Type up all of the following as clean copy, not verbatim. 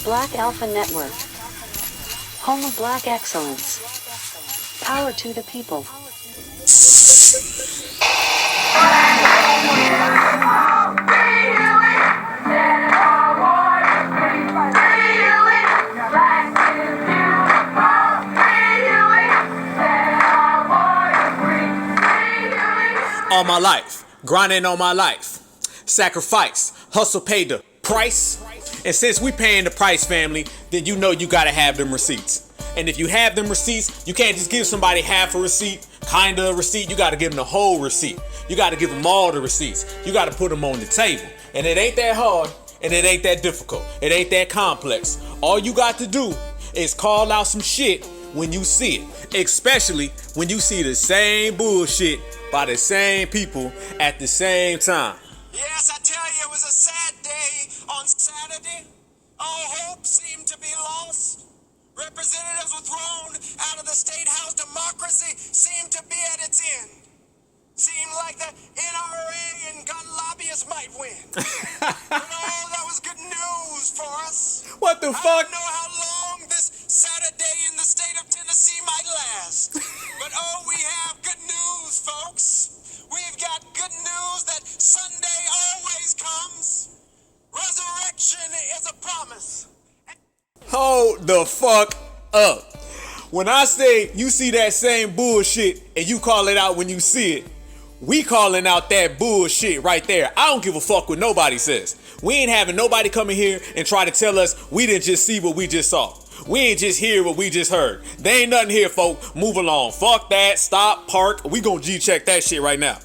Black Alpha Network. Home of Black excellence. Power to the people. All my life, grinding all my life. Sacrifice, hustle paid the price. And since we paying the price, family, then you know you gotta have them receipts. And if you have them receipts, you can't just give somebody half a receipt, kinda a receipt. You gotta give them the whole receipt. You gotta give them all the receipts. You gotta put them on the table. And it ain't that hard, and it ain't that difficult. It ain't that complex. All you got to do is call out some shit when you see it. Especially when you see the same bullshit by the same people at the same time. Yes, I tell you, it was a sad day on Saturday. All hope seemed to be lost. Representatives were thrown out of the state house. Democracy seemed to be at its end. Seemed like the NRA and gun lobbyists might win. But oh, that was good news for us. What the I fuck? don't know how long this Saturday in the state of Tennessee might last. But oh, we have good news, folks. We've got good news that Sunday always comes. Resurrection is a promise. Hold the fuck up. When I say you see that same bullshit and you call it out when you see it, we calling out that bullshit right there. I don't give a fuck what nobody says. We ain't having nobody come in here and try to tell us we didn't just see what we just saw. We ain't just hear what we just heard. There ain't nothing here, folk. Move along. Fuck that. Stop. Park. We gonna G-check that shit right now.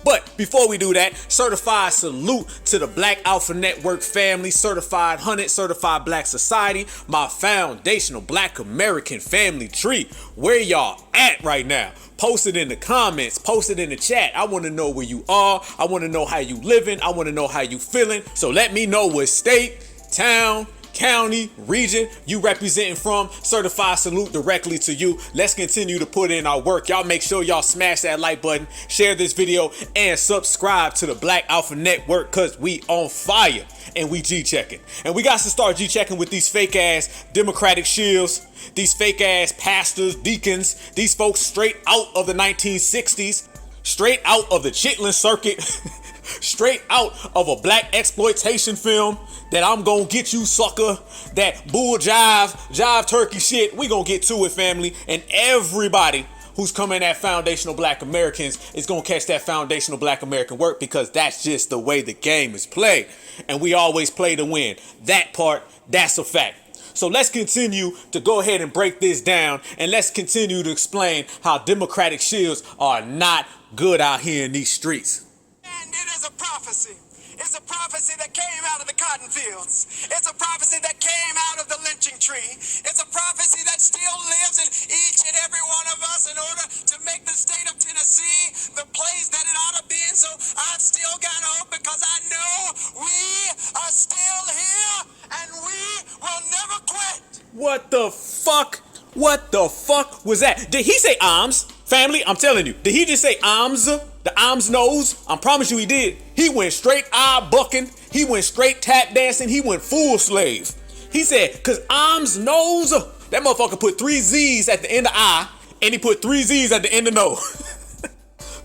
But before we do that, certified salute to the Black Alpha Network family, certified 100, certified Black Society, my foundational Black American family tree. Where y'all at right now? Post it in the comments, post it in the chat. I want to know where you are. I want to know how you living. I want to know how you feeling. So let me know what state, town, county, region you representing from. Certified salute directly to you. Let's continue to put in our work. Y'all make sure y'all smash that like button, share this video, and subscribe to the Black Alpha Network, cause we on fire and we G-checking. And we got to start G-checking with these fake ass Democratic shills, these fake ass pastors, deacons, these folks straight out of the 1960s, straight out of the Chitlin circuit, straight out of a black exploitation film. That I'm gonna get you, sucker. That bull jive turkey shit. We gonna get to it, family. And everybody who's coming at foundational Black Americans is gonna catch that foundational Black American work, because that's just the way the game is played. And we always play to win. That part, that's a fact. So let's continue to go ahead and break this down, and let's continue to explain how Democratic shills are not good out here in these streets. And it is a prophecy. It's a prophecy that came out of the cotton fields. It's a prophecy that came out of the lynching tree. It's a prophecy that still lives in each and every one of us in order to make the state of Tennessee the place that it ought to be. And so I've still got hope, because I know we are still here and we will never quit. What the fuck? What the fuck was that? Did he say arms? Family, I'm telling you. Did he just say arms? The arms nose? I promise you he did. He went straight eye bucking. He went straight tap dancing. He went full slave. He said, cause arms nose. That motherfucker put 3 Z's at the end of eye, and he put 3 Z's at the end of nose.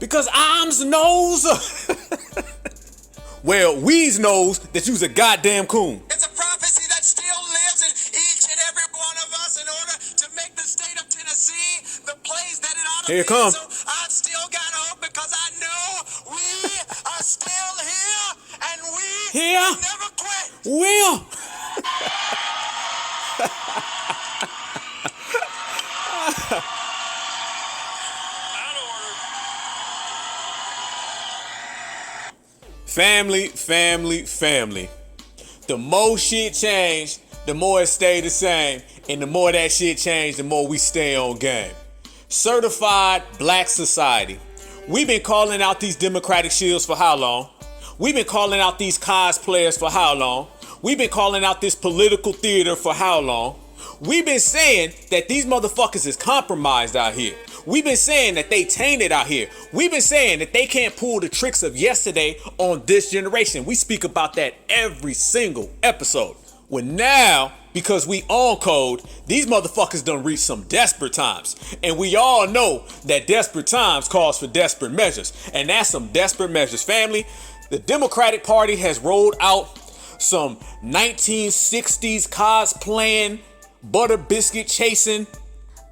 Because arms nose. Well, Weez knows that you's a goddamn coon. It's a prophecy that still lives in each and every one of us in order to make the state of Tennessee the place that it ought to be. Here it comes. So I've still got hope, because I know we are still here and we will never quit. Will. Family. The more shit changed, the more it stayed the same. And the more that shit changed, the more we stay on game. Certified Black Society. We've been calling out these Democratic shills for how long? We've been calling out these cosplayers for how long? We've been calling out this political theater for how long? We've been saying that these motherfuckers is compromised out here. We've been saying that they tainted out here. We've been saying that they can't pull the tricks of yesterday on this generation. We speak about that every single episode. Well, now because we on code, these motherfuckers done reached some desperate times. And we all know that desperate times calls for desperate measures. And that's some desperate measures, family. The Democratic Party has rolled out some 1960s cosplaying, butter biscuit chasing,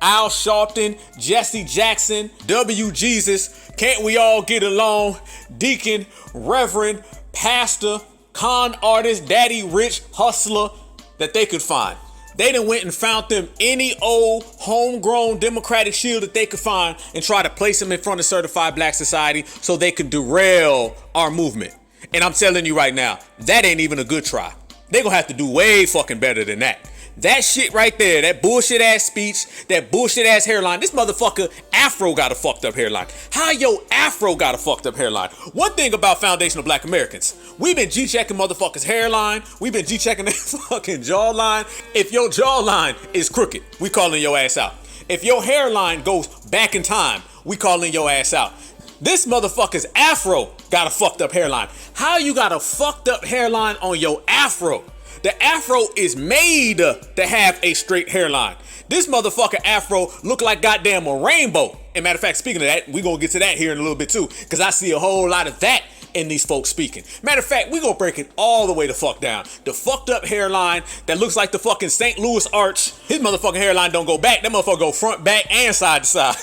Al Sharpton, Jesse Jackson, W. Jesus, can't we all get along, deacon, reverend, pastor, con artist, daddy rich, hustler that they could find. They done went and found them any old homegrown Democratic shield that they could find and try to place them in front of certified black society so they could derail our movement. And I'm telling you right now, that ain't even a good try. They gonna have to do way fucking better than that. That shit right there, that bullshit ass speech, that bullshit ass hairline. This motherfucker Afro got a fucked up hairline. How yo Afro got a fucked up hairline? One thing about foundational black Americans, we've been G-checking motherfuckers' hairline. We've been G-checking their fucking jawline. If your jawline is crooked, we calling your ass out. If your hairline goes back in time, we calling your ass out. This motherfucker's Afro got a fucked up hairline. How you got a fucked up hairline on your Afro? The Afro is made to have a straight hairline. This motherfucker Afro look like goddamn a rainbow. And matter of fact, speaking of that, we gonna get to that here in a little bit too, because I see a whole lot of that in these folks speaking. Matter of fact, we gonna break it all the way the fuck down. The fucked up hairline that looks like the fucking St. Louis Arch. His motherfucking hairline don't go back. That motherfucker go front, back, and side to side.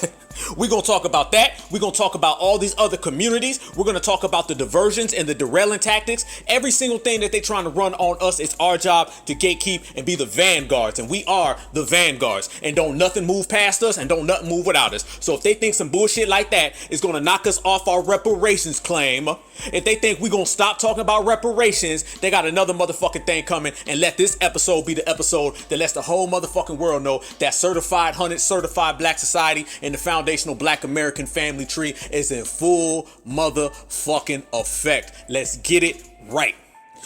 We're going to talk about that. We're going to talk about all these other communities. We're going to talk about the diversions and the derailing tactics. Every single thing that they're trying to run on us, it's our job to gatekeep and be the vanguards. And we are the vanguards. And don't nothing move past us and don't nothing move without us. So if they think some bullshit like that is going to knock us off our reparations claim, if they think we're going to stop talking about reparations, they got another motherfucking thing coming. And let this episode be the episode that lets the whole motherfucking world know that certified 100 certified black society and the foundational black American family tree is in full motherfucking effect. Let's get it right.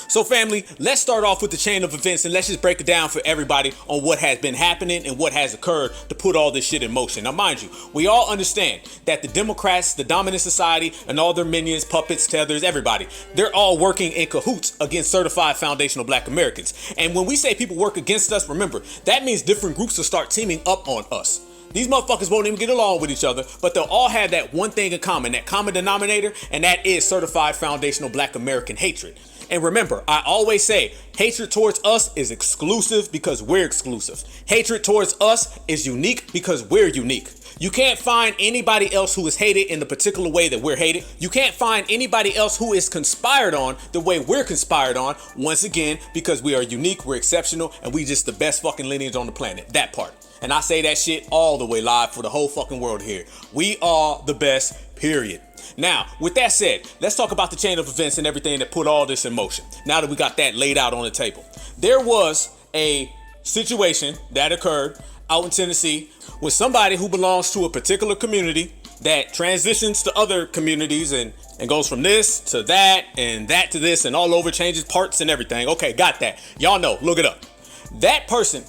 So family, let's start off with the chain of events and let's just break it down for everybody on what has been happening and what has occurred to put all this shit in motion. Now mind you, we all understand that the Democrats, the dominant society, and all their minions, puppets, tethers, everybody, they're all working in cahoots against certified foundational black Americans. And when we say people work against us, remember, that means different groups will start teaming up on us. These motherfuckers won't even get along with each other, but they'll all have that one thing in common, that common denominator, and that is certified foundational black American hatred. And remember, I always say, hatred towards us is exclusive because we're exclusive. Hatred towards us is unique because we're unique. You can't find anybody else who is hated in the particular way that we're hated. You can't find anybody else who is conspired on the way we're conspired on, once again, because we are unique, we're exceptional, and we just the best fucking lineage on the planet. That part. And I say that shit all the way live for the whole fucking world here. We are the best, period. Now, with that said, let's talk about the chain of events and everything that put all this in motion. Now that we got that laid out on the table. There was a situation that occurred out in Tennessee with somebody who belongs to a particular community that transitions to other communities and goes from this to that and that to this and all over, changes parts and everything. Okay, got that. Y'all know, look it up. That person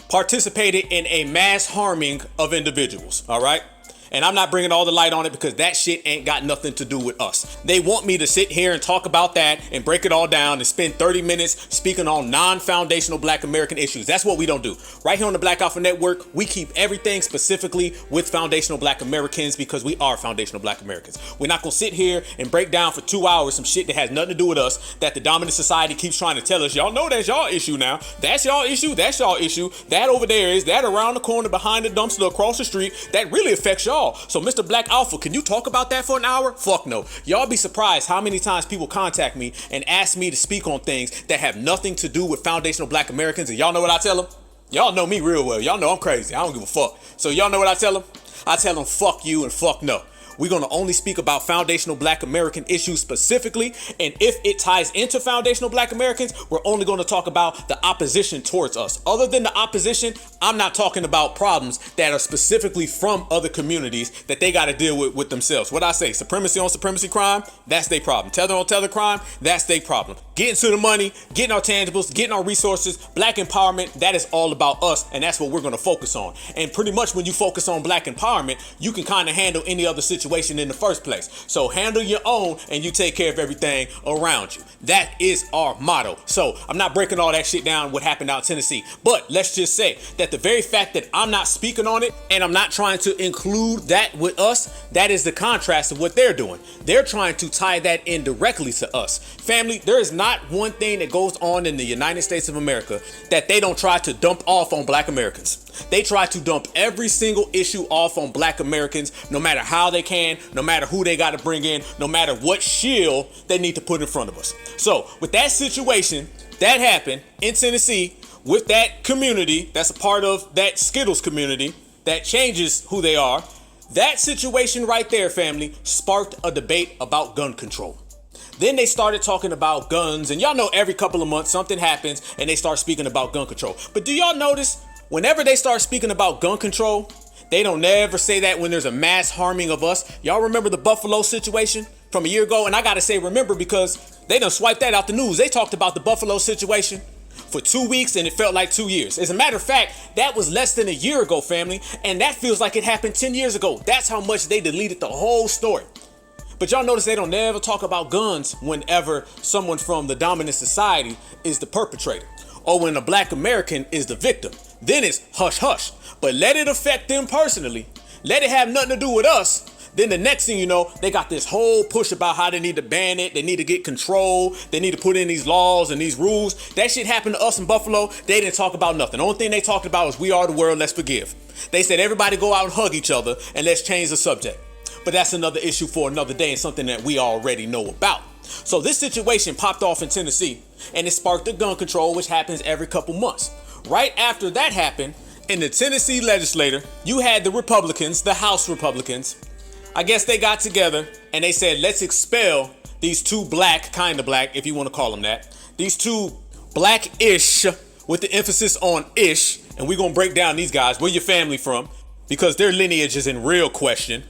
participated in a mass harming of individuals, all right? And I'm not bringing all the light on it because that shit ain't got nothing to do with us. They want me to sit here and talk about that and break it all down and spend 30 minutes speaking on non-foundational black American issues. That's what we don't do. Right here on the Black Alpha Network, we keep everything specifically with foundational black Americans because we are foundational black Americans. We're not gonna sit here and break down for 2 hours some shit that has nothing to do with us, that the dominant society keeps trying to tell us, y'all know that's y'all issue now. That's y'all issue, that's y'all issue. That over there is, that around the corner behind the dumpster across the street, that really affects y'all. So Mr. Black Alpha, can you talk about that for an hour? Fuck no. Y'all be surprised how many times people contact me and ask me to speak on things that have nothing to do with foundational black Americans. And y'all know what I tell them? Y'all know me real well. Y'all know I'm crazy. I don't give a fuck. So y'all know what I tell them? I tell them fuck you and fuck no. We're going to only speak about foundational black American issues specifically. And if it ties into foundational black Americans, we're only going to talk about the opposition towards us. Other than the opposition, I'm not talking about problems that are specifically from other communities that they got to deal with themselves. What I say, supremacy on supremacy crime, that's their problem. Tether on tether crime, that's their problem. getting to the money, getting our tangibles, getting our resources, black empowerment, that is all about us, and that's what we're going to focus on. And pretty much when you focus on black empowerment, you can kind of handle any other situation in the first place. So handle your own and you take care of everything around you. That is our motto. So I'm not breaking all that shit down, what happened out in Tennessee, but let's just say that the very fact that I'm not speaking on it and I'm not trying to include that with us, that is the contrast of what they're doing. They're trying to tie that in directly to us. Family, there is not one thing that goes on in the United States of America that they don't try to dump off on black Americans. They try to dump every single issue off on black Americans, no matter how they can, no matter who they got to bring in, no matter what shield they need to put in front of us. So with that situation that happened in Tennessee with that community, that's a part of that Skittles community that changes who they are, that situation right there, family, sparked a debate about gun control. Then they started talking about guns, and y'all know every couple of months something happens and they start speaking about gun control. But do y'all notice whenever they start speaking about gun control, they don't never say that when there's a mass harming of us? Y'all remember the Buffalo situation from a year ago? And I gotta say remember because they done swiped that out the news. They talked about the Buffalo situation for 2 weeks and it felt like 2 years. As a matter of fact, that was less than a year ago, family, and that feels like it happened 10 years ago. That's how much they deleted the whole story. But y'all notice they don't never talk about guns whenever someone from the dominant society is the perpetrator or when a black American is the victim. Then it's hush hush. But let it affect them personally. Let it have nothing to do with us. Then the next thing you know, they got this whole push about how they need to ban it. They need to get control. They need to put in these laws and these rules. That shit happened to us in Buffalo. They didn't talk about nothing. The only thing they talked about was we are the world, let's forgive. They said everybody go out and hug each other and let's change the subject. But that's another issue for another day and something that we already know about. So this situation popped off in Tennessee and it sparked the gun control, which happens every couple months. Right after that happened, in the Tennessee legislature, you had the Republicans, the House Republicans. I guess they got together and they said, let's expel these two black, kind of black, if you want to call them that, these two black-ish, with the emphasis on ish, and we're going to break down these guys, where your family from, because their lineage is in real question.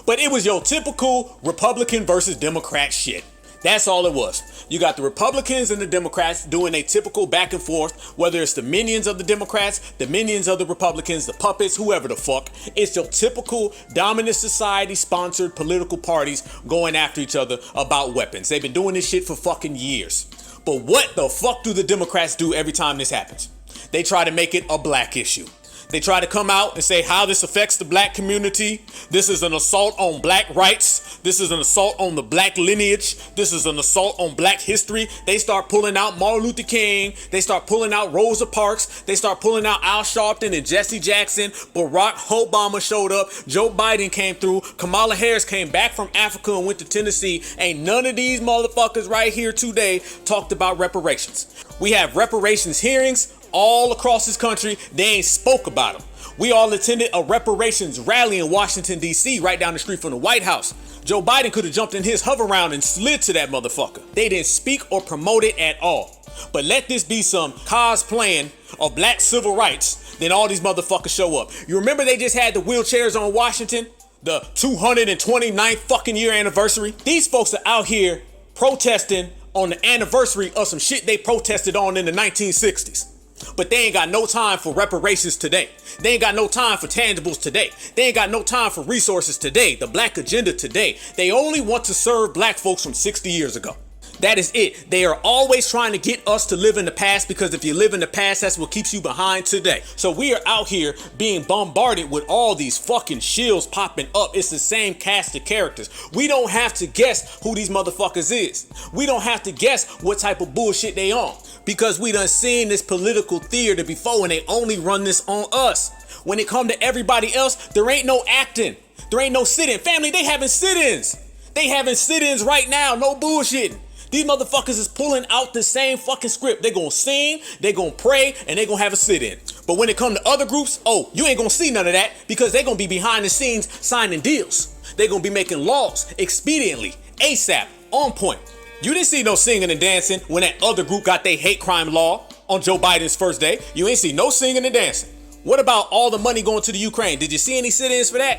But it was your typical Republican versus Democrat shit. That's all it was. You got the Republicans and the Democrats doing a typical back and forth, whether it's the minions of the Democrats, the minions of the Republicans, the puppets, whoever the fuck. It's your typical dominant society sponsored political parties going after each other about weapons. They've been doing this shit for fucking years. But what the fuck do the Democrats do every time this happens? They try to make it a black issue. They try to come out and say how this affects the black community. This is an assault on black rights. This is an assault on the black lineage. This is an assault on black history. They start pulling out Martin Luther King. They start pulling out Rosa Parks. They start pulling out Al Sharpton and Jesse Jackson. Barack Obama showed up. Joe Biden came through. Kamala Harris came back from Africa and went to Tennessee. Ain't none of these motherfuckers right here today talked about reparations. We have reparations hearings all across this country. They ain't spoke about them. We all attended a reparations rally in Washington, D.C., right down the street from the White House. Joe Biden could have jumped in his hover round and slid to that motherfucker. They didn't speak or promote it at all. But let this be some cosplaying of black civil rights, then all these motherfuckers show up. You remember they just had the wheelchairs on Washington? The 229th fucking year anniversary? These folks are out here protesting on the anniversary of some shit they protested on in the 1960s. But they ain't got no time for reparations today. They ain't got no time for tangibles today. They ain't got no time for resources today. The black agenda today. They only want to serve black folks from 60 years ago. That is it. They are always trying to get us to live in the past, because if you live in the past, that's what keeps you behind today. So we are out here being bombarded with all these fucking shills popping up. It's the same cast of characters. We don't have to guess who these motherfuckers is. We don't have to guess what type of bullshit they on, because we done seen this political theater before and they only run this on us. When it come to everybody else, there ain't no acting. There ain't no sit-in. Family, they having sit-ins. They having sit-ins right now. No bullshitting. These motherfuckers is pulling out the same fucking script. They gonna sing, they gonna pray, and they gonna have a sit-in. But when it come to other groups, oh, you ain't gonna see none of that, because they gonna be behind the scenes signing deals. They gonna be making laws expediently, ASAP, on point. You didn't see no singing and dancing when that other group got their hate crime law on Joe Biden's first day. You ain't see no singing and dancing. What about all the money going to the Ukraine? Did you see any sit-ins for that?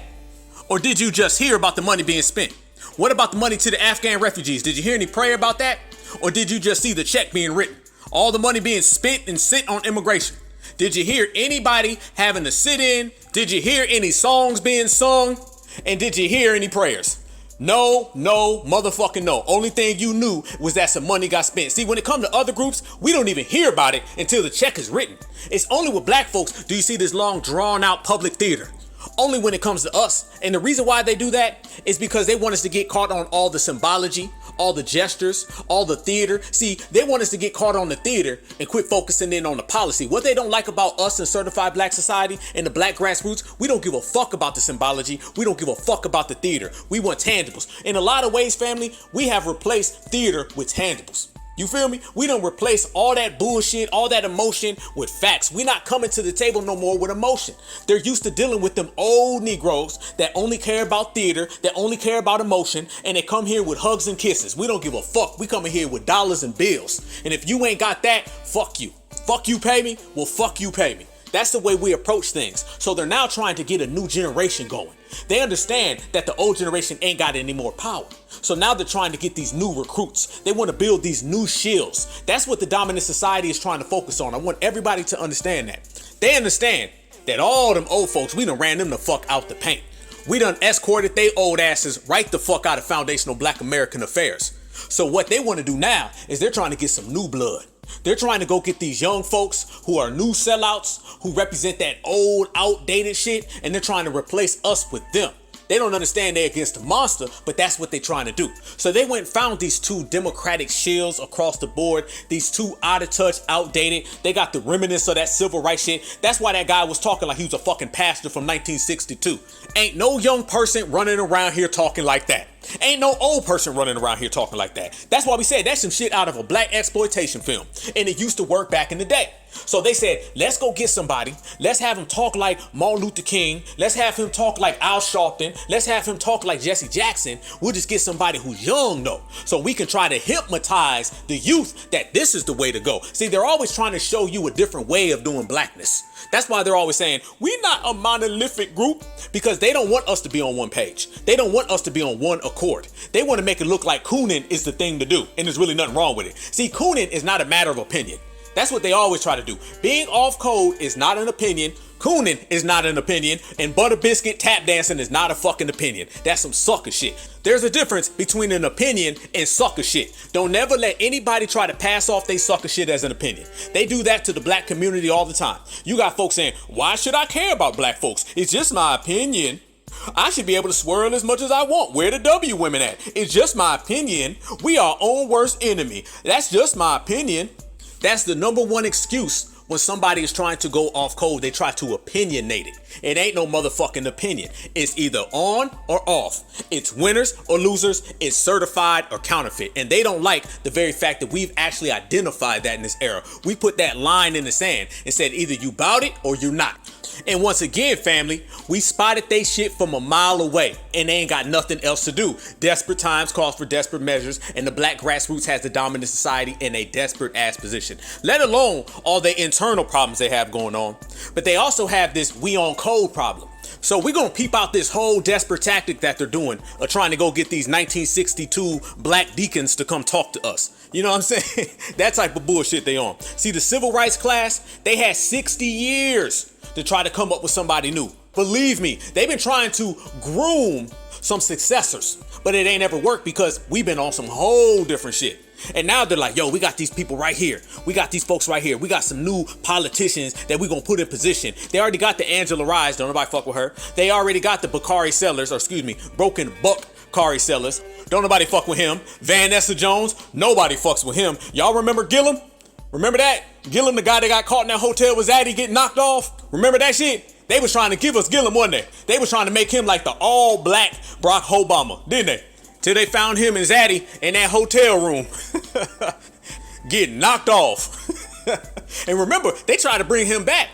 Or did you just hear about the money being spent? What about the money to the Afghan refugees? Did you hear any prayer about that? Or did you just see the check being written? All the money being spent and sent on immigration? Did you hear anybody having to sit in? Did you hear any songs being sung? And did you hear any prayers? No, motherfucking no. Only thing you knew was that some money got spent. See, when it comes to other groups, we don't even hear about it until the check is written. It's only with black folks do you see this long drawn out public theater. Only when it comes to us. And the reason why they do that is because they want us to get caught on all the symbology, all the gestures, all the theater. See, they want us to get caught on the theater and quit focusing in on the policy. What they don't like about us and certified black society and the black grassroots, we don't give a fuck about the symbology. We don't give a fuck about the theater. We want tangibles. In a lot of ways, family, we have replaced theater with tangibles. You feel me? We don't replace all that bullshit, all that emotion with facts. We not coming to the table no more with emotion. They're used to dealing with them old Negroes that only care about theater, that only care about emotion, and they come here with hugs and kisses. We don't give a fuck. We coming here with dollars and bills. And if you ain't got that, fuck you. Fuck you pay me? Well, fuck you pay me. That's the way we approach things. So they're now trying to get a new generation going. They understand that the old generation ain't got any more power. So now they're trying to get these new recruits. They want to build these new Shills. That's what the dominant society is trying to focus on. I want everybody to understand that. They understand that all them old folks, we done ran them the fuck out the paint. We done escorted they old asses right the fuck out of foundational black American affairs. So what they want to do now is they're trying to get some new blood. They're trying to go get these young folks who are new sellouts, who represent that old, outdated shit, and they're trying to replace us with them. They don't understand they're against the monster, but that's what they're trying to do. So they went and found these two democratic Shills across the board, these two out of touch, outdated. They got the remnants of that civil rights shit. That's why that guy was talking like he was a fucking pastor from 1962. Ain't no young person running around here talking like that. Ain't no old person running around here talking like that. That's why we said that's some shit out of a black exploitation film. And it used to work back in the day. So they said, let's go get somebody. Let's have him talk like Martin Luther King. Let's have him talk like Al Sharpton. Let's have him talk like Jesse Jackson. We'll just get somebody who's young though. So we can try to hypnotize the youth that this is the way to go. See, they're always trying to show you a different way of doing blackness. That's why they're always saying, we're not a monolithic group, because they don't want us to be on one page. They don't want us to be on one accord. They want to make it look like cooning is the thing to do. And there's really nothing wrong with it. See, cooning is not a matter of opinion. That's what they always try to do. Being off code is not an opinion. Cooning is not an opinion. And butter biscuit tap dancing is not a fucking opinion. That's some sucker shit. There's a difference between an opinion and sucker shit. Don't never let anybody try to pass off they sucker shit as an opinion. They do that to the black community all the time. You got folks saying, why should I care about black folks? It's just my opinion. I should be able to swirl as much as I want. Where the W women at? It's just my opinion. We are our own worst enemy. That's just my opinion. That's the number one excuse when somebody is trying to go off code. They try to opinionate it. It ain't no motherfucking opinion. It's either on or off. It's winners or losers. It's certified or counterfeit. And they don't like the very fact that we've actually identified that in this era. We put that line in the sand and said either you bout it or you not. And once again, family, we spotted they shit from a mile away and they ain't got nothing else to do. Desperate times calls for desperate measures, and the black grassroots has the dominant society in a desperate ass position, let alone all the internal problems they have going on. But they also have this we on code problem. So we're going to peep out this whole desperate tactic that they're doing of trying to go get these 1962 black deacons to come talk to us. You know what I'm saying? That type of bullshit they on. See, the civil rights class, they had 60 years to try to come up with somebody new. Believe me, they've been trying to groom some successors, but it ain't ever worked because we've been on some whole different shit. And now they're like, yo, we got these people right here. We got these folks right here. We got some new politicians that we're going to put in position. They already got the Angela Rise. Don't nobody fuck with her. They already got the Broken Buck Kari Sellers. Don't nobody fuck with him. Vanessa Jones. Nobody fucks with him. Y'all remember Gillum? Remember that? Gillum, the guy that got caught in that hotel with Zaddy getting knocked off? Remember that shit? They was trying to give us Gillum one day. They was trying to make him like the all-black Barack Obama, didn't they? Till they found him and Zaddy in that hotel room getting knocked off. And remember, they tried to bring him back.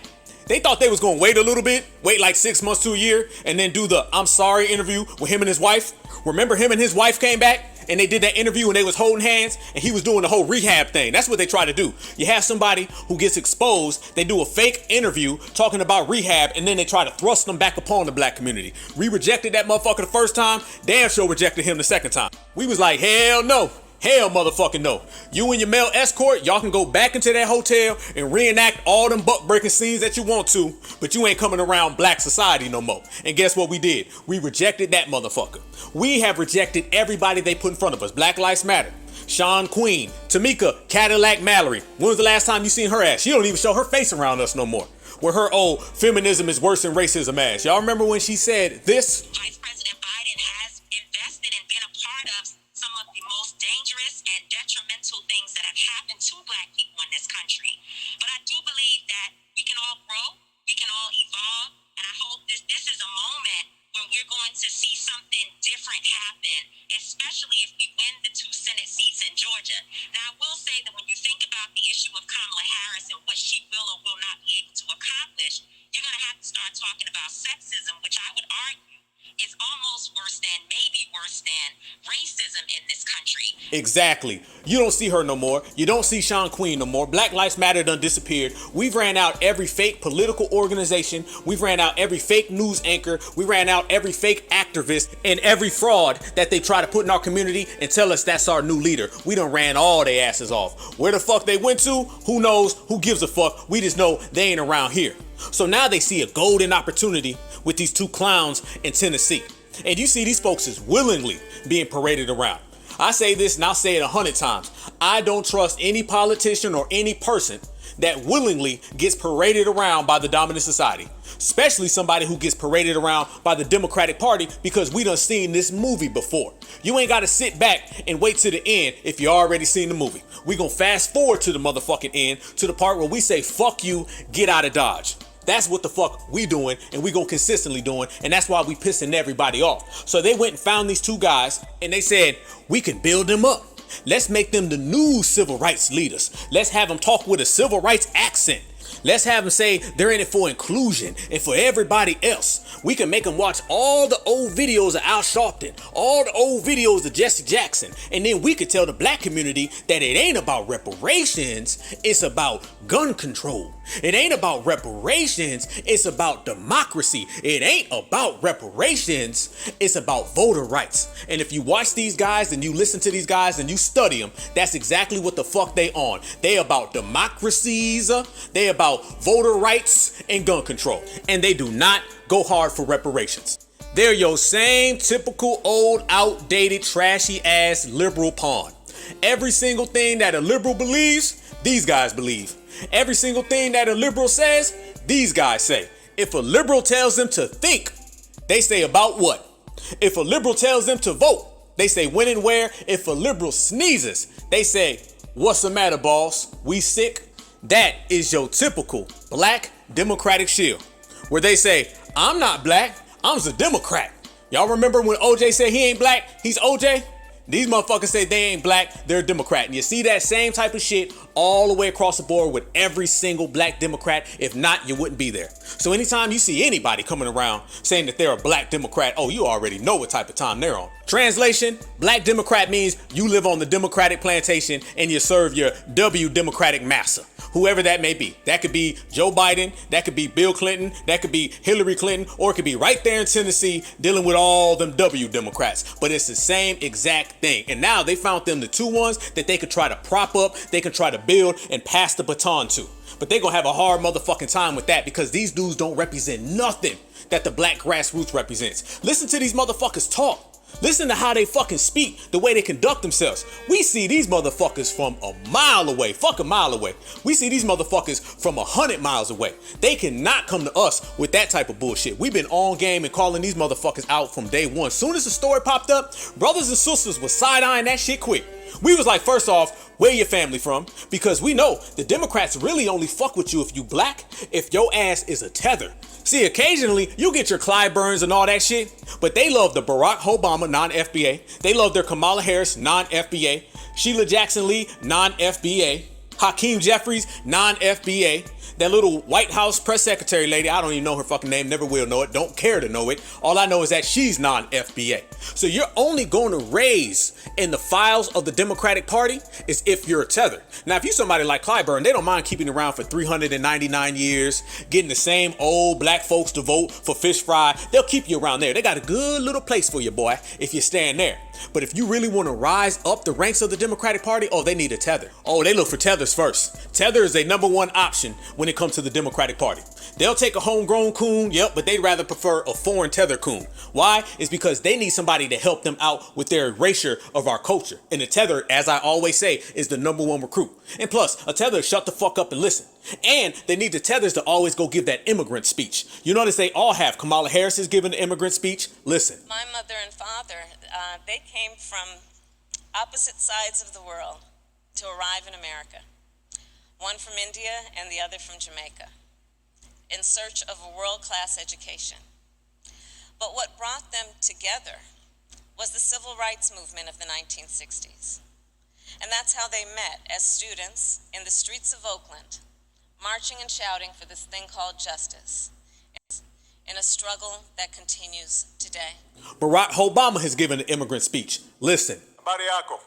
They thought they was going to wait a little bit, wait like 6 months to a year, and then do the I'm sorry interview with him and his wife. Remember him and his wife came back and they did that interview and they was holding hands and he was doing the whole rehab thing. That's what they try to do. You have somebody who gets exposed, they do a fake interview talking about rehab, and then they try to thrust them back upon the black community. We rejected that motherfucker the first time, damn sure rejected him the second time. We was like, hell no. Hell motherfucking no. You and your male escort, y'all can go back into that hotel and reenact all them buck-breaking scenes that you want to, but you ain't coming around black society no more. And guess what we did? We rejected that motherfucker. We have rejected everybody they put in front of us. Black Lives Matter. Sean Queen, Tamika, Cadillac Mallory. When was the last time you seen her ass? She don't even show her face around us no more. Where her old feminism is worse than racism ass. Y'all remember when she said this? Vice President Biden has invested and been a part of some of the most dangerous and detrimental things that have happened to black people in this country. But I do believe that we can all grow, we can all evolve, and I hope this is a moment when we're going to see something different happen, especially if we win the 2 Senate seats in Georgia. Now, I will say that when you think about the issue of Kamala Harris and what she will or will not be able to accomplish, you're going to have to start talking about sexism, which I would argue is almost worse than, maybe worse than, racism in this country. Exactly. You don't see her no more. You don't see Sean Queen no more. Black Lives Matter done disappeared. We've ran out every fake political organization. We've ran out every fake news anchor. We ran out every fake activist and every fraud that they try to put in our community and tell us that's our new leader. We done ran all their asses off. Where the fuck they went to? Who knows? Who gives a fuck? We just know they ain't around here. So now they see a golden opportunity with these 2 clowns in Tennessee. And you see these folks is willingly being paraded around. I say this and I'll say it 100 times. I don't trust any politician or any person that willingly gets paraded around by the dominant society, especially somebody who gets paraded around by the Democratic Party, because we done seen this movie before. You ain't got to sit back and wait to the end if you already seen the movie. We gonna fast forward to the motherfucking end, to the part where we say, fuck you, get out of Dodge. That's what the fuck we doing, and we gonna consistently doing, and that's why we pissing everybody off. So they went and found these 2 guys, and they said, we can build them up. Let's make them the new civil rights leaders. Let's have them talk with a civil rights accent. Let's have them say they're in it for inclusion and for everybody else. We can make them watch all the old videos of Al Sharpton, all the old videos of Jesse Jackson, and then we could tell the black community that it ain't about reparations, it's about gun control. It ain't about reparations, it's about democracy. It ain't about reparations, it's about voter rights. And if you watch these guys and you listen to these guys and you study them, that's exactly what the fuck they on. They about democracies, they about voter rights and gun control. And they do not go hard for reparations. They're your same typical old, outdated, trashy ass liberal pawn. Every single thing that a liberal believes, these guys believe. Every single thing that a liberal says, these guys say. If a liberal tells them to think, they say about what? If a liberal tells them to vote, they say when and where. If a liberal sneezes, they say, what's the matter, boss? We sick? That is your typical black Democratic shield, where they say, I'm not black, I'm a Democrat. Y'all remember when OJ said he ain't black, he's OJ? These motherfuckers say they ain't black, they're a Democrat. And you see that same type of shit all the way across the board with every single black Democrat. If not, you wouldn't be there. So anytime you see anybody coming around saying that they're a black Democrat, oh, you already know what type of time they're on. Translation, black Democrat means you live on the Democratic plantation and you serve your W Democratic master, whoever that may be. That could be Joe Biden, that could be Bill Clinton, that could be Hillary Clinton, or it could be right there in Tennessee dealing with all them W Democrats. But it's the same exact thing. And now they found them the 2 ones that they could try to prop up, they can try to build and pass the baton to. But they gonna have a hard motherfucking time with that, because these dudes don't represent nothing that the black grassroots represents. Listen to these motherfuckers talk. Listen to how they fucking speak, the way they conduct themselves. We see these motherfuckers from a mile away, fuck a mile away. We see these motherfuckers from 100 miles away. They cannot come to us with that type of bullshit. We've been on game and calling these motherfuckers out from day one. Soon as the story popped up, brothers and sisters was side-eyeing that shit quick. We was like, first off, where your family from? Because we know the Democrats really only fuck with you if you black, if your ass is a tether. See, occasionally you get your Clyburns and all that shit, but they love the Barack Obama non-FBA. They love their Kamala Harris non-FBA, Sheila Jackson Lee non-FBA, Hakeem Jeffries non-FBA. That little White House press secretary lady, I don't even know her fucking name, never will know it, don't care to know it. All I know is that she's non-FBA. So you're only going to raise in the files of the Democratic Party is if you're a tether. Now, if you're somebody like Clyburn, they don't mind keeping around for 399 years, getting the same old black folks to vote for fish fry. They'll keep you around there. They got a good little place for you, boy, if you're staying there. But if you really want to rise up the ranks of the Democratic Party, oh, they need a tether. Oh, they look for tethers first. Tether is a number one option when it comes to the Democratic Party. They'll take a homegrown coon, yep, but they'd rather prefer a foreign tether coon. Why? It's because they need somebody to help them out with their erasure of our culture. And the tether, as I always say, is the number one recruit. And plus, a tether, shut the fuck up and listen. And they need the tethers to always go give that immigrant speech. You notice they all have. Kamala Harris is giving the immigrant speech. Listen. My mother and father, they came from opposite sides of the world to arrive in America. One from India and the other from Jamaica, in search of a world-class education. But what brought them together was the civil rights movement of the 1960s. And that's how they met as students in the streets of Oakland, marching and shouting for this thing called justice, in a struggle that continues today. Barack Obama has given an immigrant speech. Listen. Bariako,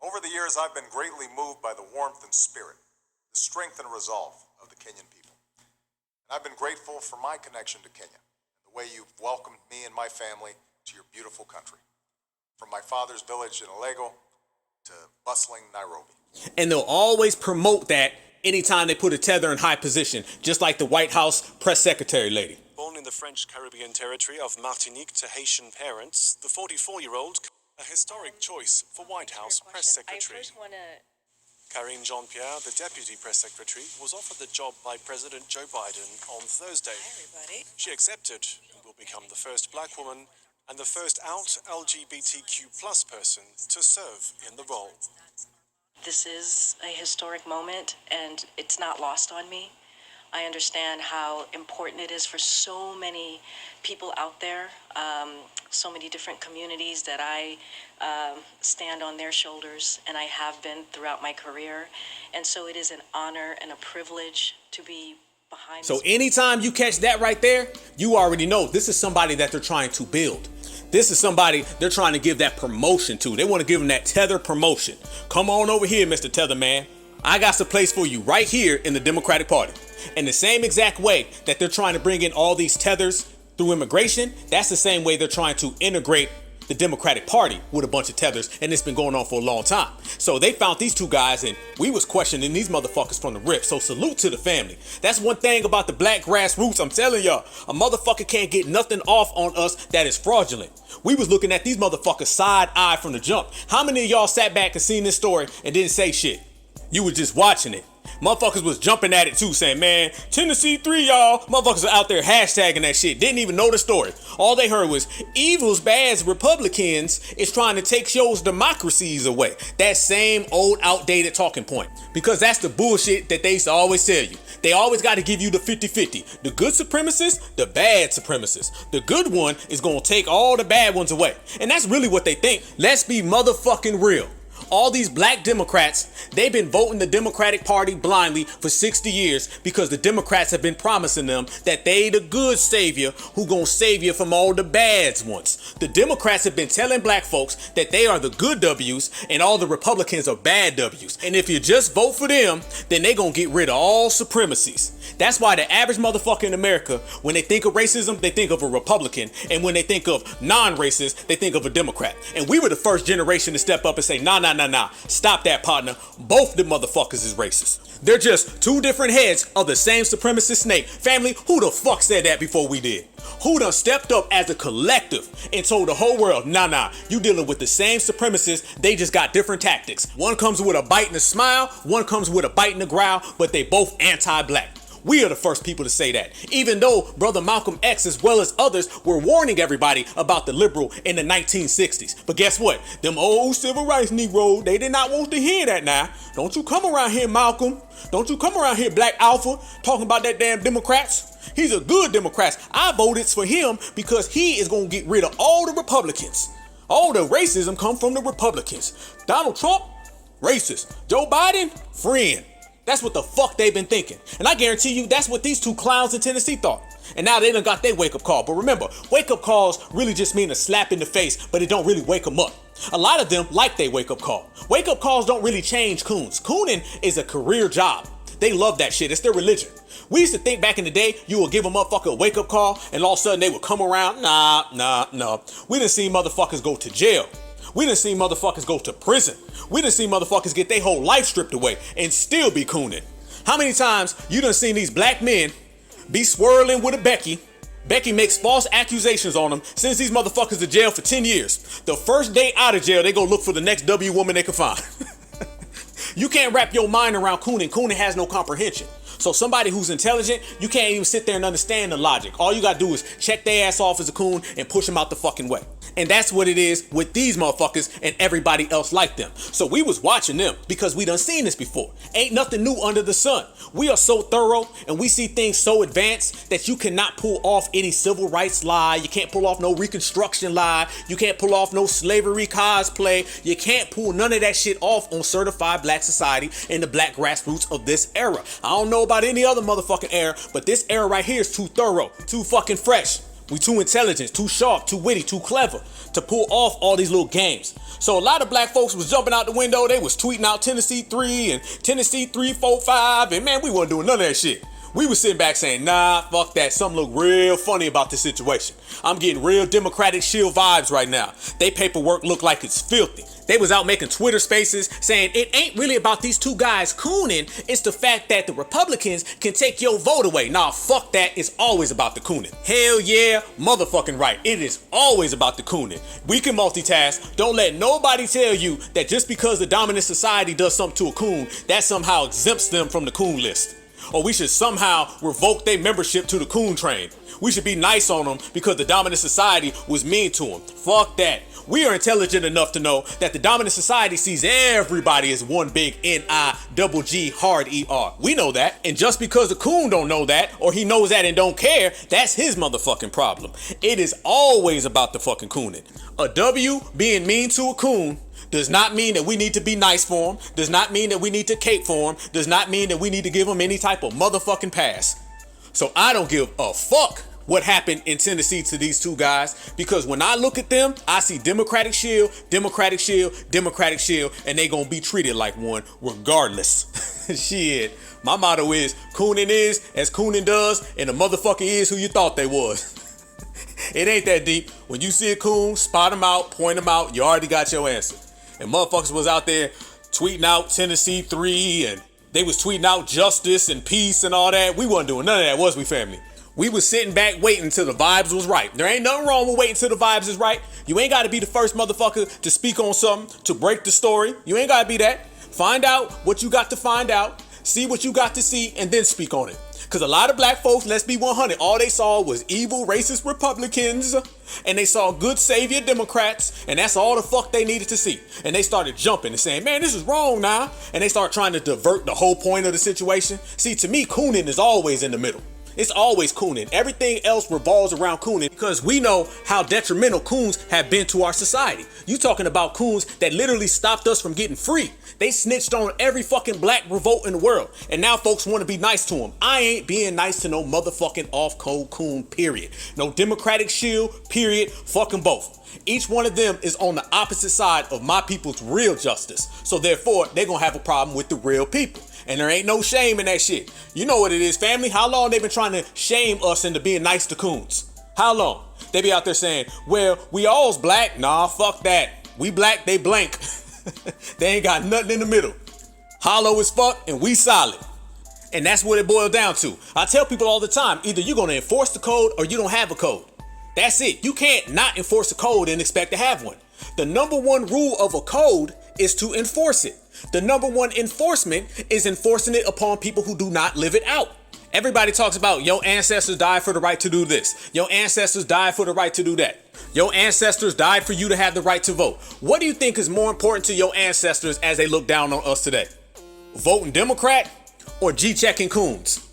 over the years I've been greatly moved by the warmth and spirit, the strength and resolve of the Kenyan people. And I've been grateful for my connection to Kenya, and the way you've welcomed me and my family to your beautiful country. From my father's village in Alego to bustling Nairobi. And they'll always promote that anytime they put a tether in high position, just like the White House press secretary lady. Born in the French Caribbean territory of Martinique to Haitian parents, the 44-year-old, a historic choice for White House press secretary. Karine Jean-Pierre, the deputy press secretary, was offered the job by President Joe Biden on Thursday. Hi, everybody. She accepted and will become the first black woman and the first out LGBTQ+ person to serve in the role. This is a historic moment, and it's not lost on me. I understand how important it is for so many people out there, so many different communities that I stand on their shoulders, and I have been throughout my career. And so it is an honor and a privilege to be behind. So anytime you catch that right there, you already know this is somebody that they're trying to build. This is somebody they're trying to give that promotion to. They want to give them that tether promotion. Come on over here, Mr. Tether Man. I got some place for you right here in the Democratic Party. In the same exact way that they're trying to bring in all these tethers through immigration, that's the same way they're trying to integrate the Democratic Party with a bunch of tethers, and it's been going on for a long time. So they found these two guys, and we was questioning these motherfuckers from the rip. So salute to the family. That's one thing about the black grassroots. I'm telling y'all, a motherfucker can't get nothing off on us that is fraudulent. We was looking at these motherfuckers side-eye from the jump. How many of y'all sat back and seen this story and didn't say shit? You were just watching it. Motherfuckers was jumping at it too, saying, man, Tennessee 3, y'all. Motherfuckers are out there hashtagging that shit. Didn't even know the story. All they heard was, evil's bad Republicans is trying to take shows democracies away. That same old outdated talking point. Because that's the bullshit that they used to always tell you. They always got to give you the 50-50. The good supremacists, the bad supremacists. The good one is going to take all the bad ones away. And that's really what they think. Let's be motherfucking real. All these black Democrats, they've been voting the Democratic Party blindly for 60 years because the Democrats have been promising them that they the good savior who gonna save you from all the bads ones. The Democrats have been telling black folks that they are the good W's and all the Republicans are bad W's. And if you just vote for them, then they gonna get rid of all supremacies. That's why the average motherfucker in America, when they think of racism, they think of a Republican. And when they think of non-racist, they think of a Democrat. And we were the first generation to step up and say, nah. Stop that, partner. Both the motherfuckers is racist. They're just two different heads of the same supremacist snake. Family, who the fuck said that before we did? Who done stepped up as a collective and told the whole world, nah, you dealing with the same supremacists, they just got different tactics. One comes with a bite and a smile, one comes with a bite and a growl, but they both anti-black. We are the first people to say that, even though Brother Malcolm X as well as others were warning everybody about the liberal in the 1960s. But guess what? Them old civil rights Negroes, they did not want to hear that now. Don't you come around here, Malcolm. Don't you come around here, Black Alpha, talking about that damn Democrats. He's a good Democrat. I voted for him because he is going to get rid of all the Republicans. All the racism come from the Republicans. Donald Trump, racist. Joe Biden, friend. That's what the fuck they've been thinking. And I guarantee you that's what these two clowns in Tennessee thought. And now they done got their wake-up call. But remember, wake-up calls really just mean a slap in the face, but it don't really wake them up. A lot of them like their wake-up call. Wake-up calls don't really change coons. Cooning is a career job. They love that shit. It's their religion. We used to think back in the day, you would give a motherfucker a wake-up call, and all of a sudden they would come around. Nah. We done seen motherfuckers go to jail. We done seen motherfuckers go to prison. We done seen motherfuckers get their whole life stripped away and still be cooning. How many times you done seen these black men be swirling with a Becky? Becky makes false accusations on them, sends these motherfuckers to jail for 10 years. The first day out of jail, they go look for the next W woman they can find. You can't wrap your mind around cooning. Cooning has no comprehension. So somebody who's intelligent, you can't even sit there and understand the logic. All you gotta do is check their ass off as a coon and push them out the fucking way. And that's what it is with these motherfuckers and everybody else like them. So we was watching them because we done seen this before. Ain't nothing new under the sun. We are so thorough and we see things so advanced that you cannot pull off any civil rights lie. You can't pull off no Reconstruction lie. You can't pull off no slavery cosplay. You can't pull none of that shit off on certified black society and the black grassroots of this era. I don't know about any other motherfucking era, but this era right here is too thorough, too fucking fresh. We too intelligent, too sharp, too witty, too clever to pull off all these little games. So a lot of black folks was jumping out the window. They was tweeting out Tennessee 3 and Tennessee 345. And man, we wasn't doing none of that shit. We was sitting back saying, nah, fuck that. Something look real funny about this situation. I'm getting real Democratic shield vibes right now. They paperwork look like it's filthy. They was out making Twitter spaces saying it ain't really about these two guys cooning. It's the fact that the Republicans can take your vote away. Nah, fuck that. It's always about the cooning. Hell yeah, motherfucking right. It is always about the cooning. We can multitask. Don't let nobody tell you that just because the dominant society does something to a coon, that somehow exempts them from the coon list. Or we should somehow revoke their membership to the coon train. We should be nice on them because the dominant society was mean to them. Fuck that. We are intelligent enough to know that the dominant society sees everybody as one big N-I-double-G hard E-R. We know that. And just because the coon don't know that, or he knows that and don't care, that's his motherfucking problem. It is always about the fucking cooning. A W being mean to a coon does not mean that we need to be nice for him, does not mean that we need to cape for him, does not mean that we need to give him any type of motherfucking pass. So I don't give a fuck what happened in Tennessee to these two guys, because when I look at them, I see Democratic shield, Democratic shield, Democratic shield, and they gonna be treated like one regardless. Shit, my motto is cooning is as cooning does, and the motherfucker is who you thought they was. It ain't that deep. When you see a coon, spot him out, point him out, you already got your answer. And motherfuckers was out there tweeting out Tennessee 3, and they was tweeting out justice and peace and all that. We wasn't doing none of that, was we, family? We was sitting back waiting till the vibes was right. There ain't nothing wrong with waiting till the vibes is right. You ain't got to be the first motherfucker to speak on something, to break the story. You ain't got to be that. Find out what you got to find out, see what you got to see, and then speak on it. Because a lot of black folks, let's be 100, all they saw was evil, racist Republicans, and they saw good savior Democrats, and that's all the fuck they needed to see. And they started jumping and saying, man, this is wrong now. And they start trying to divert the whole point of the situation. See, to me, cooning is always in the middle. It's always cooning. Everything else revolves around cooning because we know how detrimental coons have been to our society. You talking about coons that literally stopped us from getting free. They snitched on every fucking black revolt in the world. And now folks want to be nice to them. I ain't being nice to no motherfucking off-code coon, period. No Democratic shield, period. Fucking both. Each one of them is on the opposite side of my people's real justice. So therefore, they're going to have a problem with the real people. And there ain't no shame in that shit. You know what it is, family. How long they been trying to shame us into being nice to coons? How long? They be out there saying, well, we all's black. Nah, fuck that. We black, they blank. They ain't got nothing in the middle. Hollow as fuck and we solid. And that's what it boils down to. I tell people all the time, either you're going to enforce the code or you don't have a code. That's it. You can't not enforce a code and expect to have one. The number one rule of a code is to enforce it. The number one enforcement is enforcing it upon people who do not live it out. Everybody talks about your ancestors died for the right to do this. Your ancestors died for the right to do that. Your ancestors died for you to have the right to vote. What do you think is more important to your ancestors as they look down on us today? Voting Democrat or G-checking coons?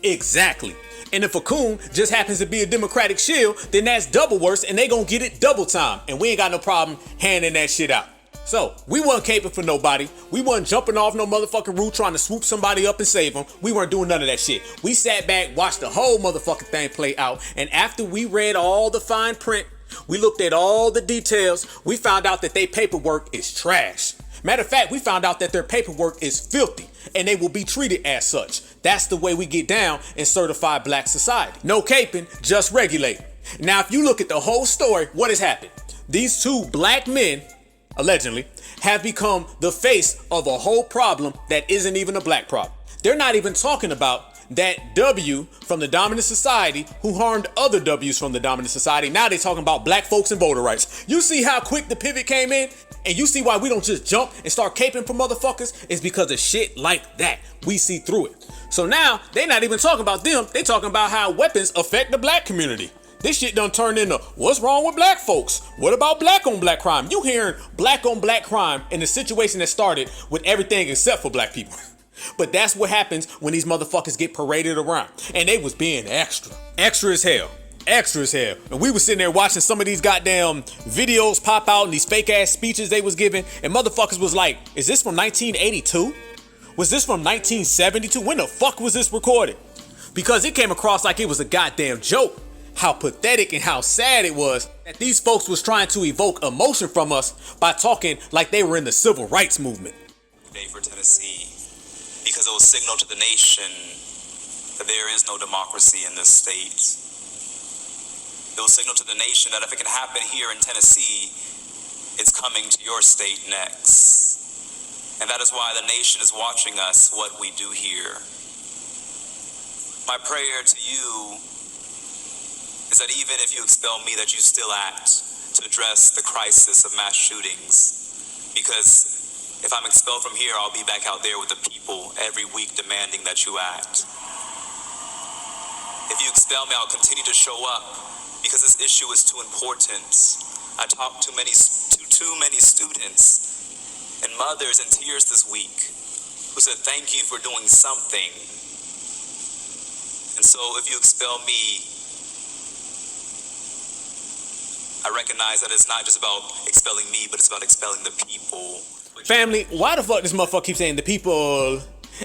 Exactly. And if a coon just happens to be a Democratic shield, then that's double worse and they gonna get it double time. And we ain't got no problem handing that shit out. So, we weren't caping for nobody. We weren't jumping off no motherfucking roof trying to swoop somebody up and save them. We weren't doing none of that shit. We sat back, watched the whole motherfucking thing play out. And after we read all the fine print, we looked at all the details, we found out that their paperwork is trash. Matter of fact, we found out that their paperwork is filthy and they will be treated as such. That's the way we get down in certified black society. No caping, just regulate. Now, if you look at the whole story, what has happened? These two black men allegedly, have become the face of a whole problem that isn't even a black problem. They're not even talking about that W from the dominant society who harmed other W's from the dominant society. Now they talking about black folks and voter rights. You see how quick the pivot came in? And you see why we don't just jump and start caping for motherfuckers? It's because of shit like that. We see through it. So now they not even talking about them. They talking about how weapons affect the black community. This shit done turned into what's wrong with black folks? What about black on black crime? You hearing black on black crime in a situation that started with everything except for black people. But that's what happens when these motherfuckers get paraded around. And they was being extra as hell. Extra as hell. And we was sitting there watching some of these goddamn videos pop out and these fake ass speeches they was giving. And motherfuckers was like, is this from 1982? Was this from 1972? When the fuck was this recorded? Because it came across like it was a goddamn joke. How pathetic and how sad it was that these folks was trying to evoke emotion from us by talking like they were in the civil rights movement. Today for Tennessee, because it will signal to the nation that there is no democracy in this state. It will signal to the nation that if it can happen here in Tennessee, it's coming to your state next. And that is why the nation is watching us, what we do here. My prayer to you is that even if you expel me, that you still act to address the crisis of mass shootings. Because if I'm expelled from here, I'll be back out there with the people every week demanding that you act. If you expel me, I'll continue to show up because this issue is too important. I talked to too many students and mothers in tears this week who said, thank you for doing something. And so if you expel me, I recognize that it's not just about expelling me, but it's about expelling the people. Family, why the fuck this motherfucker keep saying the people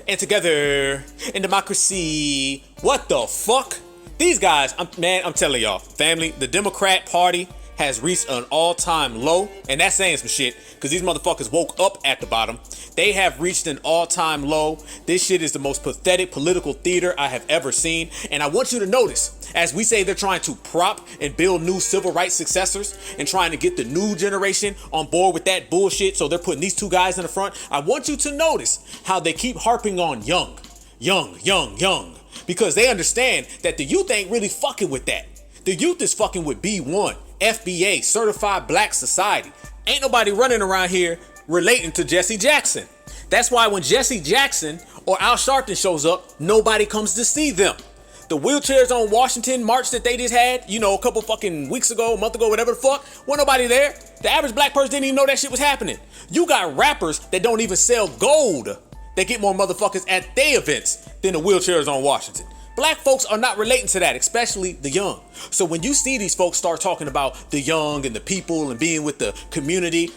and together in democracy? What the fuck? These guys, I'm telling y'all, family, the Democrat Party has reached an all-time low, and that's saying some shit, because these motherfuckers woke up at the bottom. They have reached an all-time low. This shit is the most pathetic political theater I have ever seen, and I want you to notice, as we say they're trying to prop and build new civil rights successors and trying to get the new generation on board with that bullshit, so they're putting these two guys in the front. I want you to notice how they keep harping on young, because they understand that the youth ain't really fucking with that. The youth is fucking with B1, FBA, Certified Black Society. Ain't nobody running around here relating to Jesse Jackson. That's why when Jesse Jackson or Al Sharpton shows up, nobody comes to see them. The wheelchairs on Washington march that they just had, a couple fucking weeks ago, a month ago, whatever the fuck, wasn't nobody there. The average black person didn't even know that shit was happening. You got rappers that don't even sell gold that get more motherfuckers at their events than the wheelchairs on Washington. Black folks are not relating to that, especially the young. So when you see these folks start talking about the young and the people and being with the community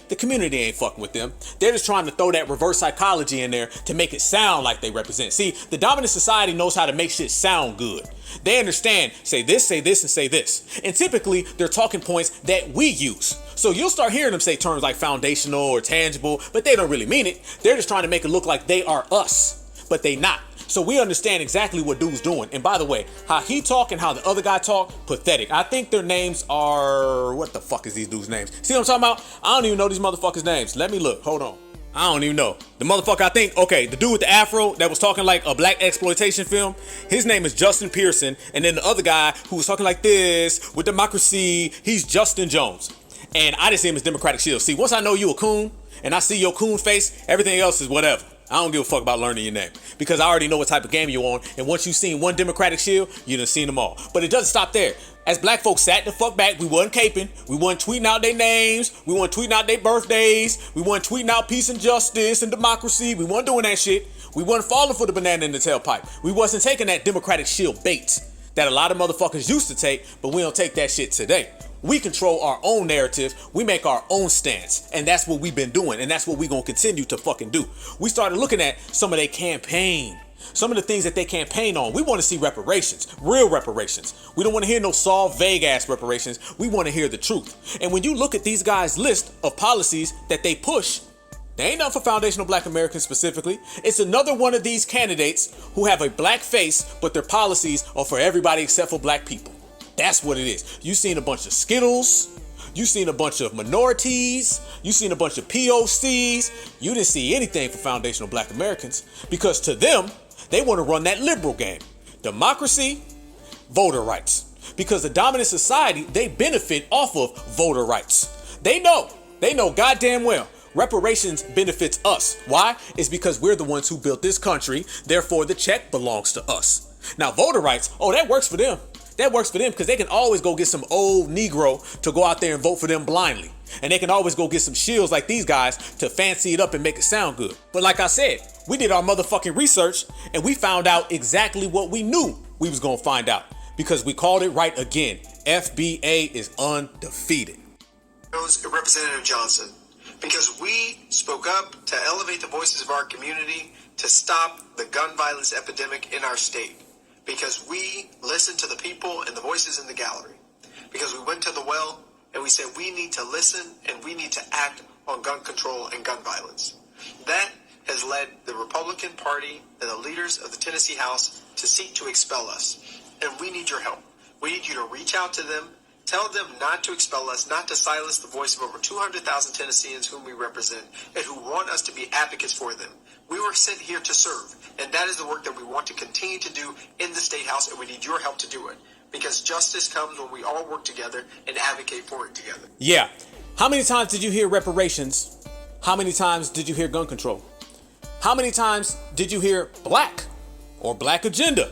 ain't fucking with them. They're just trying to throw that reverse psychology in there to make it sound like they represent. See, the dominant society knows how to make shit sound good. They understand, say this, and say this. And typically, they're talking points that we use. So you'll start hearing them say terms like foundational or tangible, but they don't really mean it. They're just trying to make it look like they are us, but they not. So we understand exactly what dude's doing. And by the way, how he talk and how the other guy talk, pathetic. I think their names are, what the fuck is these dudes' names? See what I'm talking about? I don't even know these motherfuckers' names. Let me look, hold on. I don't even know. The motherfucker, I think, okay, the dude with the afro that was talking like a black exploitation film, his name is Justin Pearson. And then the other guy who was talking like this with democracy, he's Justin Jones. And I just see him as Democratic Shills. See, once I know you a coon and I see your coon face, everything else is whatever. I don't give a fuck about learning your name because I already know what type of game you're on. And once you've seen one Democratic Shield, you done seen them all. But it doesn't stop there. As black folks sat the fuck back, we wasn't caping. We wasn't tweeting out their names. We wasn't tweeting out their birthdays. We wasn't tweeting out peace and justice and democracy. We wasn't doing that shit. We wasn't falling for the banana in the tailpipe. We wasn't taking that Democratic Shield bait that a lot of motherfuckers used to take, but we don't take that shit today. We control our own narrative. We make our own stance. And that's what we've been doing. And that's what we're going to continue to fucking do. We started looking at some of their campaign. Some of the things that they campaign on. We want to see reparations. Real reparations. We don't want to hear no soft, vague ass reparations. We want to hear the truth. And when you look at these guys' list of policies that they push, they ain't nothing for foundational black Americans specifically. It's another one of these candidates who have a black face, but their policies are for everybody except for black people. That's what it is. You seen a bunch of Skittles. You seen a bunch of minorities. You seen a bunch of POCs. You didn't see anything for foundational Black Americans, because to them, they want to run that liberal game. Democracy, voter rights. Because the dominant society, they benefit off of voter rights. They know goddamn well reparations benefits us. Why? It's because we're the ones who built this country. Therefore, the check belongs to us. Now, voter rights, that works for them. That works for them because they can always go get some old Negro to go out there and vote for them blindly. And they can always go get some shills like these guys to fancy it up and make it sound good. But like I said, we did our motherfucking research and we found out exactly what we knew we was gonna find out, because we called it right again. FBA is undefeated. Representative Johnson, because we spoke up to elevate the voices of our community to stop the gun violence epidemic in our state. Because we listened to the people and the voices in the gallery. Because we went to the well and we said we need to listen and we need to act on gun control and gun violence. That has led the Republican Party and the leaders of the Tennessee House to seek to expel us. And we need your help. We need you to reach out to them, tell them not to expel us, not to silence the voice of over 200,000 Tennesseans whom we represent and who want us to be advocates for them. We were sent here to serve, and that is the work that we want to continue to do in the State House, and we need your help to do it. Because justice comes when we all work together and advocate for it together. Yeah. How many times did you hear reparations? How many times did you hear gun control? How many times did you hear black or black agenda?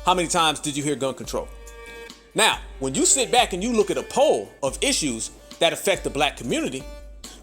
How many times did you hear gun control? Now, when you sit back and you look at a poll of issues that affect the black community,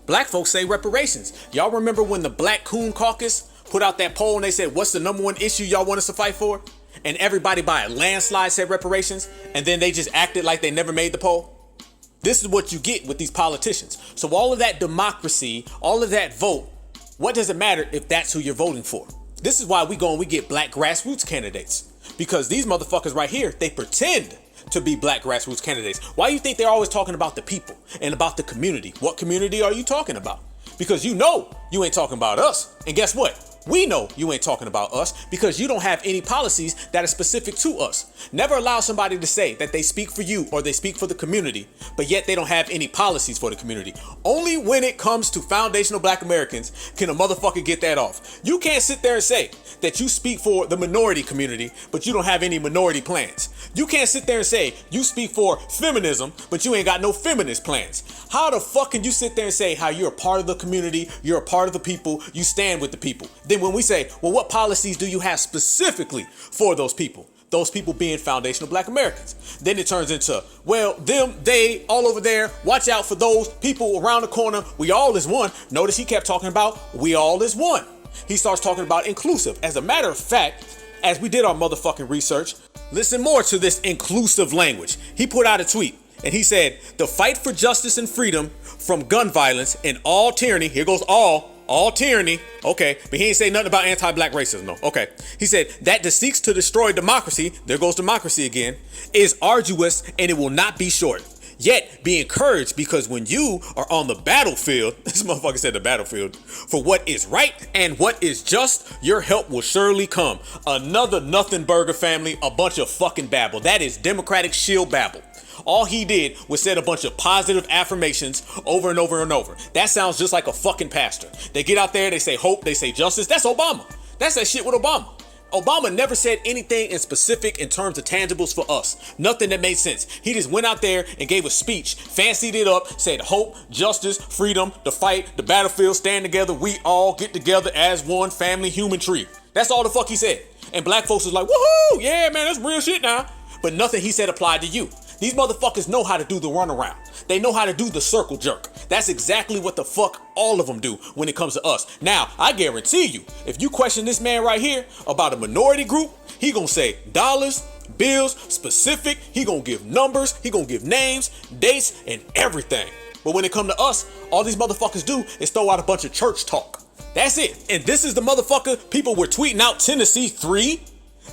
black folks say reparations. Y'all remember when the Black Coon Caucus put out that poll and they said, what's the number one issue y'all want us to fight for? And everybody by a landslide said reparations, and then they just acted like they never made the poll. This is what you get with these politicians. So all of that democracy, all of that vote, what does it matter if that's who you're voting for? This is why we go and we get black grassroots candidates. Because these motherfuckers right here, they pretend to be black grassroots candidates. Why do you think they're always talking about the people and about the community? What community are you talking about? Because you know you ain't talking about us. And guess what? We know you ain't talking about us because you don't have any policies that are specific to us. Never allow somebody to say that they speak for you or they speak for the community, but yet they don't have any policies for the community. Only when it comes to foundational Black Americans can a motherfucker get that off. You can't sit there and say that you speak for the minority community, but you don't have any minority plans. You can't sit there and say you speak for feminism, but you ain't got no feminist plans. How the fuck can you sit there and say how you're a part of the community, you're a part of the people, you stand with the people? Then when we say, well, what policies do you have specifically for those people? Those people being foundational Black Americans. Then it turns into, well, them, they, all over there, watch out for those people around the corner. We all is one. Notice he kept talking about we all is one. He starts talking about inclusive. As a matter of fact, as we did our motherfucking research, listen more to this inclusive language. He put out a tweet and he said, the fight for justice and freedom from gun violence and all tyranny, here goes all tyranny, okay, but he ain't say nothing about anti-black racism, no, okay. He said that seeks to destroy democracy, there goes democracy again, is arduous and it will not be short. Yet be encouraged, because when you are on the battlefield, this motherfucker said the battlefield, for what is right and what is just, your help will surely come. Another nothing burger family, a bunch of fucking babble. That is Democratic shield babble. All he did was said a bunch of positive affirmations over and over and over. That sounds just like a fucking pastor. They get out there, they say hope, they say justice. That's Obama. That's that shit with Obama. Obama never said anything in specific in terms of tangibles for us. Nothing that made sense. He just went out there and gave a speech, fancied it up, said hope, justice, freedom, the fight, the battlefield, stand together, we all get together as one family human tree. That's all the fuck he said. And black folks was like, woohoo, yeah, man, that's real shit now. But nothing he said applied to you. These motherfuckers know how to do the runaround. They know how to do the circle jerk. That's exactly what the fuck all of them do when it comes to us. Now, I guarantee you, if you question this man right here about a minority group, he gonna say dollars, bills, specific, he gonna give numbers, he gonna give names, dates, and everything. But when it come to us, all these motherfuckers do is throw out a bunch of church talk. That's it. And this is the motherfucker people were tweeting out Tennessee 3.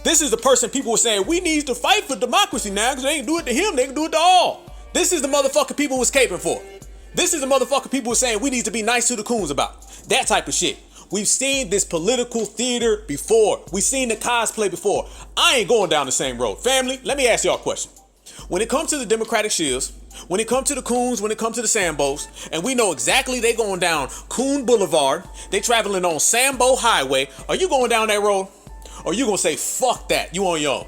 This is the person people were saying, we need to fight for democracy now because they ain't do it to him, they can do it to all. This is the motherfucker people was caping for. This is the motherfucker people were saying we need to be nice to the coons about. That type of shit. We've seen this political theater before. We've seen the cosplay before. I ain't going down the same road. Family, let me ask y'all a question. When it comes to the Democratic Shills, When it comes to the Coons, when it comes to the Sambos, and we know exactly they going down Coon Boulevard, they traveling on Sambo Highway, are you going down that road? Or you gonna say, fuck that, you on your own?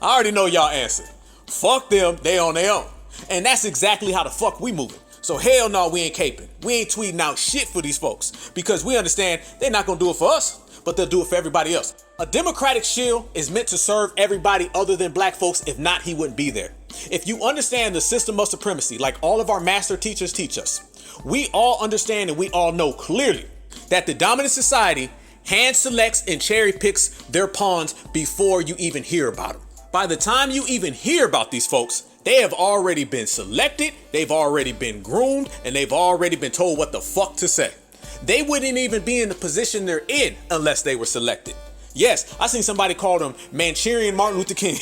I already know y'all answer. Fuck them, they on their own. And that's exactly how the fuck we moving. So hell no, we ain't caping. We ain't tweeting out shit for these folks because we understand they're not gonna do it for us, but they'll do it for everybody else. A democratic shield is meant to serve everybody other than black folks. If not, he wouldn't be there. If you understand the system of supremacy, like all of our master teachers teach us, we all understand and we all know clearly that the dominant society hand selects and cherry picks their pawns before you even hear about them. By the time you even hear about these folks, they have already been selected, they've already been groomed, and they've already been told what the fuck to say. They wouldn't even be in the position they're in unless they were selected. Yes, I seen somebody call them Manchurian Martin Luther King.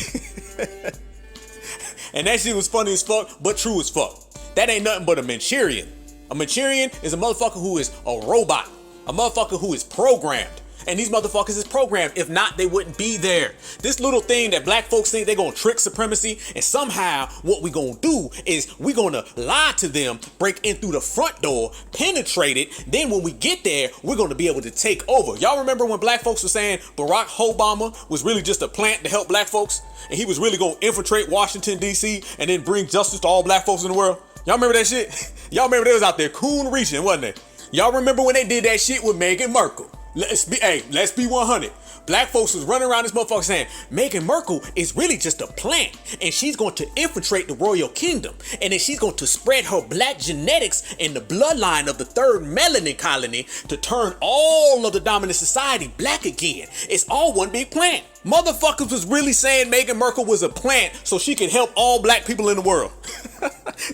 And that shit was funny as fuck, but true as fuck. That ain't nothing but a Manchurian. A Manchurian is a motherfucker who is a robot. A motherfucker who is programmed. And these motherfuckers is programmed. If not, they wouldn't be there. This little thing that black folks think they're gonna trick supremacy, and somehow what we gonna do is we gonna lie to them, break in through the front door, penetrate it, then when we get there, we're gonna be able to take over. Y'all remember when black folks were saying Barack Obama was really just a plant to help black folks? And he was really gonna infiltrate Washington, D.C. and then bring justice to all black folks in the world? Y'all remember that shit? Y'all remember they was out there coon reaching, wasn't they? Y'all remember when they did that shit with Meghan Markle? Let's be 100. Black folks was running around this motherfucker saying Meghan Markle is really just a plant and she's going to infiltrate the royal kingdom and then she's going to spread her black genetics in the bloodline of the third melanin colony to turn all of the dominant society black again. It's all one big plant. Motherfuckers was really saying Meghan Markle was a plant so she could help all black people in the world.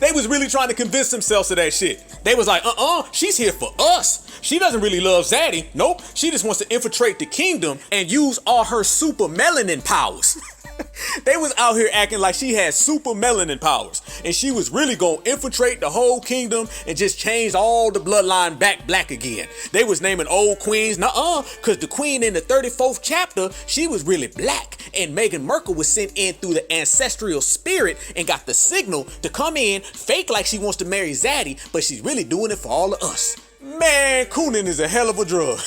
They was really trying to convince themselves of that shit. They was like, she's here for us. She doesn't really love Zaddy. Nope, she just wants to infiltrate the kingdom and use all her super melanin powers. They was out here acting like she had super melanin powers and she was really gonna infiltrate the whole kingdom and just change all the bloodline back black again. They was naming old queens, cause the queen in the 34th chapter, she was really black and Meghan Markle was sent in through the ancestral spirit and got the signal to come in, fake like she wants to marry Zaddy, but she's really doing it for all of us. Man, cooning is a hell of a drug.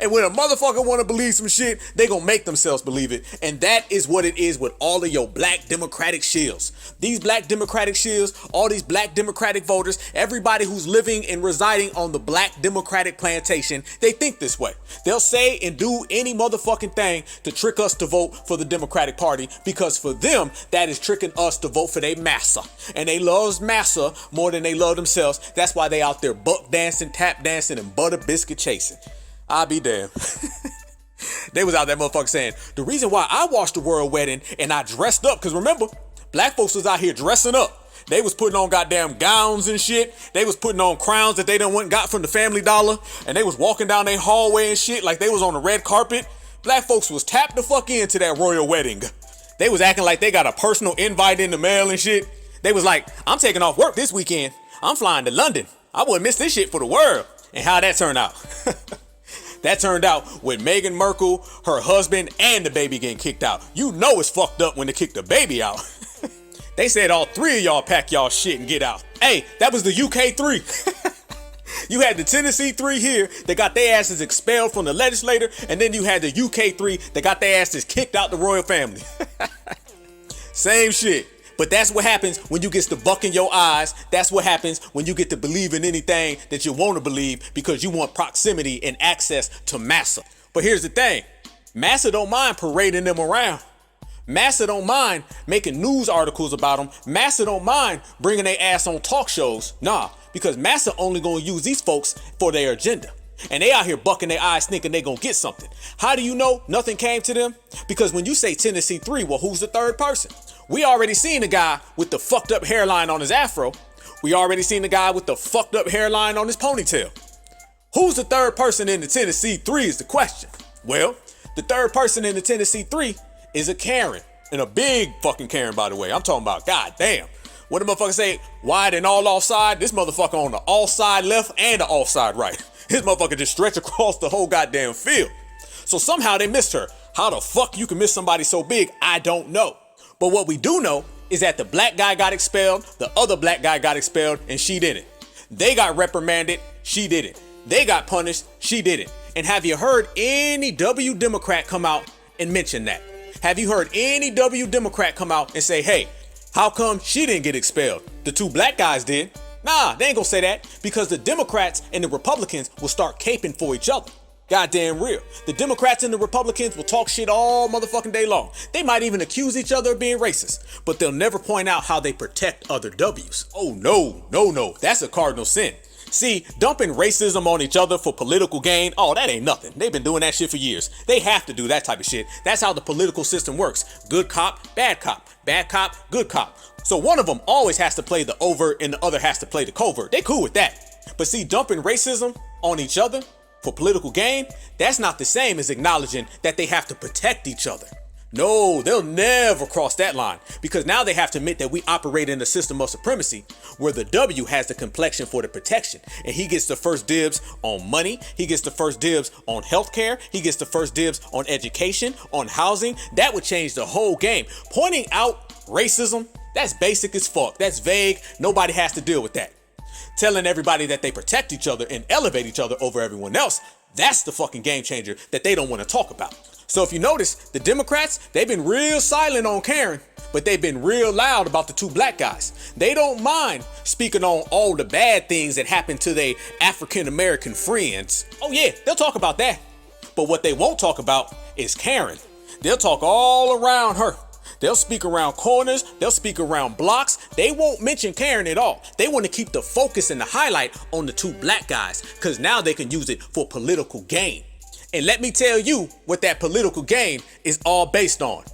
And when a motherfucker want to believe some shit, they gonna make themselves believe it. And that is what it is with all of your black democratic shills. These black democratic shills, all these black democratic voters, everybody who's living and residing on the black democratic plantation, they think this way. They'll say and do any motherfucking thing to trick us to vote for the Democratic Party because for them, that is tricking us to vote for their massa. And they loves massa more than they love themselves. That's why they out there buck dancing, tap dancing, and butter biscuit chasing. I'll be damned. They was out there motherfucker saying, the reason why I watched the royal wedding and I dressed up, because remember, black folks was out here dressing up. They was putting on goddamn gowns and shit. They was putting on crowns that they done went and got from the Family Dollar. And they was walking down their hallway and shit like they was on the red carpet. Black folks was tapped the fuck into that royal wedding. They was acting like they got a personal invite in the mail and shit. They was like, I'm taking off work this weekend. I'm flying to London. I wouldn't miss this shit for the world. And how that turned out? That turned out with Meghan Markle, her husband, and the baby getting kicked out. You know it's fucked up when they kick the baby out. They said all three of y'all pack y'all shit and get out. Hey, that was the UK 3. You had the Tennessee 3 here that got their asses expelled from the legislature, and then you had the UK 3 that got their asses kicked out the royal family. Same shit. But that's what happens when you get to buck in your eyes. That's what happens when you get to believe in anything that you want to believe because you want proximity and access to massa. But here's the thing. Massa don't mind parading them around. Massa don't mind making news articles about them. Massa don't mind bringing their ass on talk shows. Nah, because Massa only gonna use these folks for their agenda. And they out here bucking their eyes thinking they gonna get something. How do you know nothing came to them? Because when you say Tennessee 3, well, who's the third person? We already seen the guy with the fucked up hairline on his afro. We already seen the guy with the fucked up hairline on his ponytail. Who's the third person in the Tennessee 3 is the question. Well, the third person in the Tennessee 3 is a Karen. And a big fucking Karen, by the way. I'm talking about, goddamn. What the motherfucker say? Wide and all offside? This motherfucker on the offside left and the offside right. His motherfucker just stretched across the whole goddamn field. So somehow they missed her. How the fuck you can miss somebody so big, I don't know. But what we do know is that the black guy got expelled, the other black guy got expelled, and she didn't. They got reprimanded, she didn't. They got punished, she didn't. And have you heard any W Democrat come out and mention that? Have you heard any W Democrat come out and say, hey, how come she didn't get expelled? The two black guys did. Nah, they ain't gonna say that because the Democrats and the Republicans will start caping for each other. Goddamn real. The Democrats and the Republicans will talk shit all motherfucking day long. They might even accuse each other of being racist, but they'll never point out how they protect other W's. Oh no, that's a cardinal sin. See, dumping racism on each other for political gain, oh, that ain't nothing. They've been doing that shit for years. They have to do that type of shit. That's how the political system works. Good cop, bad cop, good cop. So one of them always has to play the overt and the other has to play the covert. They cool with that. But see, dumping racism on each other for political gain, that's not the same as acknowledging that they have to protect each other. No, they'll never cross that line because now they have to admit that we operate in a system of supremacy where the W has the complexion for the protection and he gets the first dibs on money, he gets the first dibs on healthcare, he gets the first dibs on education, on housing. That would change the whole game. Pointing out racism, that's basic as fuck. That's vague. Nobody has to deal with that. Telling everybody that they protect each other and elevate each other over everyone else, that's the fucking game changer that they don't want to talk about. So if you notice, the Democrats, they've been real silent on Karen, but they've been real loud about the two black guys. They don't mind speaking on all the bad things that happen to their African-American friends. Oh yeah, they'll talk about that. But what they won't talk about is Karen. They'll talk all around her. They'll speak around corners, they'll speak around blocks. They won't mention Karen at all. They want to keep the focus and the highlight on the two black guys because now they can use it for political gain. And let me tell you what that political gain is all based on.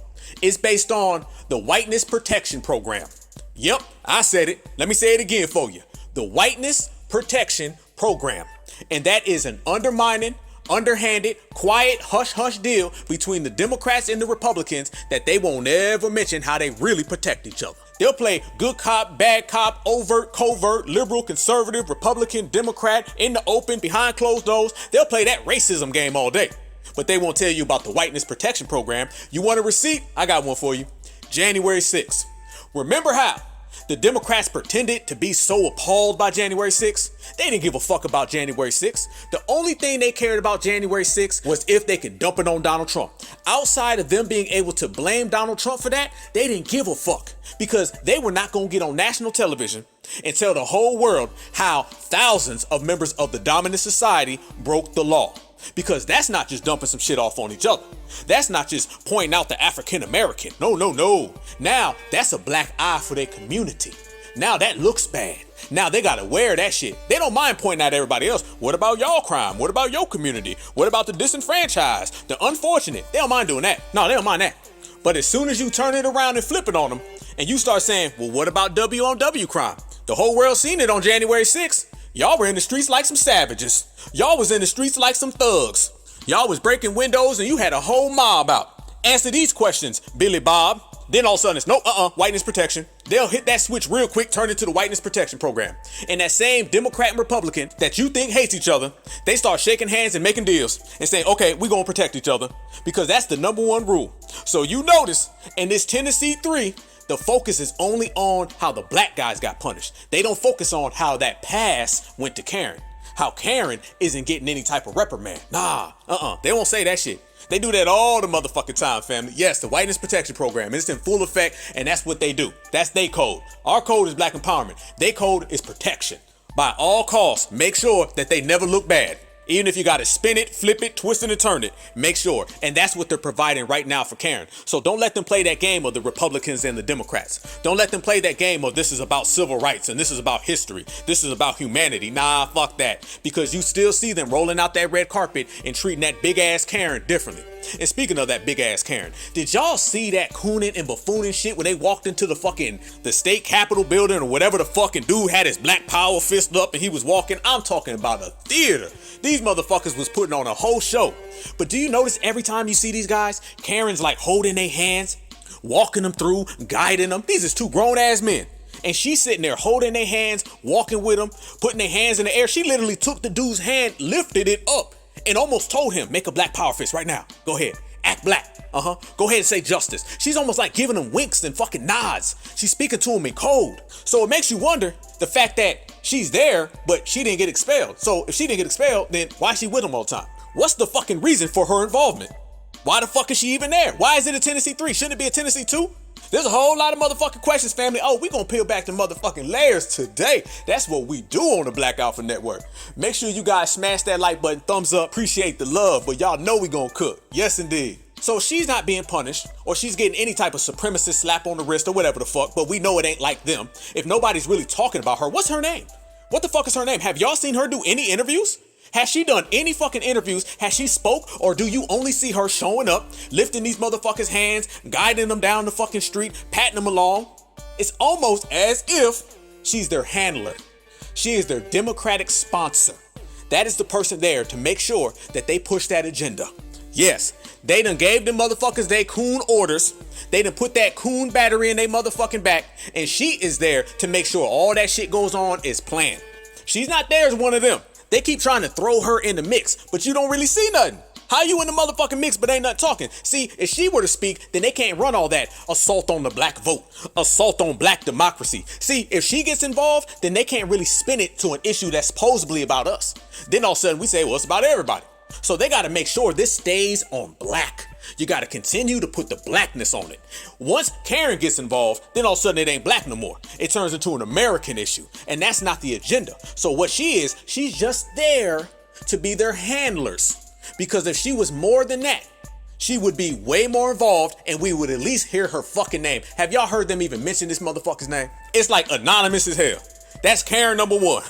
It's based on the Whiteness Protection Program. Yep, I said it. Let me say it again for you. The Whiteness Protection Program. And that is an undermining, underhanded, quiet, hush-hush deal between the Democrats and the Republicans that they won't ever mention how they really protect each other. They'll play good cop, bad cop, overt, covert, liberal, conservative, Republican, Democrat, in the open, behind closed doors. They'll play that racism game all day. But they won't tell you about the Whiteness Protection Program. You want a receipt? I got one for you. January 6th. Remember how the Democrats pretended to be so appalled by January 6th? They didn't give a fuck about January 6th. The only thing they cared about January 6th was if they could dump it on Donald Trump. Outside of them being able to blame Donald Trump for that, they didn't give a fuck because they were not going to get on national television and tell the whole world how thousands of members of the dominant society broke the law. Because that's not just dumping some shit off on each other. That's not just pointing out the African American. No. Now that's a black eye for their community. Now that looks bad. Now they gotta wear that shit. They don't mind pointing out everybody else. What about y'all crime? What about your community? What about the disenfranchised? The unfortunate? They don't mind doing that. No, they don't mind that. But as soon as you turn it around and flip it on them, and you start saying, well, what about W on W crime? The whole world seen it on January 6th. Y'all were in the streets like some savages. Y'all was in the streets like some thugs. Y'all was breaking windows and you had a whole mob out. Answer these questions, Billy Bob. Then all of a sudden it's whiteness protection. They'll hit that switch real quick, turn it to the Whiteness Protection Program. And that same Democrat and Republican that you think hates each other, they start shaking hands and making deals and saying, okay, we're gonna protect each other because that's the #1 rule. So you notice in this Tennessee 3, the focus is only on how the black guys got punished. They don't focus on how that pass went to Karen. How Karen isn't getting any type of reprimand. They won't say that shit. They do that all the motherfucking time, family. Yes, the Whiteness Protection Program. It's in full effect, and that's what they do. That's their code. Our code is black empowerment. Their code is protection. By all costs, make sure that they never look bad. Even if you got to spin it, flip it, twist it, and turn it, make sure. And that's what they're providing right now for Karen. So don't let them play that game of the Republicans and the Democrats. Don't let them play that game of this is about civil rights and this is about history. This is about humanity. Nah, fuck that. Because you still see them rolling out that red carpet and treating that big ass Karen differently. And speaking of that big ass Karen, did y'all see that cooning and buffooning shit when they walked into the state capitol building or whatever the fucking dude had his black power fist up and he was walking? I'm talking about a theater. These motherfuckers was putting on a whole show. But do you notice every time you see these guys, Karen's like holding their hands, walking them through, guiding them. These is two grown ass men. And she's sitting there holding their hands, walking with them, putting their hands in the air. She literally took the dude's hand, lifted it up, and almost told him, make a black power fist right now. Go ahead. Act black. Go ahead and say justice. She's almost like giving them winks and fucking nods. She's speaking to them in code. So it makes you wonder the fact that she's there, but she didn't get expelled. So if she didn't get expelled, then why is she with them all the time? What's the fucking reason for her involvement? Why the fuck is she even there? Why is it a Tennessee 3? Shouldn't it be a Tennessee 2? There's a whole lot of motherfucking questions, family. Oh, we gonna peel back the motherfucking layers today. That's what we do on the Black Alpha Network. Make sure you guys smash that like button, thumbs up, appreciate the love, but y'all know we gonna cook. Yes, indeed. So she's not being punished, or she's getting any type of supremacist slap on the wrist or whatever the fuck, but we know it ain't like them. If nobody's really talking about her, what's her name? What the fuck is her name? Have y'all seen her do any interviews? Has she done any fucking interviews? Has she spoke? Or do you only see her showing up, lifting these motherfuckers' hands, guiding them down the fucking street, patting them along? It's almost as if she's their handler. She is their democratic sponsor. That is the person there to make sure that they push that agenda. Yes, they done gave them motherfuckers they coon orders. They done put that coon battery in their motherfucking back, and she is there to make sure all that shit goes on is planned. She's not there as one of them. They keep trying to throw her in the mix, but you don't really see nothing. How you in the motherfucking mix but ain't nothing talking? See, if she were to speak, then they can't run all that assault on the black vote, assault on black democracy. See, if she gets involved, then they can't really spin it to an issue that's supposedly about us. Then all of a sudden we say, well, it's about everybody. So they got to make sure this stays on black. You got to continue to put the blackness on it. Once Karen gets involved, then all of a sudden it ain't black no more. It turns into an American issue, and that's not the agenda. So what she is, she's just there to be their handlers. Because if she was more than that, she would be way more involved, and we would at least hear her fucking name. Have y'all heard them even mention this motherfucker's name? It's like anonymous as hell. That's Karen number 1.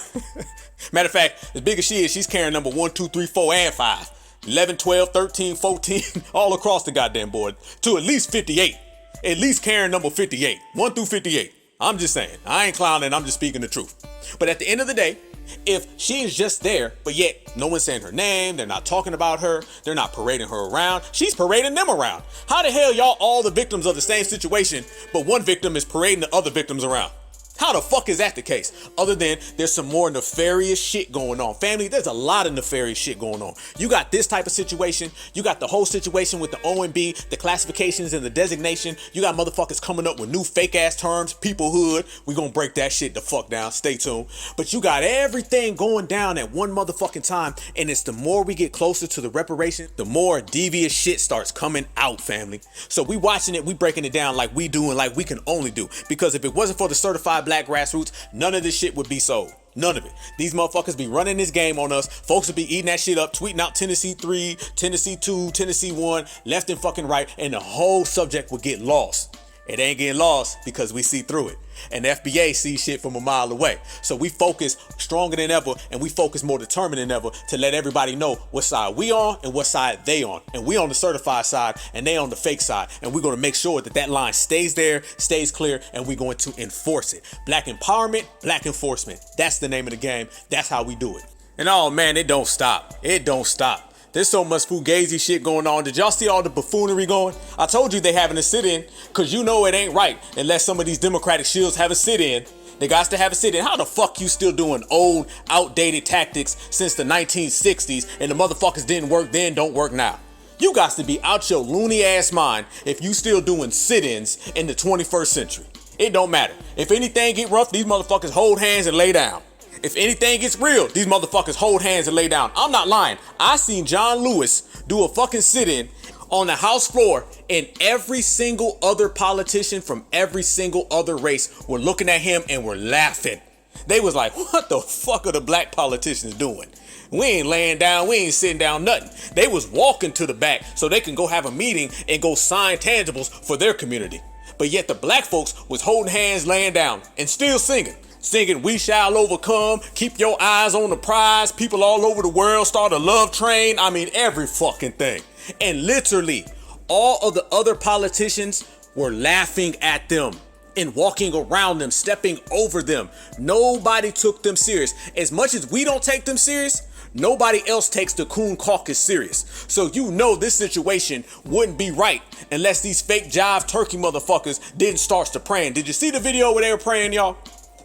Matter of fact, as big as she is, she's Karen number 1, 2, 3, 4, and 5. 11, 12, 13, 14, all across the goddamn board, to at least 58. At least Karen number 58, 1 through 58. I'm just saying, I ain't clowning, I'm just speaking the truth. But at the end of the day, if she is just there, but yet no one's saying her name, they're not talking about her, they're not parading her around, she's parading them around. How the hell y'all all the victims of the same situation, but one victim is parading the other victims around? How the fuck is that the case? Other than there's some more nefarious shit going on. Family, there's a lot of nefarious shit going on. You got this type of situation. You got the whole situation with the OMB, the classifications and the designation. You got motherfuckers coming up with new fake ass terms, peoplehood. We gonna break that shit the fuck down. Stay tuned. But you got everything going down at one motherfucking time. And it's the more we get closer to the reparation, the more devious shit starts coming out, family. So we watching it, we breaking it down like we do and like we can only do. Because if it wasn't for the certified black grassroots, none of this shit would be sold. None of it. These motherfuckers be running this game on us. Folks would be eating that shit up, tweeting out Tennessee 3, Tennessee 2, Tennessee 1, left and fucking right, and the whole subject would get lost. It ain't getting lost because we see through it. And the FBA sees shit from a mile away. So we focus stronger than ever, and we focus more determined than ever to let everybody know what side we on and what side they on. And we on the certified side and they on the fake side. And we're going to make sure that that line stays there, stays clear, and we're going to enforce it. Black empowerment, black enforcement. That's the name of the game. That's how we do it. And oh man, it don't stop. It don't stop. There's so much fugazi shit going on. Did y'all see all the buffoonery going? I told you they having a sit-in, because you know it ain't right unless some of these Democratic shills have a sit-in. They got to have a sit-in. How the fuck you still doing old, outdated tactics since the 1960s and the motherfuckers didn't work then, don't work now? You got to be out your loony ass mind if you still doing sit-ins in the 21st century. It don't matter. If anything get rough, these motherfuckers hold hands and lay down. If anything gets real, these motherfuckers hold hands and lay down. I'm not lying. I seen John Lewis do a fucking sit-in on the House floor, and every single other politician from every single other race were looking at him and were laughing. They was like, what the fuck are the black politicians doing? We ain't laying down, we ain't sitting down, nothing. They was walking to the back so they can go have a meeting and go sign tangibles for their community. But yet the black folks was holding hands, laying down, and still singing. Singing, we shall overcome, keep your eyes on the prize, people all over the world start a love train. I mean, every fucking thing. And literally, all of the other politicians were laughing at them and walking around them, stepping over them. Nobody took them serious. As much as we don't take them serious, nobody else takes the Coon Caucus serious. So you know this situation wouldn't be right unless these fake jive turkey motherfuckers didn't start to praying. Did you see the video where they were praying, y'all?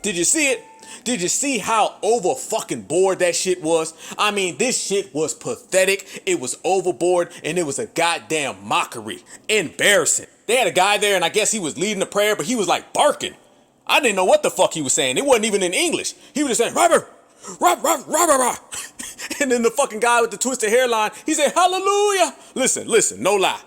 Did you see it? Did you see how over fucking board that shit was? I mean, this shit was pathetic. It was overboard and it was a goddamn mockery. Embarrassing. They had a guy there and I guess he was leading the prayer, but he was like barking. I didn't know what the fuck he was saying. It wasn't even in English. He was just saying, "Robert, Robert." And then the fucking guy with the twisted hairline, he said, "Hallelujah." Listen, no lie.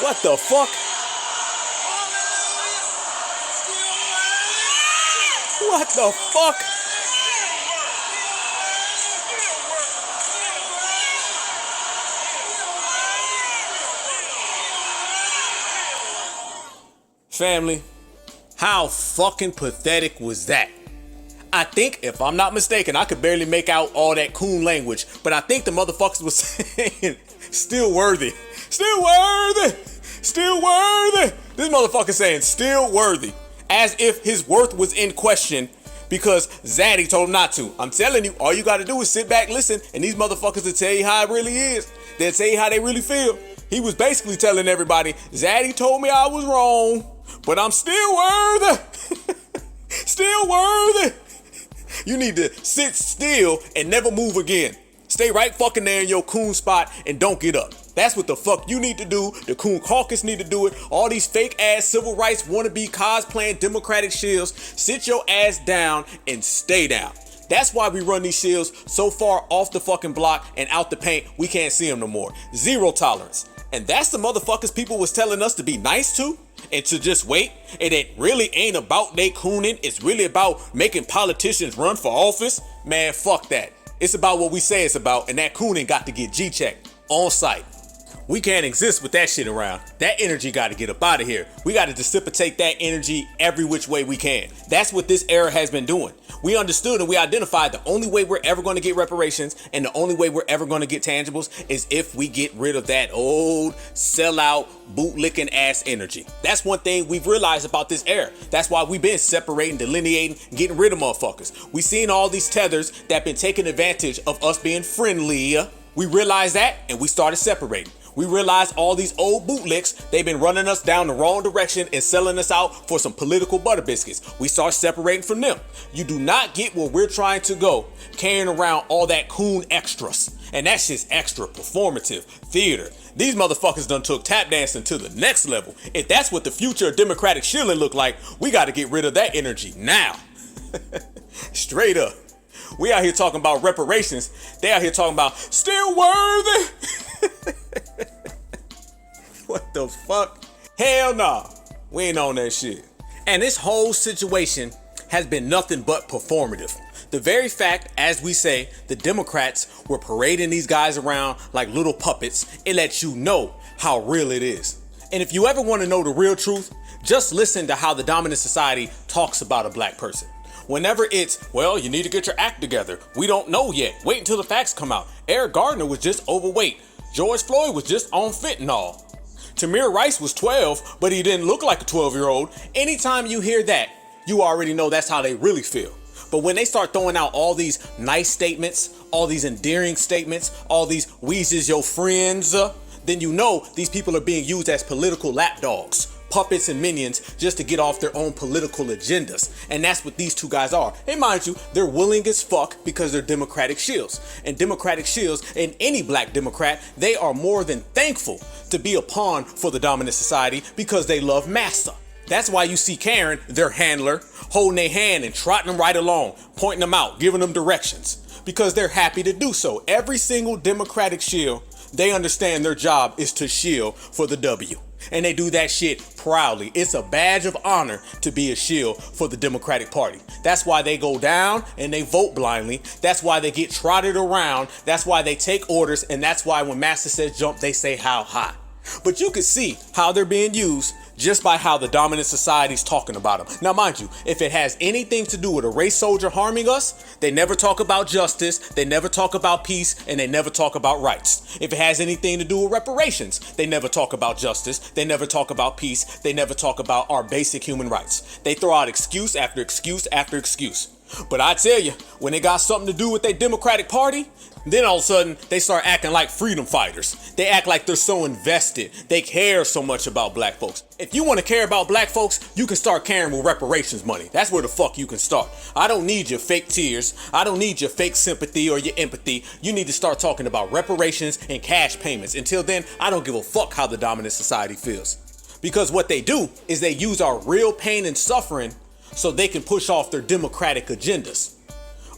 What the fuck? What the fuck? Family, how fucking pathetic was that? I think, if I'm not mistaken, I could barely make out all that coon language, but I think the motherfuckers was saying, still worthy. Still worthy. Still worthy. This motherfucker saying still worthy. As if his worth was in question because Zaddy told him not to. I'm telling you, all you gotta do is sit back, listen, and these motherfuckers will tell you how it really is. They'll tell you how they really feel. He was basically telling everybody, Zaddy told me I was wrong, but I'm still worthy. Still worthy. You need to sit still and never move again. Stay right fucking there in your coon spot and don't get up. That's what the fuck you need to do. The Coon Caucus need to do it. All these fake ass civil rights wannabe cosplaying Democratic shills, sit your ass down and stay down. That's why we run these shills so far off the fucking block and out the paint we can't see them no more. Zero tolerance. And that's the motherfuckers people was telling us to be nice to and to just wait. And it really ain't about they cooning. It's really about making politicians run for office. Man, fuck that. It's about what we say it's about, and that cooning got to get G-checked on site. We can't exist with that shit around. That energy got to get up out of here. We got to dissipate that energy every which way we can. That's what this era has been doing. We understood and we identified the only way we're ever going to get reparations and the only way we're ever going to get tangibles is if we get rid of that old sellout bootlicking ass energy. That's one thing we've realized about this era. That's why we've been separating, delineating, getting rid of motherfuckers. We seen all these tethers that been taking advantage of us being friendly. We realized that and we started separating. We realized all these old bootlicks, they've been running us down the wrong direction and selling us out for some political butter biscuits. We start separating from them. You do not get where we're trying to go carrying around all that coon extras. And that's just extra performative theater. These motherfuckers done took tap dancing to the next level. If that's what the future of democratic shilling look like, we got to get rid of that energy now. Straight up. We out here talking about reparations. They out here talking about still worthy. What the fuck? Hell nah. We ain't on that shit. And this whole situation has been nothing but performative. The very fact, as we say, the Democrats were parading these guys around like little puppets, it lets you know how real it is. And if you ever want to know the real truth, just listen to how the dominant society talks about a black person. Whenever it's, well, you need to get your act together. We don't know yet. Wait until the facts come out. Eric Gardner was just overweight. George Floyd was just on fentanyl. Tamir Rice was 12, but he didn't look like a 12-year-old. Anytime you hear that, you already know that's how they really feel. But when they start throwing out all these nice statements, all these endearing statements, all these "we's your friends," then you know these people are being used as political lapdogs, puppets and minions just to get off their own political agendas. And that's what these two guys are. And mind you, they're willing as fuck because they're Democratic shills. And Democratic shills, and any black Democrat, they are more than thankful to be a pawn for the dominant society because they love massa. That's why you see Karen, their handler, holding their hand and trotting them right along, pointing them out, giving them directions, because they're happy to do so. Every single Democratic shill, they understand their job is to shill for the W. And they do that shit proudly. It's a badge of honor to be a shill for the Democratic Party. That's why they go down and they vote blindly. That's why they get trotted around. That's why they take orders. And that's why when Master says jump, they say how high. But you can see how they're being used just by how the dominant society's talking about them. Now, mind you, if it has anything to do with a race soldier harming us, they never talk about justice, they never talk about peace, and they never talk about rights. If it has anything to do with reparations, they never talk about justice, they never talk about peace, they never talk about our basic human rights. They throw out excuse after excuse after excuse. But I tell you, when it got something to do with their Democratic Party, then all of a sudden they start acting like freedom fighters. They act like they're so invested. They care so much about black folks. If you want to care about black folks, you can start caring with reparations money. That's where the fuck you can start. I don't need your fake tears. I don't need your fake sympathy or your empathy. You need to start talking about reparations and cash payments. Until then, I don't give a fuck how the dominant society feels. Because what they do is they use our real pain and suffering so they can push off their democratic agendas.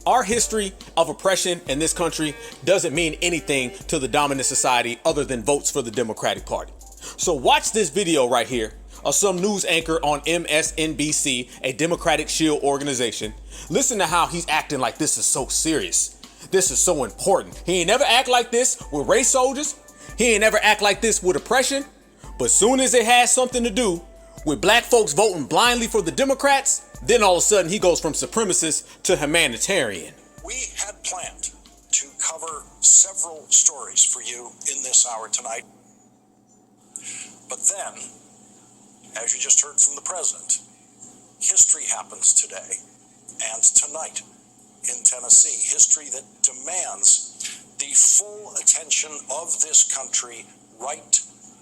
Our history of oppression in this country doesn't mean anything to the dominant society other than votes for the Democratic Party. So watch this video right here of some news anchor on MSNBC, a Democratic Shield organization. Listen to how he's acting like this is so serious. This is so important. He ain't never act like this with race soldiers. He ain't never act like this with oppression. But soon as it has something to do with black folks voting blindly for the Democrats, then all of a sudden he goes from supremacist to humanitarian. We had planned to cover several stories for you in this hour tonight. But then, as you just heard from the president, history happens today and tonight in Tennessee. History that demands the full attention of this country right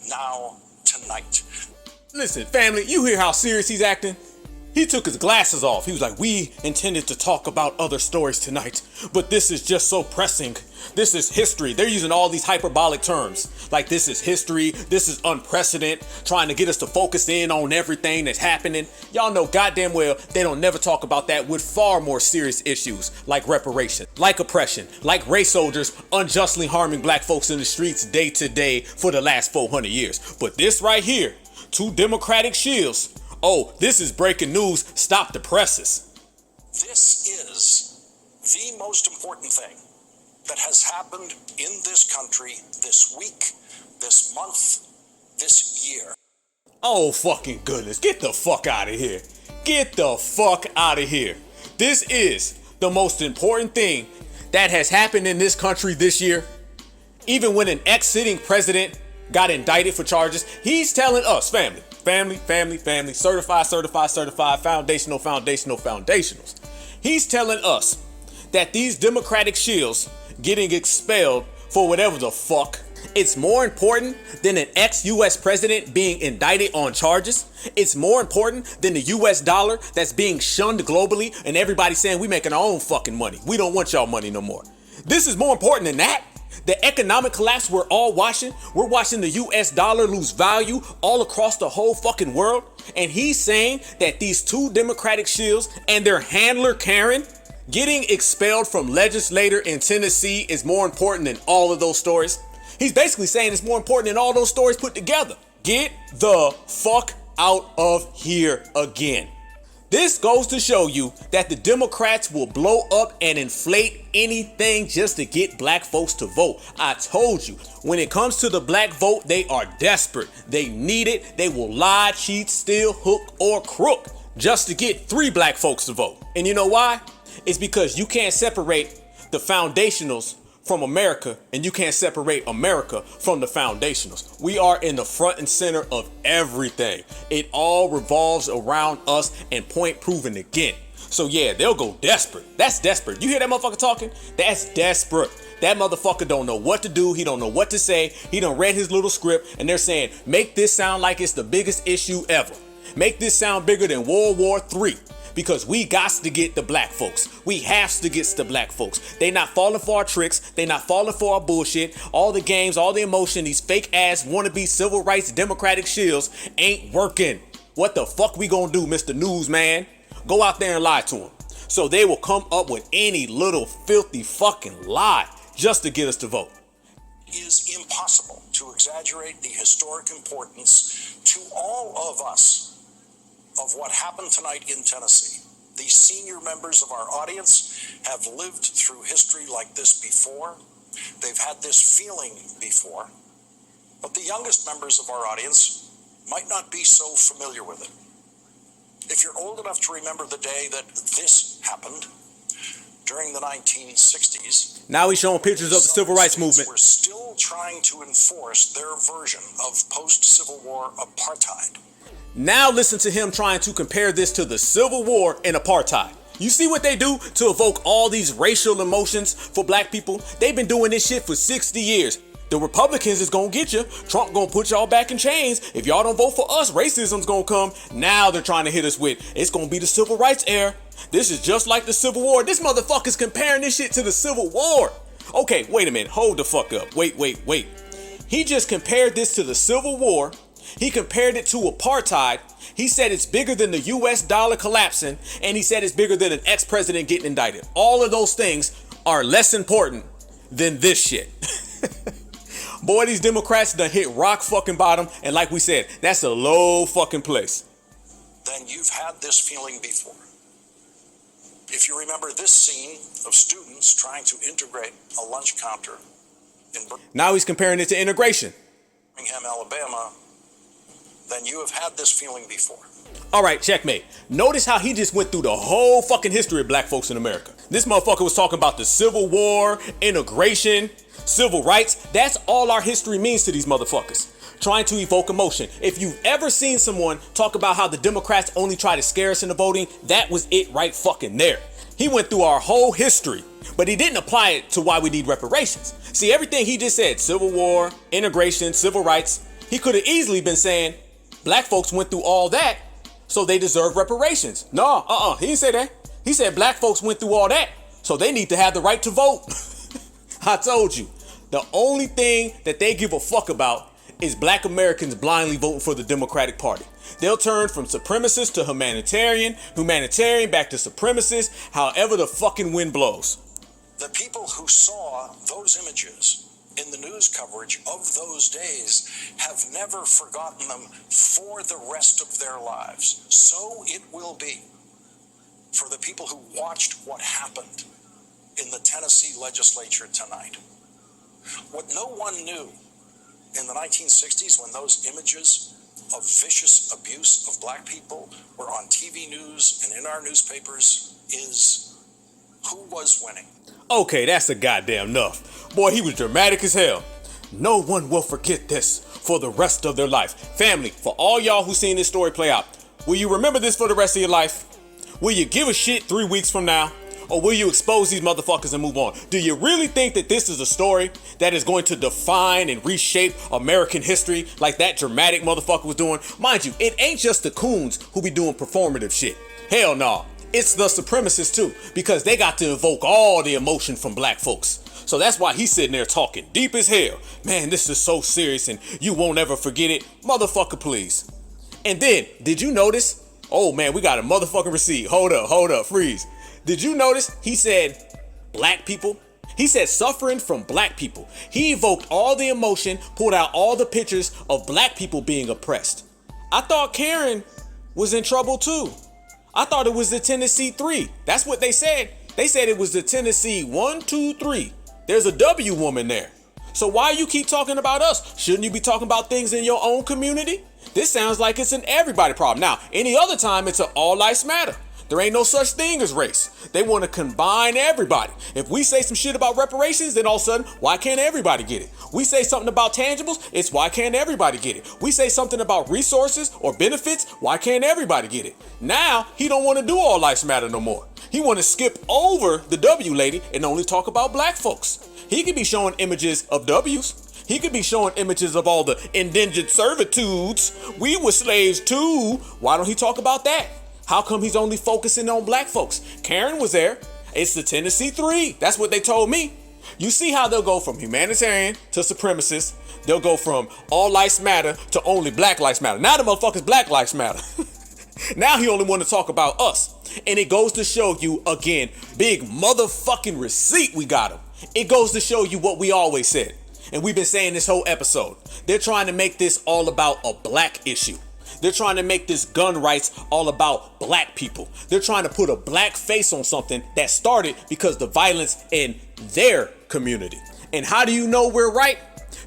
now, tonight. Listen, family, you hear how serious he's acting? He took his glasses off. He was like, we intended to talk about other stories tonight, but this is just so pressing. This is history. They're using all these hyperbolic terms. Like this is history. This is unprecedented. Trying to get us to focus in on everything that's happening. Y'all know goddamn well they don't never talk about that with far more serious issues like reparation, like oppression, like race soldiers unjustly harming black folks in the streets day to day for the last 400 years. But this right here, two Democratic Shills. Oh, this is breaking news. Stop the presses. This is the most important thing that has happened in this country this week, this month, this year. Oh, fucking goodness. Get the fuck out of here. Get the fuck out of here. This is the most important thing that has happened in this country this year. Even when an ex-sitting president got indicted for charges, he's telling us, family, certified, foundationals. He's telling us that these Democratic Shills getting expelled for whatever the fuck, it's more important than an ex-US president being indicted on charges. It's more important than the US dollar that's being shunned globally and everybody saying we making our own fucking money. We don't want y'all money no more. This is more important than that. The economic collapse we're all watching. We're watching the US dollar lose value all across the whole fucking world. And he's saying that these two Democratic Shills and their handler Karen getting expelled from legislator in Tennessee is more important than all of those stories. He's basically saying it's more important than all those stories put together. Get the fuck out of here again. This goes to show you that the Democrats will blow up and inflate anything just to get black folks to vote. I told you, when it comes to the black vote, they are desperate. They need it. They will lie, cheat, steal, hook, or crook just to get 3 black folks to vote. And you know why? It's because you can't separate the foundationals from America, and you can't separate America from the foundationals. We are in the front and center of everything. It all revolves around us and point proven again. So yeah, they'll go desperate. That's desperate. You hear that motherfucker talking? That's desperate. That motherfucker don't know what to do. He don't know what to say. He done read his little script and they're saying, make this sound like it's the biggest issue ever. Make this sound bigger than World War III. Because we got to get the black folks. We have to get the black folks. They not falling for our tricks. They not falling for our bullshit. All the games, all the emotion, these fake ass wannabe civil rights Democratic Shills ain't working. What the fuck we gonna do, Mr. Newsman? Go out there and lie to them. So they will come up with any little filthy fucking lie just to get us to vote. It is impossible to exaggerate the historic importance to all of us of what happened tonight in Tennessee. The senior members of our audience have lived through history like this before. They've had this feeling before. But the youngest members of our audience might not be so familiar with it. If you're old enough to remember the day that this happened during the 1960s, now he's showing pictures of the civil rights movement. We're still trying to enforce their version of post-Civil War apartheid. Now listen to him trying to compare this to the Civil War and apartheid. You see what they do to evoke all these racial emotions for black people? They've been doing this shit for 60 years. The Republicans is gonna get you. Trump gonna put y'all back in chains. If y'all don't vote for us, racism's gonna come. Now they're trying to hit us with, it's gonna be the civil rights era. This is just like the Civil War. This motherfucker's comparing this shit to the Civil War. Okay, wait a minute. Hold the fuck up. Wait. He just compared this to the Civil War. He compared it to apartheid. He said it's bigger than the US dollar collapsing, and he said it's bigger than an ex-president getting indicted. All of those things are less important than this shit. Boy, these Democrats done hit rock fucking bottom, and like we said, that's a low fucking place. Then you've had this feeling before. If you remember this scene of students trying to integrate a lunch counter in Now he's comparing it to integration. Birmingham, Alabama, then you have had this feeling before. All right, checkmate. Notice how he just went through the whole fucking history of black folks in America. This motherfucker was talking about the Civil War, integration, civil rights. That's all our history means to these motherfuckers. Trying to evoke emotion. If you've ever seen someone talk about how the Democrats only try to scare us into voting, that was it right fucking there. He went through our whole history, but he didn't apply it to why we need reparations. See, everything he just said, Civil War, integration, civil rights, he could have easily been saying, black folks went through all that, so they deserve reparations. No, he didn't say that. He said black folks went through all that, so they need to have the right to vote. I told you, the only thing that they give a fuck about is black Americans blindly voting for the Democratic Party. They'll turn from supremacist to humanitarian back to supremacist, however the fucking wind blows. The people who saw those images in the news coverage of those days have never forgotten them for the rest of their lives. So it will be for the people who watched what happened in the Tennessee legislature tonight. What no one knew in the 1960s, when those images of vicious abuse of black people were on TV news and in our newspapers, is who was winning. Okay, that's a goddamn enough. Boy, he was dramatic as hell. No one will forget this for the rest of their life. Family, for all y'all who seen this story play out, will you remember this for the rest of your life? Will you give a shit 3 weeks from now? Or will you expose these motherfuckers and move on? Do you really think that this is a story that is going to define and reshape American history like that dramatic motherfucker was doing? Mind you, it ain't just the coons who be doing performative shit. Hell no. It's the supremacists too, because they got to evoke all the emotion from black folks. So that's why he's sitting there talking deep as hell. Man, this is so serious and you won't ever forget it. Motherfucker, please. And then, did you notice? Oh man, we got a motherfucking receipt. Hold up, freeze. Did you notice he said black people? He said suffering from black people. He evoked all the emotion, pulled out all the pictures of black people being oppressed. I thought Karen was in trouble too. I thought it was the Tennessee 3. That's what they said. They said it was the Tennessee 1, 2, 3. There's a W woman there. So why you keep talking about us? Shouldn't you be talking about things in your own community? This sounds like it's an everybody problem. Now, any other time it's an all lives matter. There ain't no such thing as race. They want to combine everybody. If we say some shit about reparations, then all of a sudden, why can't everybody get it? We say something about tangibles, it's why can't everybody get it? We say something about resources or benefits, why can't everybody get it? Now, he don't want to do all lives matter no more. He want to skip over the W lady and only talk about black folks. He could be showing images of W's. He could be showing images of all the indentured servitudes. We were slaves too. Why don't he talk about that? How come he's only focusing on black folks? Karen was there. It's the Tennessee 3. That's what they told me. You see how they'll go from humanitarian to supremacist. They'll go from all lives matter to only black lives matter. Now the motherfuckers black lives matter. Now he only want to talk about us. And it goes to show you, again, big motherfucking receipt we got him. It goes to show you what we always said. And we've been saying this whole episode. They're trying to make this all about a black issue. They're trying to make this gun rights all about black people. They're trying to put a black face on something that started because the violence in their community. And how do you know we're right?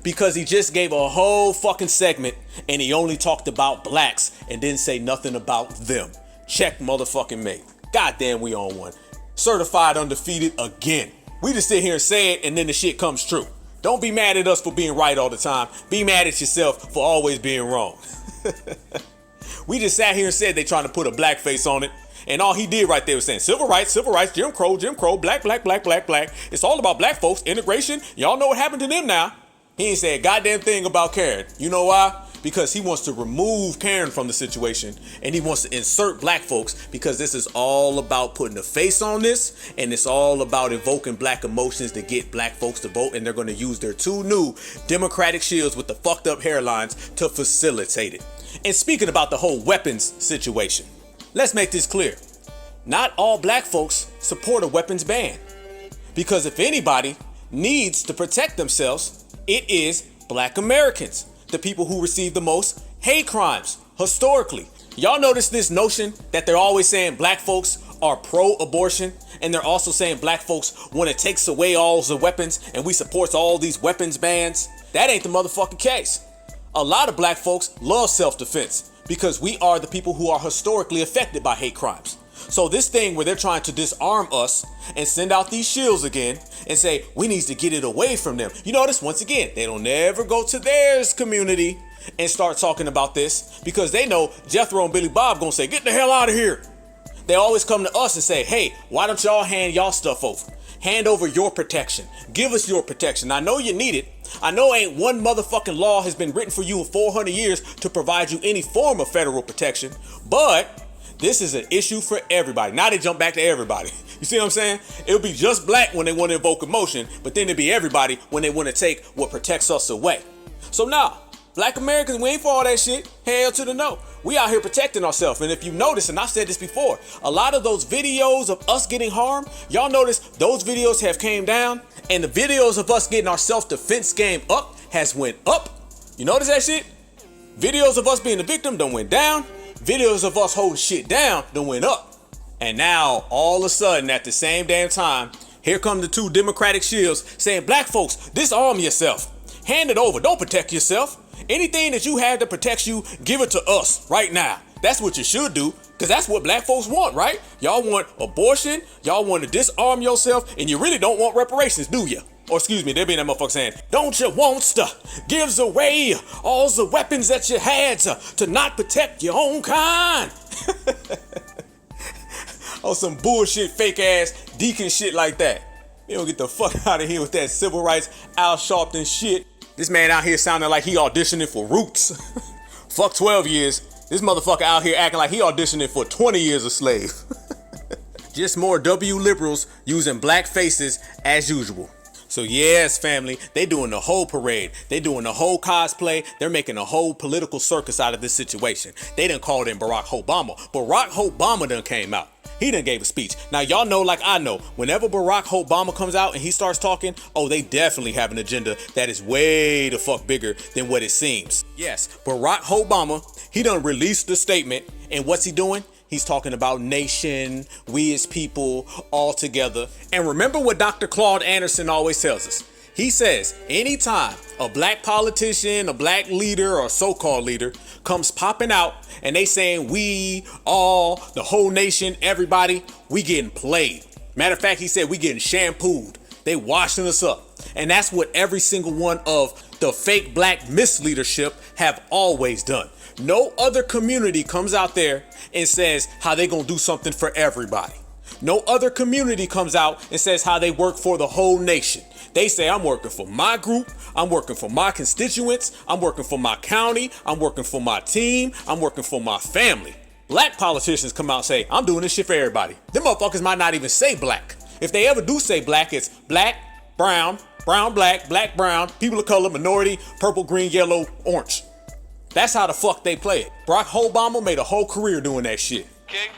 Because he just gave a whole fucking segment and he only talked about blacks and didn't say nothing about them. Check motherfucking mate. Goddamn, we on one. Certified undefeated again. We just sit here and say it and then the shit comes true. Don't be mad at us for being right all the time. Be mad at yourself for always being wrong. We just sat here and said they trying to put a black face on it, And all he did right there was saying civil rights, Jim Crow, black. It's all about black folks, integration. Y'all know what happened to them now. He ain't said a goddamn thing about Karen. You know why? Because he wants to remove Karen from the situation, and he wants to insert black folks, because this is all about putting a face on this, and it's all about evoking black emotions to get black folks to vote, and they're going to use their 2 new Democratic shills with the fucked up hairlines to facilitate it. And speaking about the whole weapons situation, let's make this clear. Not all black folks support a weapons ban, because if anybody needs to protect themselves, it is black Americans. The people who receive the most hate crimes historically. Y'all notice this notion that they're always saying black folks are pro-abortion, and they're also saying black folks want to take away all the weapons and we support all these weapons bans? That ain't the motherfucking case. A lot of black folks love self-defense because we are the people who are historically affected by hate crimes. So this thing where they're trying to disarm us and send out these shills again and say we need to get it away from them. You notice once again, they don't ever go to theirs community and start talking about this, because they know Jethro and Billy Bob gonna say get the hell out of here. They always come to us and say, hey, why don't y'all hand y'all stuff over? Hand over your protection. Give us your protection. I know you need it. I know ain't one motherfucking law has been written for you in 400 years to provide you any form of federal protection, but this is an issue for everybody. Now they jump back to everybody. You see what I'm saying? It'll be just black when they want to invoke emotion, but then it'll be everybody when they want to take what protects us away. So now, black Americans, we ain't for all that shit. Hell to the no. We out here protecting ourselves. And if you notice, and I've said this before, a lot of those videos of us getting harmed, y'all notice those videos have came down, and the videos of us getting our self-defense game up has went up. You notice that shit? Videos of us being the victim done went down. Videos of us holding shit down done went up. And now, all of a sudden, at the same damn time, here come the 2 Democratic shills saying, black folks, disarm yourself. Hand it over. Don't protect yourself. Anything that you have that protects you, give it to us right now. That's what you should do, because that's what black folks want, right? Y'all want abortion, y'all want to disarm yourself, and you really don't want reparations, do you? Or excuse me, there be that motherfucker saying, don't you want to gives away all the weapons that you had to not protect your own kind? Or some bullshit, fake ass deacon shit like that. You don't get the fuck out of here with that civil rights Al Sharpton shit. This man out here sounding like he auditioning for Roots. Fuck 12 years. This motherfucker out here acting like he auditioning for 20 years a slave. Just more W liberals using black faces as usual. So yes, family, they doing the whole parade. They doing the whole cosplay. They're making a whole political circus out of this situation. They done called in Barack Obama. Barack Obama done came out. He done gave a speech. Now y'all know, like I know, whenever Barack Obama comes out and he starts talking, oh, they definitely have an agenda that is way the fuck bigger than what it seems. Yes, Barack Obama, he done released the statement, and what's he doing? He's talking about nation, we as people, all together. And remember what Dr. Claude Anderson always tells us. He says, anytime a black politician, a black leader, or so-called leader comes popping out and they saying we, all, the whole nation, everybody, we getting played. Matter of fact, he said we getting shampooed. They washing us up. And that's what every single one of the fake black misleadership have always done. No other community comes out there and says how they gonna do something for everybody. No other community comes out and says how they work for the whole nation. They say, I'm working for my group, I'm working for my constituents, I'm working for my county, I'm working for my team, I'm working for my family. Black politicians come out and say, I'm doing this shit for everybody. Them motherfuckers might not even say black. If they ever do say black, it's black, brown, brown, black, brown, people of color, minority, purple, green, yellow, orange. That's how the fuck they play it. Barack Obama made a whole career doing that shit. Okay?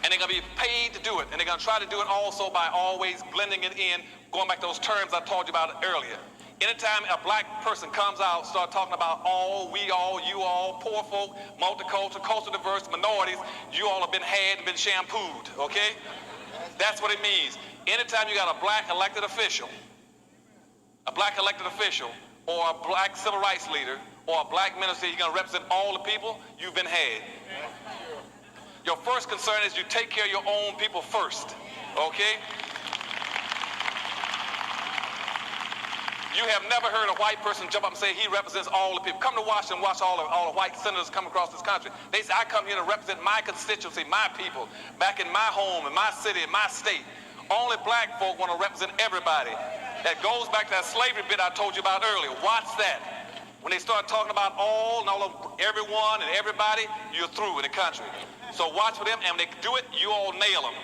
And they're gonna be paid to do it. And they're gonna try to do it also by always blending it in, going back to those terms I told you about earlier. Anytime a black person comes out, start talking about all, we all, you all, poor folk, multicultural, culturally diverse, minorities, you all have been had and been shampooed, okay? That's what it means. Anytime you got a black elected official, or a black civil rights leader, or a black minister, you're gonna represent all the people, you've been had. Your first concern is you take care of your own people first, okay? You have never heard a white person jump up and say he represents all the people. Come to Washington, watch all the white senators come across this country. They say, I come here to represent my constituency, my people, back in my home, in my city, in my state. Only black folk want to represent everybody. That goes back to that slavery bit I told you about earlier. Watch that. When they start talking about all of everyone and everybody, you're through in the country. So watch for them, and when they do it, you all nail them.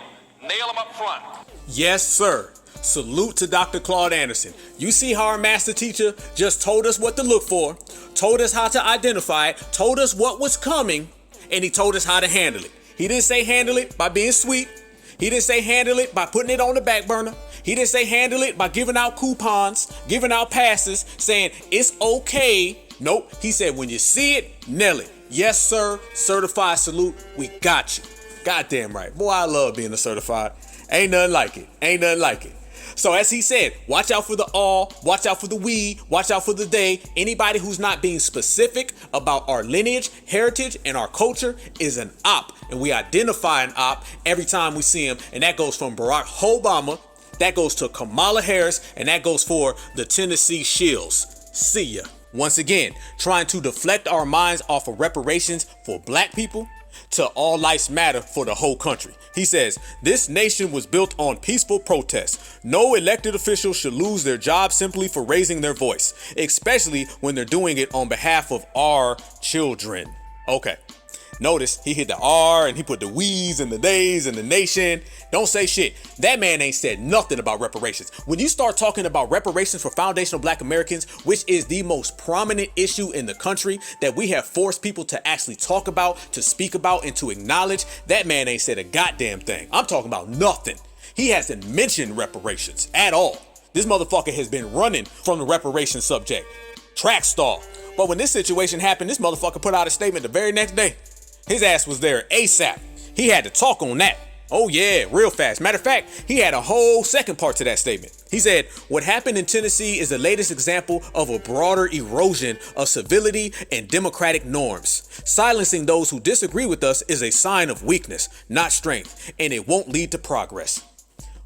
Nail them up front. Yes, sir. Salute to Dr. Claude Anderson. You see how our master teacher just told us what to look for, told us how to identify it, told us what was coming, and he told us how to handle it. He didn't say handle it by being sweet. He didn't say handle it by putting it on the back burner. He didn't say handle it by giving out coupons, giving out passes, saying it's okay. Nope. He said when you see it, nail it. Yes, sir. Certified salute. We got you. Goddamn right. Boy, I love being a certified. Ain't nothing like it. Ain't nothing like it. So as he said, watch out for the all, watch out for the we, watch out for the they. Anybody who's not being specific about our lineage, heritage, and our culture is an op. And we identify an op every time we see him. And that goes from Barack Obama, that goes to Kamala Harris, and that goes for the Tennessee Shills. See ya. Once again, trying to deflect our minds off of reparations for black people to all lives matter for the whole country. He says, this nation was built on peaceful protest. No elected official should lose their job simply for raising their voice, especially when they're doing it on behalf of our children. Okay. Notice he hit the R and he put the we's and the days and the nation. Don't say shit. That man ain't said nothing about reparations. When you start talking about reparations for foundational black Americans, which is the most prominent issue in the country that we have forced people to actually talk about, to speak about, and to acknowledge, that man ain't said a goddamn thing. I'm talking about nothing. He hasn't mentioned reparations at all. This motherfucker has been running from the reparations subject. Track star. But when this situation happened, this motherfucker put out a statement the very next day. His ass was there ASAP. He had to talk on that. Oh yeah, real fast. Matter of fact, he had a whole second part to that statement. He said, what happened in Tennessee is the latest example of a broader erosion of civility and democratic norms. Silencing those who disagree with us is a sign of weakness, not strength, and it won't lead to progress.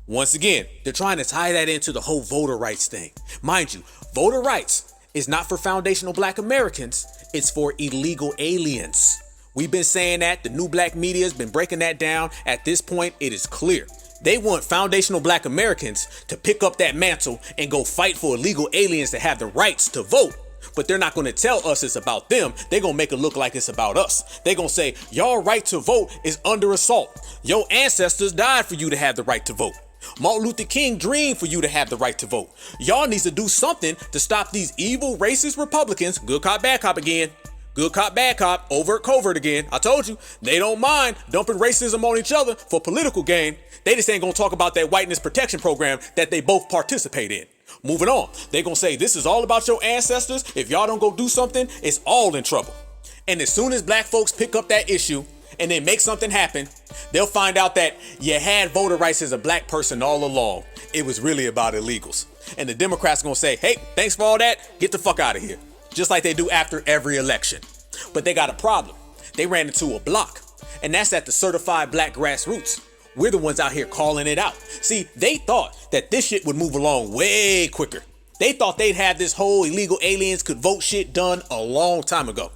Once again, they're trying to tie that into the whole voter rights thing. Mind you, voter rights is not for foundational black Americans, it's for illegal aliens. We've been saying that. The new black media has been breaking that down. At this point, it is clear. They want foundational black Americans to pick up that mantle and go fight for illegal aliens to have the rights to vote. But they're not going to tell us it's about them. They're going to make it look like it's about us. They're going to say, your right to vote is under assault. Your ancestors died for you to have the right to vote. Martin Luther King dreamed for you to have the right to vote. Y'all needs to do something to stop these evil, racist Republicans. Good cop, bad cop again. Good cop, bad cop, overt, covert again. I told you, they don't mind dumping racism on each other for political gain. They just ain't gonna talk about that whiteness protection program that they both participate in. Moving on, they gonna say this is all about your ancestors. If y'all don't go do something, it's all in trouble. And as soon as black folks pick up that issue and then make something happen, they'll find out that you had voter rights as a black person all along. It was really about illegals. And the Democrats are gonna say, hey, thanks for all that, get the fuck out of here. Just like they do after every election. But they got a problem. They ran into a block. And that's at the certified black grassroots. We're the ones out here calling it out. See, they thought that this shit would move along way quicker. They thought they'd have this whole illegal aliens could vote shit done a long time ago.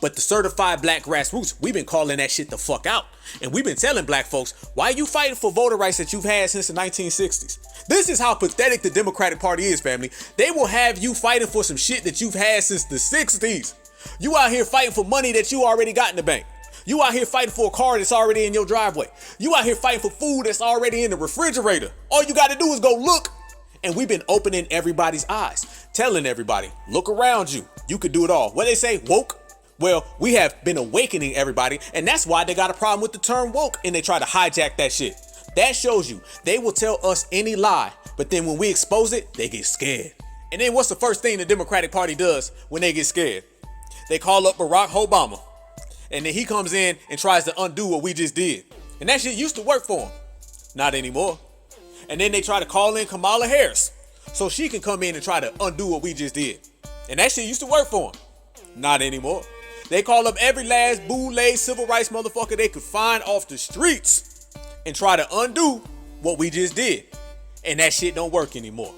But the certified black grassroots, we've been calling that shit the fuck out. And we've been telling black folks, why are you fighting for voter rights that you've had since the 1960s? This is how pathetic the Democratic Party is, family. They will have you fighting for some shit that you've had since the 60s. You out here fighting for money that you already got in the bank. You out here fighting for a car that's already in your driveway. You out here fighting for food that's already in the refrigerator. All you got to do is go look. And we've been opening everybody's eyes, telling everybody, look around you. You could do it all. What they say, woke? Well, we have been awakening everybody, and that's why they got a problem with the term woke, and they try to hijack that shit. That shows you they will tell us any lie, but then when we expose it, they get scared. And then what's the first thing the Democratic Party does when they get scared? They call up Barack Obama, and then he comes in and tries to undo what we just did. And that shit used to work for him. Not anymore. And then they try to call in Kamala Harris so she can come in and try to undo what we just did. And that shit used to work for him. Not anymore. They call up every last bootleg civil rights motherfucker they could find off the streets and try to undo what we just did. And that shit don't work anymore.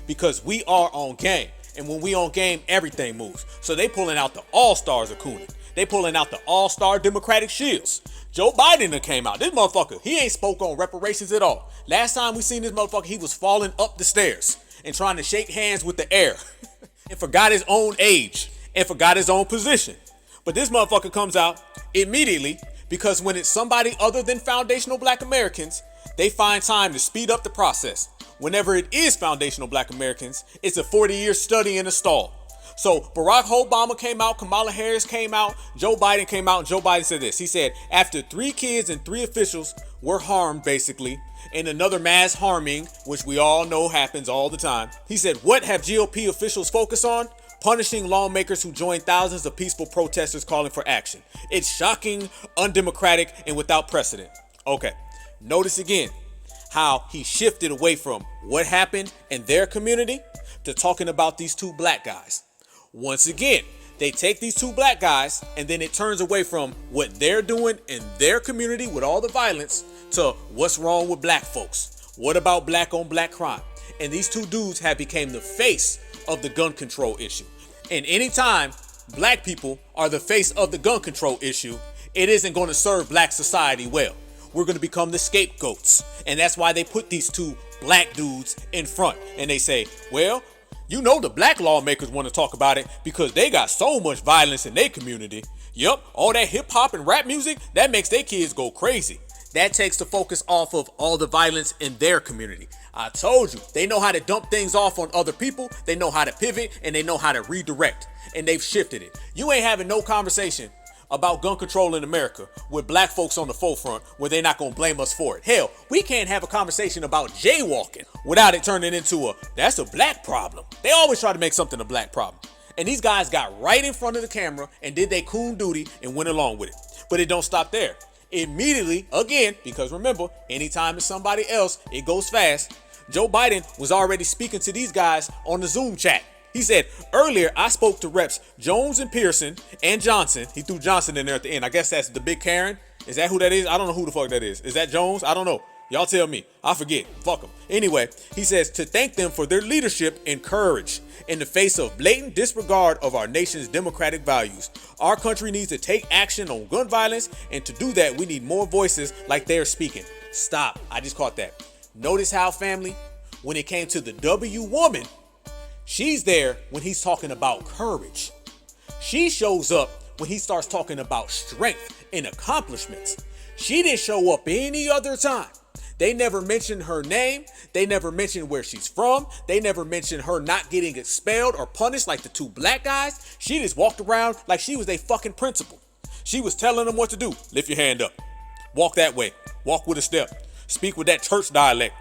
because we are on game. And when we on game, everything moves. So they pulling out the all-stars of Coonan. They pulling out the all-star Democratic Shills. Joe Biden done came out. This motherfucker, he ain't spoke on reparations at all. Last time we seen this motherfucker, he was falling up the stairs and trying to shake hands with the air and forgot his own age and forgot his own position. But this motherfucker comes out immediately because when it's somebody other than foundational black Americans, they find time to speed up the process. Whenever it is foundational black Americans, it's a 40-year study in a stall. So Barack Obama came out, Kamala Harris came out, Joe Biden came out, and Joe Biden said this. He said, after 3 kids and 3 officials were harmed, basically, in another mass harming, which we all know happens all the time, he said, what have GOP officials focused on? Punishing lawmakers who joined thousands of peaceful protesters calling for action. It's shocking, undemocratic, and without precedent. Okay, notice again how he shifted away from what happened in their community to talking about these 2 black guys. Once again, they take these 2 black guys and then it turns away from what they're doing in their community with all the violence to what's wrong with black folks. What about black on black crime? And these 2 dudes have become the face of the gun control issue. And anytime black people are the face of the gun control issue, it isn't going to serve black society well. We're going to become the scapegoats. And that's why they put these 2 black dudes in front. And they say, well, you know the black lawmakers want to talk about it because they got so much violence in their community. Yup, all that hip hop and rap music, that makes their kids go crazy. That takes the focus off of all the violence in their community. I told you, they know how to dump things off on other people, they know how to pivot, and they know how to redirect. And they've shifted it. You ain't having no conversation about gun control in America with black folks on the forefront where they're not gonna blame us for it. Hell, we can't have a conversation about jaywalking without it turning into that's a black problem. They always try to make something a black problem. And these guys got right in front of the camera and did their coon duty and went along with it. But it don't stop there. Immediately, again, because remember, anytime it's somebody else, it goes fast. Joe Biden was already speaking to these guys on the Zoom chat. He said, earlier, I spoke to Reps Jones and Pearson and Johnson. He threw Johnson in there at the end. I guess that's the big Karen. Is that who that is? I don't know who the fuck that is. Is that Jones? I don't know. Y'all tell me. I forget. Fuck them. Anyway, he says to thank them for their leadership and courage in the face of blatant disregard of our nation's democratic values. Our country needs to take action on gun violence, and to do that, we need more voices like they're speaking. Stop. I just caught that. Notice how, family, when it came to the W woman, she's there when he's talking about courage. She shows up when he starts talking about strength and accomplishments. She didn't show up any other time. They never mentioned her name. They never mentioned where she's from. They never mentioned her not getting expelled or punished like the 2 black guys. She just walked around like she was a fucking principal. She was telling them what to do. Lift your hand up. Walk that way. Walk with a step. Speak with that church dialect.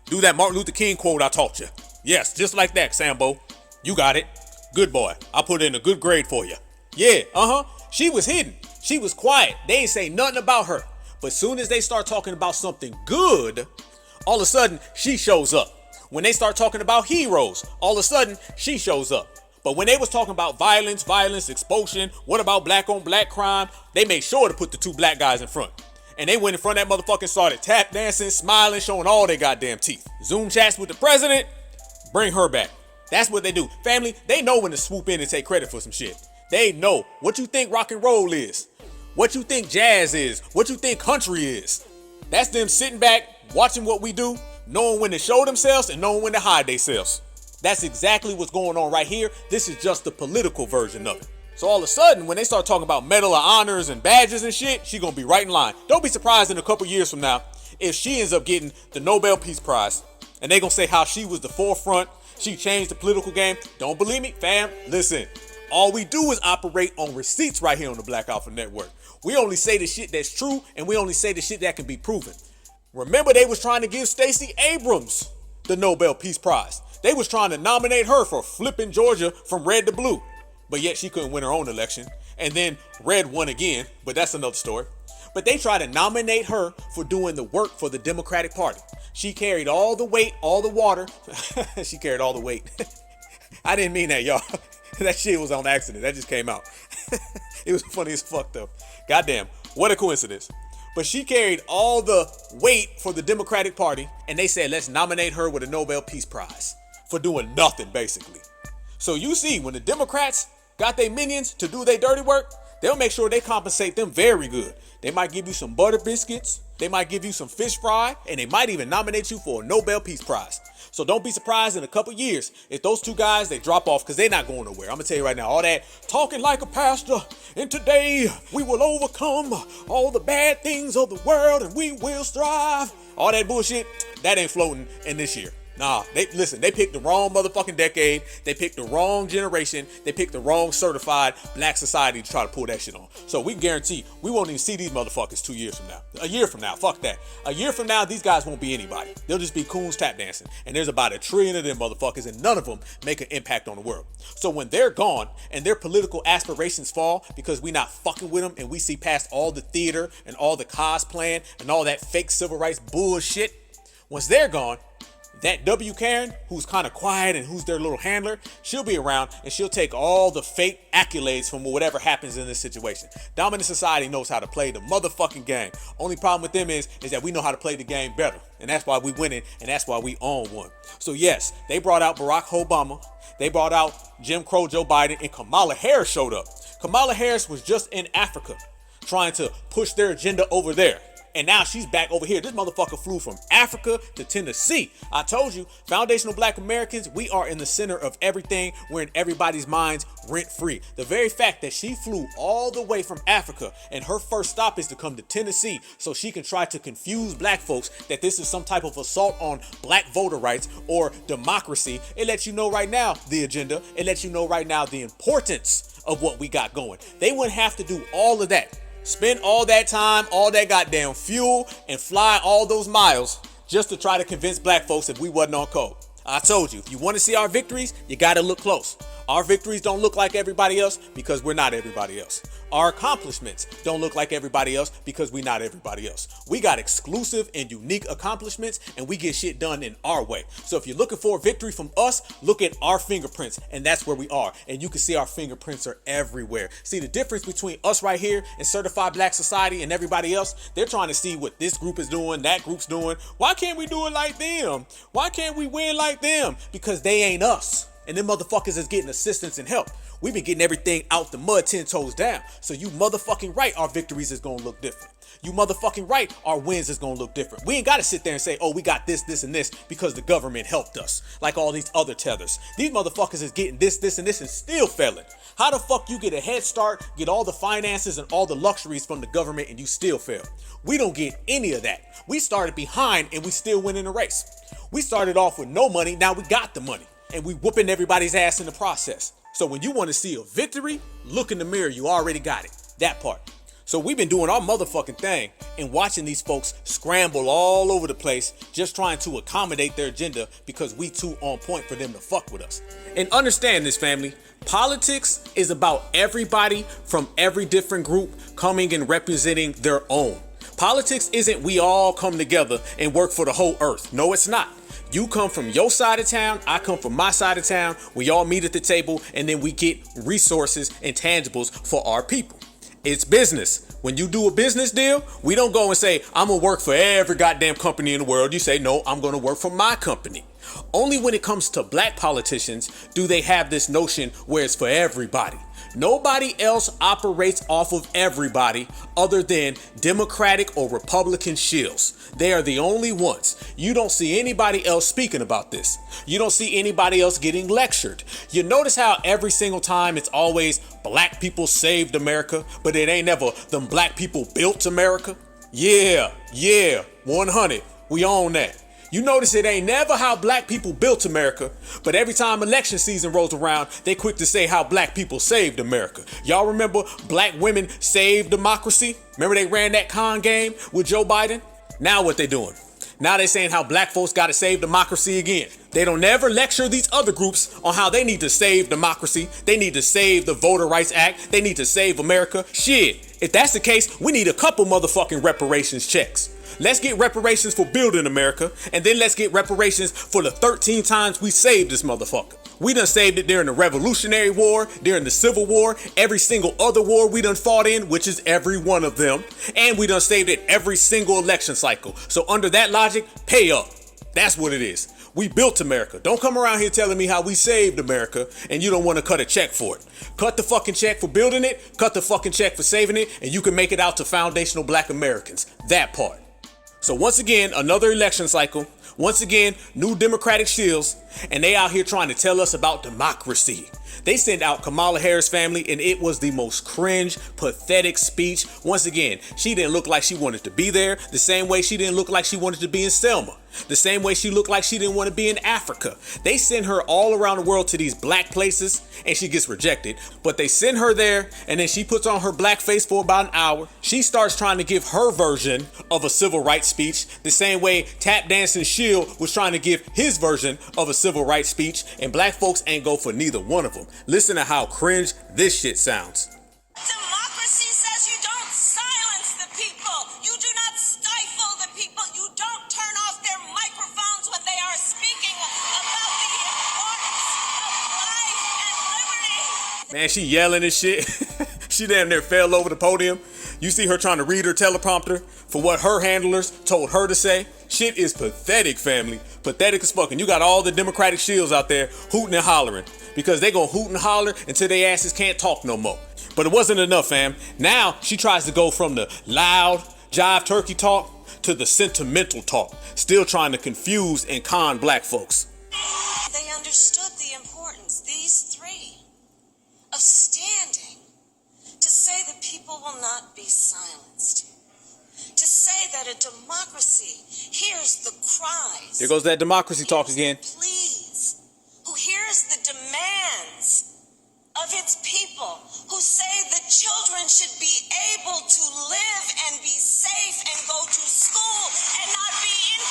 Do that Martin Luther King quote I taught you. Yes, just like that, Sambo. You got it. Good boy. I put in a good grade for you. Yeah, She was hidden. She was quiet. They ain't say nothing about her. But soon as they start talking about something good, all of a sudden she shows up. When they start talking about heroes, all of a sudden she shows up. But when they was talking about violence, expulsion, what about black on black crime, they made sure to put the 2 black guys in front. And they went in front of that motherfucker and started tap dancing, smiling, showing all their goddamn teeth. Zoom chats with the president, bring her back. That's what they do. Family, they know when to swoop in and take credit for some shit. They know. What you think rock and roll is, what you think jazz is, what you think country is. That's them sitting back, watching what we do, knowing when to show themselves and knowing when to hide themselves. That's exactly what's going on right here. This is just the political version of it. So all of a sudden, when they start talking about Medal of Honors and badges and shit, she gonna be right in line. Don't be surprised in a couple years from now if she ends up getting the Nobel Peace Prize and they gonna say how she was the forefront, she changed the political game. Don't believe me, fam? Listen, all we do is operate on receipts right here on the Black Alpha Network. We only say the shit that's true, and we only say the shit that can be proven. Remember, they was trying to give Stacey Abrams the Nobel Peace Prize. They was trying to nominate her for flipping Georgia from red to blue, but yet she couldn't win her own election. And then red won again, but that's another story. But they tried to nominate her for doing the work for the Democratic Party. She carried all the weight, all the water. She carried all the weight. I didn't mean that, y'all. That shit was on accident. That just came out. It was funny as fuck, though. Goddamn, what a coincidence. But she carried all the weight for the Democratic Party, and they said, let's nominate her with a Nobel Peace Prize for doing nothing, basically. So you see, when the Democrats got their minions to do their dirty work, they'll make sure they compensate them very good. They might give you some butter biscuits, they might give you some fish fry, and they might even nominate you for a Nobel Peace Prize. So don't be surprised in a couple years if those two guys, they drop off, because they're not going nowhere. I'm going to tell you right now, all that talking like a pastor, and today we will overcome all the bad things of the world and we will strive. All that bullshit, that ain't floating in this year. Nah, they picked the wrong motherfucking decade. They picked the wrong generation. They picked the wrong certified black society to try to pull that shit on. So we guarantee we won't even see these motherfuckers 2 years from now. A year from now, fuck that. A year from now, these guys won't be anybody. They'll just be coons tap dancing. And there's about 1 trillion of them motherfuckers, and none of them make an impact on the world. So when they're gone and their political aspirations fall because we not fucking with them and we see past all the theater and all the cosplaying and all that fake civil rights bullshit, once they're gone, that W. Karen, who's kind of quiet and who's their little handler, she'll be around and she'll take all the fake accolades from whatever happens in this situation. Dominant society knows how to play the motherfucking game. Only problem with them is that we know how to play the game better. And that's why we winning and that's why we own one. So yes, they brought out Barack Obama. They brought out Jim Crow Joe Biden, and Kamala Harris showed up. Kamala Harris was just in Africa trying to push their agenda over there. And now she's back over here. This motherfucker flew from Africa to Tennessee. I told you, foundational black Americans, we are in the center of everything. We're in everybody's minds rent-free. The very fact that she flew all the way from Africa and her first stop is to come to Tennessee so she can try to confuse black folks that this is some type of assault on black voter rights or democracy. It lets you know right now the agenda. It lets you know right now the importance of what we got going. They wouldn't have to do all of that. Spend all that time, all that goddamn fuel, and fly all those miles just to try to convince black folks that we wasn't on code. I told you, if you want to see our victories, you got to look close. Our victories don't look like everybody else because we're not everybody else. Our accomplishments don't look like everybody else because we're not everybody else. We got exclusive and unique accomplishments, and we get shit done in our way. So if you're looking for a victory from us, look at our fingerprints, and that's where we are. And you can see our fingerprints are everywhere. See, the difference between us right here and certified black society and everybody else, they're trying to see what this group is doing, that group's doing. Why can't we do it like them? Why can't we win like them? Because they ain't us. And them motherfuckers is getting assistance and help. We've been getting everything out the mud 10 toes down. So you motherfucking right, our victories is gonna look different. You motherfucking right, our wins is gonna look different. We ain't gotta sit there and say, oh, we got this, this, and this because the government helped us. Like all these other tethers. These motherfuckers is getting this, this, and this and still failing. How the fuck you get a head start, get all the finances and all the luxuries from the government and you still fail? We don't get any of that. We started behind and we still win in the race. We started off with no money, now we got the money. And we whooping everybody's ass in the process. So when you want to see a victory, look in the mirror, you already got it. That part. So we've been doing our motherfucking thing and watching these folks scramble all over the place, just trying to accommodate their agenda because we too on point for them to fuck with us. And understand this, family. Politics is about everybody from every different group coming and representing their own. Politics isn't we all come together and work for the whole earth. No, it's not. You come from your side of town, I come from my side of town, we all meet at the table, and then we get resources and tangibles for our people. It's business. When you do a business deal, we don't go and say, I'm gonna work for every goddamn company in the world. You say, no, I'm gonna work for my company. Only when it comes to black politicians do they have this notion where it's for everybody. Nobody else operates off of everybody other than Democratic or Republican shills. They are the only ones. You don't see anybody else speaking about this. You don't see anybody else getting lectured. You notice how every single time it's always black people saved America, but it ain't never them black people built America? Yeah, 100. We own that. You notice it ain't never how black people built America, but every time election season rolls around, they quick to say how black people saved America. Y'all remember black women saved democracy? Remember they ran that con game with Joe Biden? Now what they doing? Now they saying how black folks gotta save democracy again. They don't ever lecture these other groups on how they need to save democracy. They need to save the Voter Rights Act. They need to save America. Shit, if that's the case, we need a couple motherfucking reparations checks. Let's get reparations for building America, and then let's get reparations for the 13 times we saved this motherfucker. We done saved it during the Revolutionary War, during the Civil War, every single other war we done fought in, which is every one of them, and we done saved it every single election cycle. So under that logic, pay up. That's what it is. We built America. Don't come around here telling me how we saved America and you don't want to cut a check for it. Cut the fucking check for building it, cut the fucking check for saving it, and you can make it out to foundational black Americans. That part. So once again, another election cycle. Once again, new Democratic shills, and they out here trying to tell us about democracy. They sent out Kamala Harris family, and it was the most cringe, pathetic speech. Once again, she didn't look like she wanted to be there, the same way she didn't look like she wanted to be in Selma. The same way she looked like she didn't want to be in Africa. They send her all around the world to these black places and she gets rejected. But they send her there and then she puts on her black face for about an hour. She starts trying to give her version of a civil rights speech, the same way Tap Dancing Shield was trying to give his version of a civil rights speech, and black folks ain't go for neither one of them. Listen to how cringe this shit sounds. Democracy says you don't silence the people. You do not stifle the people. You don't turn off their microphones when they are speaking about the importance of life and liberty. Man, she yelling and shit. She damn near fell over the podium. You see her trying to read her teleprompter for what her handlers told her to say. Shit is pathetic, family. Pathetic as fucking. You got all the Democratic shills out there hooting and hollering because they gonna hoot and holler until their asses can't talk no more. But it wasn't enough, fam. Now she tries to go from the loud jive turkey talk to the sentimental talk, still trying to confuse and con black folks. They understood the importance, these three, of standing to say the people will not be silenced, to say that a democracy hears the cries. There goes that democracy talk again. Please, who hears the demands of its people, who say the children should be able to live and be safe and go to school and not be in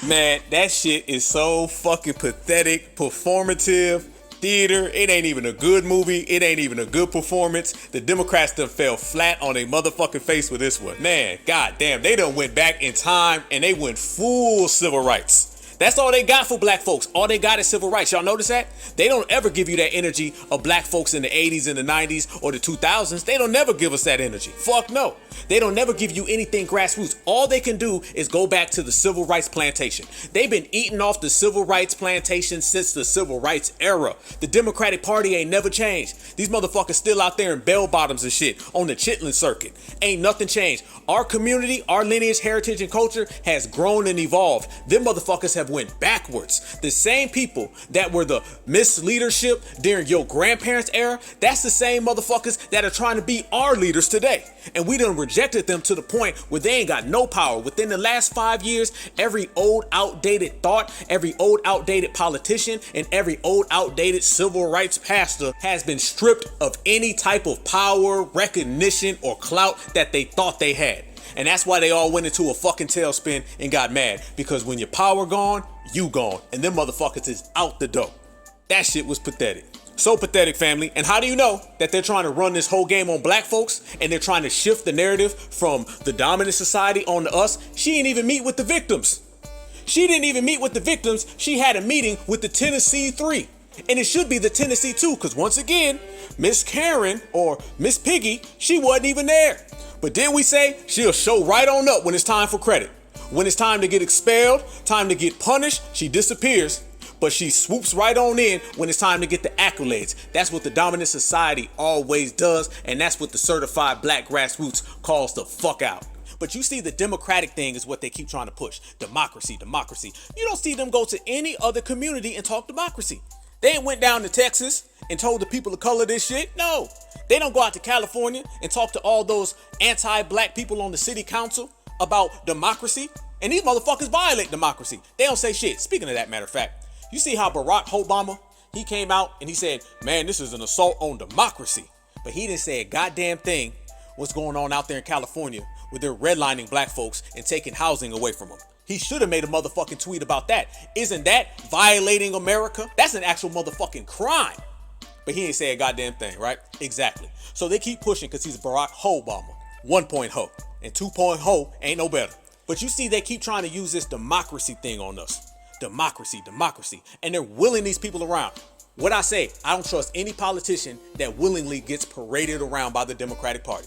fear. Man, that shit is so fucking pathetic, performative, theater. It ain't even a good movie. It ain't even a good performance. The Democrats done fell flat on their motherfucking face with this one. Man, goddamn, they done went back in time and they went full civil rights. That's all they got for black folks. All they got is civil rights. Y'all notice that? They don't ever give you that energy of black folks in the 80s and the 90s or the 2000s. They don't never give us that energy. Fuck no. They don't never give you anything grassroots. All they can do is go back to the civil rights plantation. They've been eating off the civil rights plantation since the civil rights era. The Democratic Party ain't never changed. These motherfuckers still out there in bell bottoms and shit on the chitlin circuit. Ain't nothing changed. Our community, our lineage, heritage, and culture has grown and evolved. Them motherfuckers have went backwards. The same people that were the misleadership during your grandparents' era, that's the same motherfuckers that are trying to be our leaders today. And we done rejected them to the point where they ain't got no power. Within the last 5 years, every old outdated thought, every old outdated politician, and every old outdated civil rights pastor has been stripped of any type of power, recognition, or clout that they thought they had. And that's why they all went into a fucking tailspin and got mad. Because when your power gone, you gone. And them motherfuckers is out the door. That shit was pathetic. So pathetic, family. And how do you know that they're trying to run this whole game on black folks and they're trying to shift the narrative from the dominant society on to us? She didn't even meet with the victims. She didn't even meet with the victims. She had a meeting with the Tennessee 3. And it should be the Tennessee 2, because once again, Miss Karen or Miss Piggy, she wasn't even there. But did we say she'll show right on up when it's time for credit? When it's time to get expelled, time to get punished, she disappears. But she swoops right on in when it's time to get the accolades. That's what the dominant society always does, and that's what the certified black grassroots calls the fuck out. But you see, the democratic thing is what they keep trying to push. Democracy, democracy. You don't see them go to any other community and talk democracy. They ain't went down to Texas and told the people of color this shit. No. They don't go out to California and talk to all those anti-black people on the city council about democracy. And these motherfuckers violate democracy. They don't say shit. Speaking of that, matter of fact, you see how Barack Obama, he came out and he said, man, this is an assault on democracy. But he didn't say a goddamn thing what's going on out there in California where they're redlining black folks and taking housing away from them. He should have made a motherfucking tweet about that. Isn't that violating America? That's an actual motherfucking crime. But he ain't say a goddamn thing, right? Exactly. So they keep pushing because he's Barack Obama. 1-point ho. And 2-point ho ain't no better. But you see, they keep trying to use this democracy thing on us. Democracy, democracy. And they're willing these people around. What I say, I don't trust any politician that willingly gets paraded around by the Democratic Party.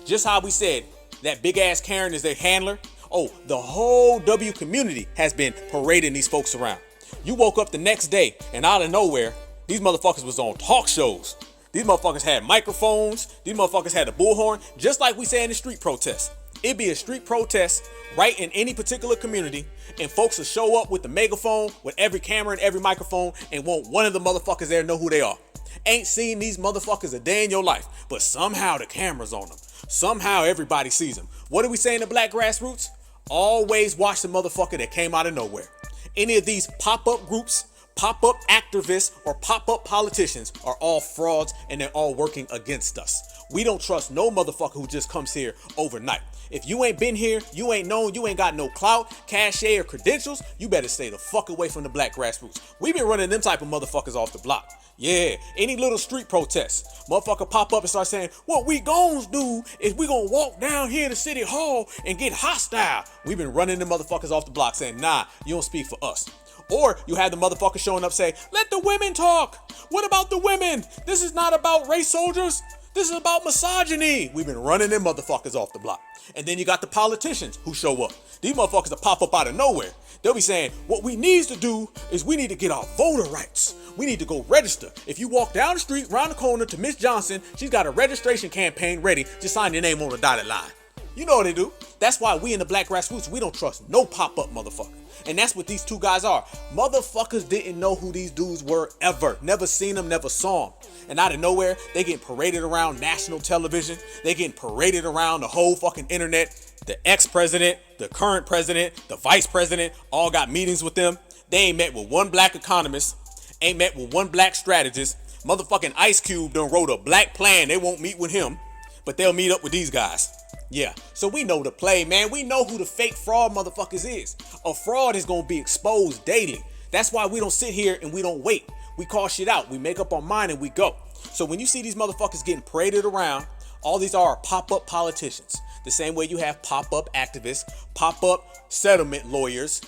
Just how we said that big ass Karen is their handler, Oh, the whole W community has been parading these folks around. You woke up the next day and out of nowhere, these motherfuckers was on talk shows. These motherfuckers had microphones. These motherfuckers had a bullhorn, just like we say in the street protests. It'd be a street protest right in any particular community, and folks will show up with the megaphone, with every camera and every microphone, and won't one of the motherfuckers there know who they are. Ain't seen these motherfuckers a day in your life, but somehow the camera's on them. Somehow everybody sees them. What do we say in the black grassroots? Always watch the motherfucker that came out of nowhere. Any of these pop-up groups, pop-up activists, or pop-up politicians are all frauds, and they're all working against us. We don't trust no motherfucker who just comes here overnight. If you ain't been here, you ain't known, you ain't got no clout, cachet, or credentials, you better stay the fuck away from the black grassroots. We been running them type of motherfuckers off the block. Yeah, any little street protests, motherfucker pop up and start saying, what we gon' do is we gonna walk down here to City Hall and get hostile. We been running them motherfuckers off the block saying, nah, you don't speak for us. Or you have the motherfucker showing up say, let the women talk. What about the women? This is not about race soldiers. This is about misogyny. We've been running them motherfuckers off the block. And then you got the politicians who show up. These motherfuckers that pop up out of nowhere. They'll be saying, what we need to do is we need to get our voter rights. We need to go register. If you walk down the street, round the corner to Miss Johnson, she's got a registration campaign ready. Just sign your name on the dotted line. You know what they do. That's why we in the black grassroots, we don't trust no pop-up motherfucker. And that's what these two guys are. Motherfuckers didn't know who these dudes were ever. Never seen them, never saw them. And out of nowhere, they getting paraded around national television. They getting paraded around the whole fucking internet. The ex-president, the current president, the vice president, all got meetings with them. They ain't met with one black economist. Ain't met with one black strategist. Motherfucking Ice Cube done wrote a black plan. They won't meet with him, but they'll meet up with these guys. Yeah, so we know the play, man. We know who the fake fraud motherfuckers is. A fraud is gonna be exposed daily. That's why we don't sit here and we don't wait. We call shit out. We make up our mind and we go. So when you see these motherfuckers getting paraded around, all these are pop-up politicians. The same way you have pop-up activists, pop-up settlement lawyers,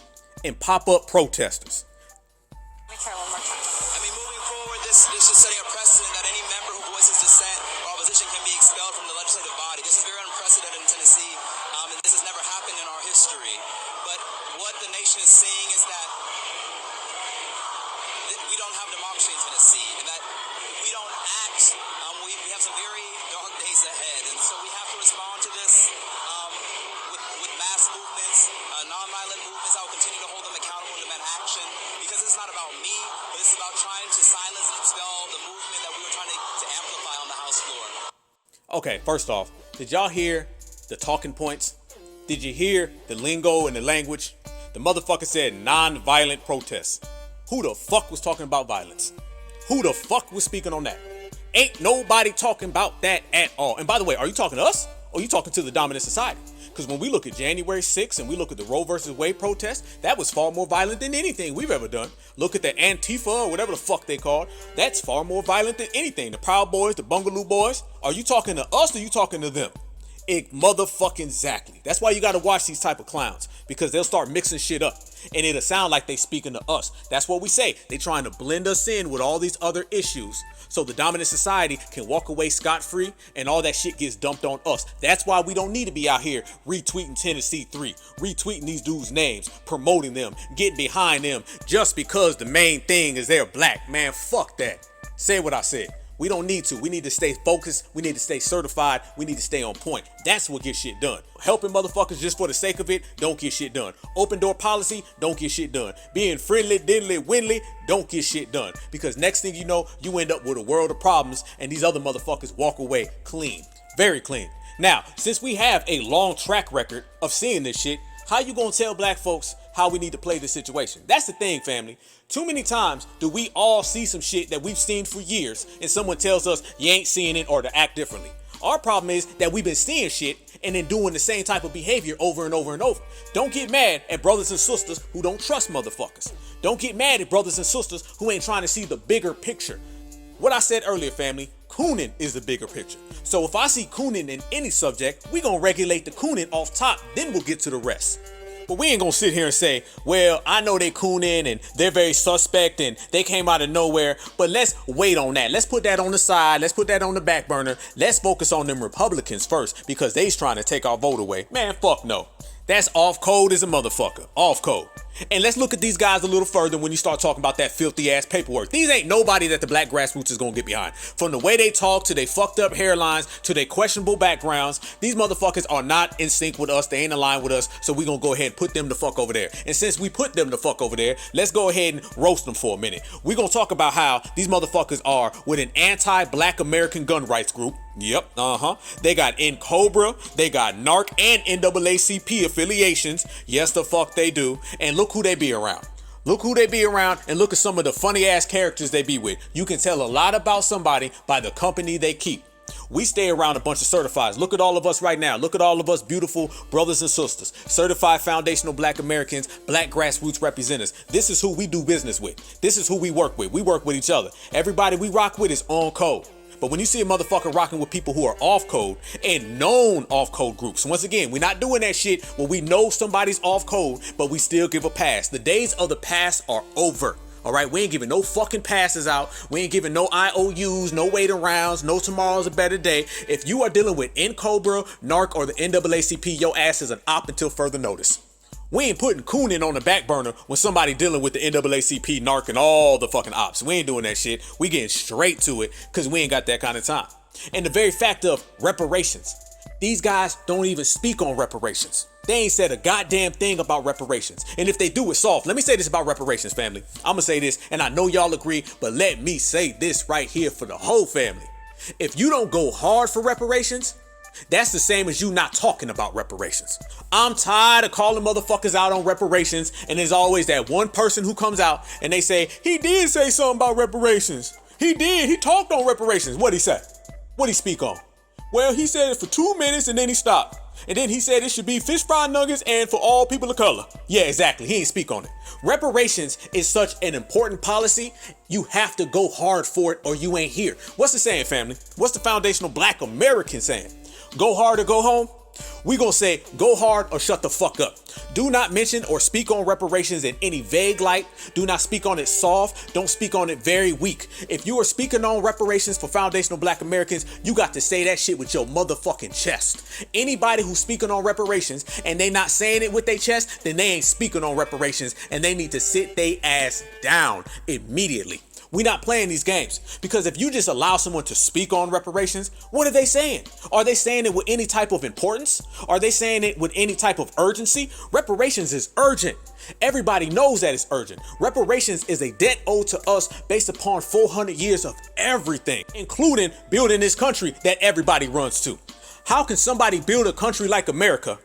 and pop-up protesters. Let me try one more time. I mean, moving forward, this is setting a precedent that any member who voices dissent or opposition can be expelled from the legislative body. This is very unprecedented in Tennessee, and this has never happened in our history. But what the nation is seeing is that we don't have democracy in Tennessee, and that if we don't act, we have some very dark days ahead. And so we have to respond to this with mass movements, nonviolent movements. I will continue to hold them accountable and demand action, because it's not about me, but it's about trying to silence and expel the movement that we were trying to amplify on the House floor. Okay, first off, did y'all hear the talking points? Did you hear the lingo and the language? The motherfucker said non-violent protests. Who the fuck was talking about violence? Who the fuck was speaking on that? Ain't nobody talking about that at all. And by the way, are you talking to us or are you talking to the dominant society? Because when we look at January 6th and we look at the Roe versus Wade protest, that was far more violent than anything we've ever done. Look at the Antifa or whatever the fuck they called. That's far more violent than anything. The Proud Boys, the Bungaloo Boys. Are you talking to us or are you talking to them? Motherfucking exactly. That's why you got to watch these type of clowns, because they'll start mixing shit up and it'll sound like they speaking to us. That's what we say. They trying to blend us in with all these other issues so the dominant society can walk away scot-free and all that shit gets dumped on us. That's why we don't need to be out here retweeting Tennessee 3, retweeting these dudes' names, promoting them, getting behind them just because the main thing is they're black. Man, fuck that. Say what I said. We don't need to. We need to stay focused. We need to stay certified. We need to stay on point. That's what gets shit done. Helping motherfuckers just for the sake of it, don't get shit done. Open door policy, don't get shit done. Being friendly, diddly, windly, don't get shit done. Because next thing you know, you end up with a world of problems and these other motherfuckers walk away clean. Very clean. Now, since we have a long track record of seeing this shit, how you gonna tell black folks how we need to play this situation? That's the thing, family. Too many times do we all see some shit that we've seen for years and someone tells us you ain't seeing it or to act differently. Our problem is that we've been seeing shit and then doing the same type of behavior over and over and over. Don't get mad at brothers and sisters who don't trust motherfuckers. Don't get mad at brothers and sisters who ain't trying to see the bigger picture. What I said earlier, family, cooning is the bigger picture. So if I see cooning in any subject, we gonna regulate the cooning off top, then we'll get to the rest. But we ain't gonna sit here and say, well, I know they cooning and they're very suspect and they came out of nowhere, but let's wait on that. Let's put that on the side. Let's put that on the back burner. Let's focus on them Republicans first because they's trying to take our vote away. Man, fuck no. That's off code as a motherfucker. Off code. And let's look at these guys a little further when you start talking about that filthy ass paperwork. These ain't nobody that the black grassroots is gonna get behind. From the way they talk to their fucked up hairlines to their questionable backgrounds, these motherfuckers are not in sync with us. They ain't aligned with us. So we gonna go ahead and put them the fuck over there. And since we put them the fuck over there, let's go ahead and roast them for a minute. We gonna talk about how these motherfuckers are with an anti-black American gun rights group. Yep, They got Cobra, they got NARC and NAACP affiliations. Yes, the fuck they do. And look who they be around. Look who they be around and look at some of the funny ass characters they be with. You can tell a lot about somebody by the company they keep. We stay around a bunch of certifieds. Look at all of us right now. Look at all of us beautiful brothers and sisters. Certified foundational black Americans, black grassroots representatives. This is who we do business with. This is who we work with. We work with each other. Everybody we rock with is on code. But when you see a motherfucker rocking with people who are off code and known off code groups, once again, we're not doing that shit where we know somebody's off code, but we still give a pass. The days of the past are over. All right, we ain't giving no fucking passes out. We ain't giving no IOUs, no waiting rounds, no tomorrow's a better day. If you are dealing with Cobra, NARC, or the NAACP, your ass is an op until further notice. We ain't putting Coonin on the back burner when somebody dealing with the NAACP, NARC, and all the fucking ops. We ain't doing that shit. We getting straight to it because we ain't got that kind of time. And the very fact of reparations. These guys don't even speak on reparations. They ain't said a goddamn thing about reparations. And if they do, it's soft. Let me say this about reparations, family. I'm gonna say this, and I know y'all agree, but let me say this right here for the whole family. If you don't go hard for reparations, that's the same as you not talking about reparations. I'm tired of calling motherfuckers out on reparations, and there's always that one person who comes out and they say, he did say something about reparations. He did. He talked on reparations. What'd he say? What'd he speak on? Well, he said it for 2 minutes and then he stopped. And then he said it should be fish fried nuggets and for all people of color. Yeah, exactly. He ain't speak on it. Reparations is such an important policy. You have to go hard for it or you ain't here. What's the saying, family? What's the foundational black American saying? Go hard or go home? We gonna say go hard or shut the fuck up. Do not mention or speak on reparations in any vague light. Do not speak on it soft. Don't speak on it very weak. If you are speaking on reparations for foundational black Americans, you got to say that shit with your motherfucking chest. Anybody who's speaking on reparations and they not saying it with their chest, then they ain't speaking on reparations and they need to sit they ass down immediately. We're not playing these games because if you just allow someone to speak on reparations, what are they saying? Are they saying it with any type of importance? Are they saying it with any type of urgency? Reparations is urgent. Everybody knows that it's urgent. Reparations is a debt owed to us based upon 400 years of everything, including building this country that everybody runs to. How can somebody build a country like America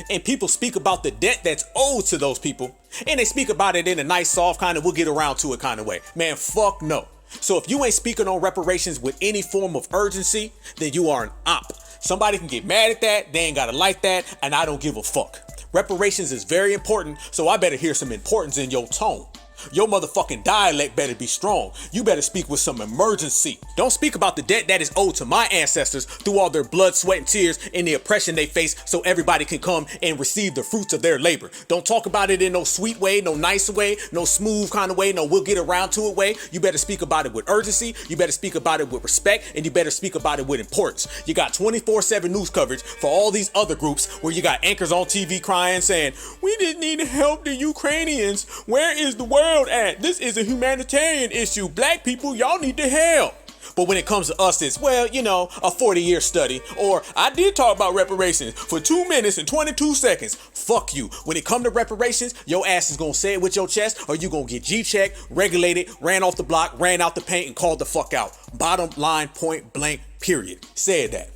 and people speak about the debt that's owed to those people, and they speak about it in a nice, soft kind of we'll get around to it kind of way? Man, fuck no. So if you ain't speaking on reparations with any form of urgency, then you are an op. Somebody can get mad at that, they ain't gotta like that, and I don't give a fuck. Reparations is very important, so I better hear some importance in your tone. Your motherfucking dialect better be strong. You better speak with some emergency. Don't speak about the debt that is owed to my ancestors through all their blood, sweat, and tears and the oppression they face so everybody can come and receive the fruits of their labor. Don't talk about it in no sweet way, no nice way, no smooth kind of way, no we'll get around to it way. You better speak about it with urgency. You better speak about it with respect, and you better speak about it with importance. You got 24/7 news coverage for all these other groups where you got anchors on TV crying saying, we didn't need to help the Ukrainians. Where is the world at? This is a humanitarian issue. Black people, y'all need to help. But when it comes to us, it's, well, you know, a 40-year study. Or I did talk about reparations for 2 minutes and 22 seconds. Fuck you. When it come to reparations, your ass is gonna say it with your chest, or you gonna get G-checked, regulated, ran off the block, ran out the paint, and called the fuck out. Bottom line, point blank, period. Said that.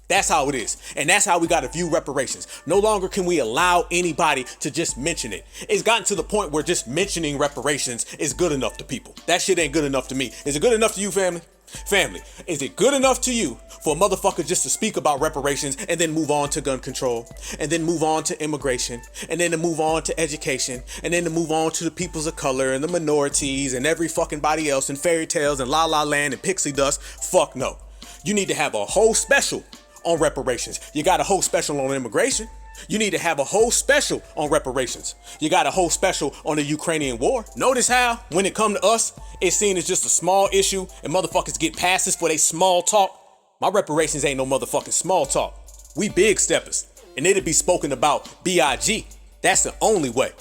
That's how it is. And that's how we got to view reparations. No longer can we allow anybody to just mention it. It's gotten to the point where just mentioning reparations is good enough to people. That shit ain't good enough to me. Is it good enough to you, family? Family, is it good enough to you for a motherfucker just to speak about reparations and then move on to gun control, and then move on to immigration, and then to move on to education, and then to move on to the peoples of color and the minorities and every fucking body else and fairy tales and la la land and pixie dust? Fuck no. You need to have a whole special on reparations. You got a whole special on immigration. You need to have a whole special on reparations. You got a whole special on the Ukrainian war. Notice how, when it come to us, it's seen as just a small issue and motherfuckers get passes for they small talk. My reparations ain't no motherfucking small talk. We big steppers. and it'd be spoken about B.I.G. That's the only way.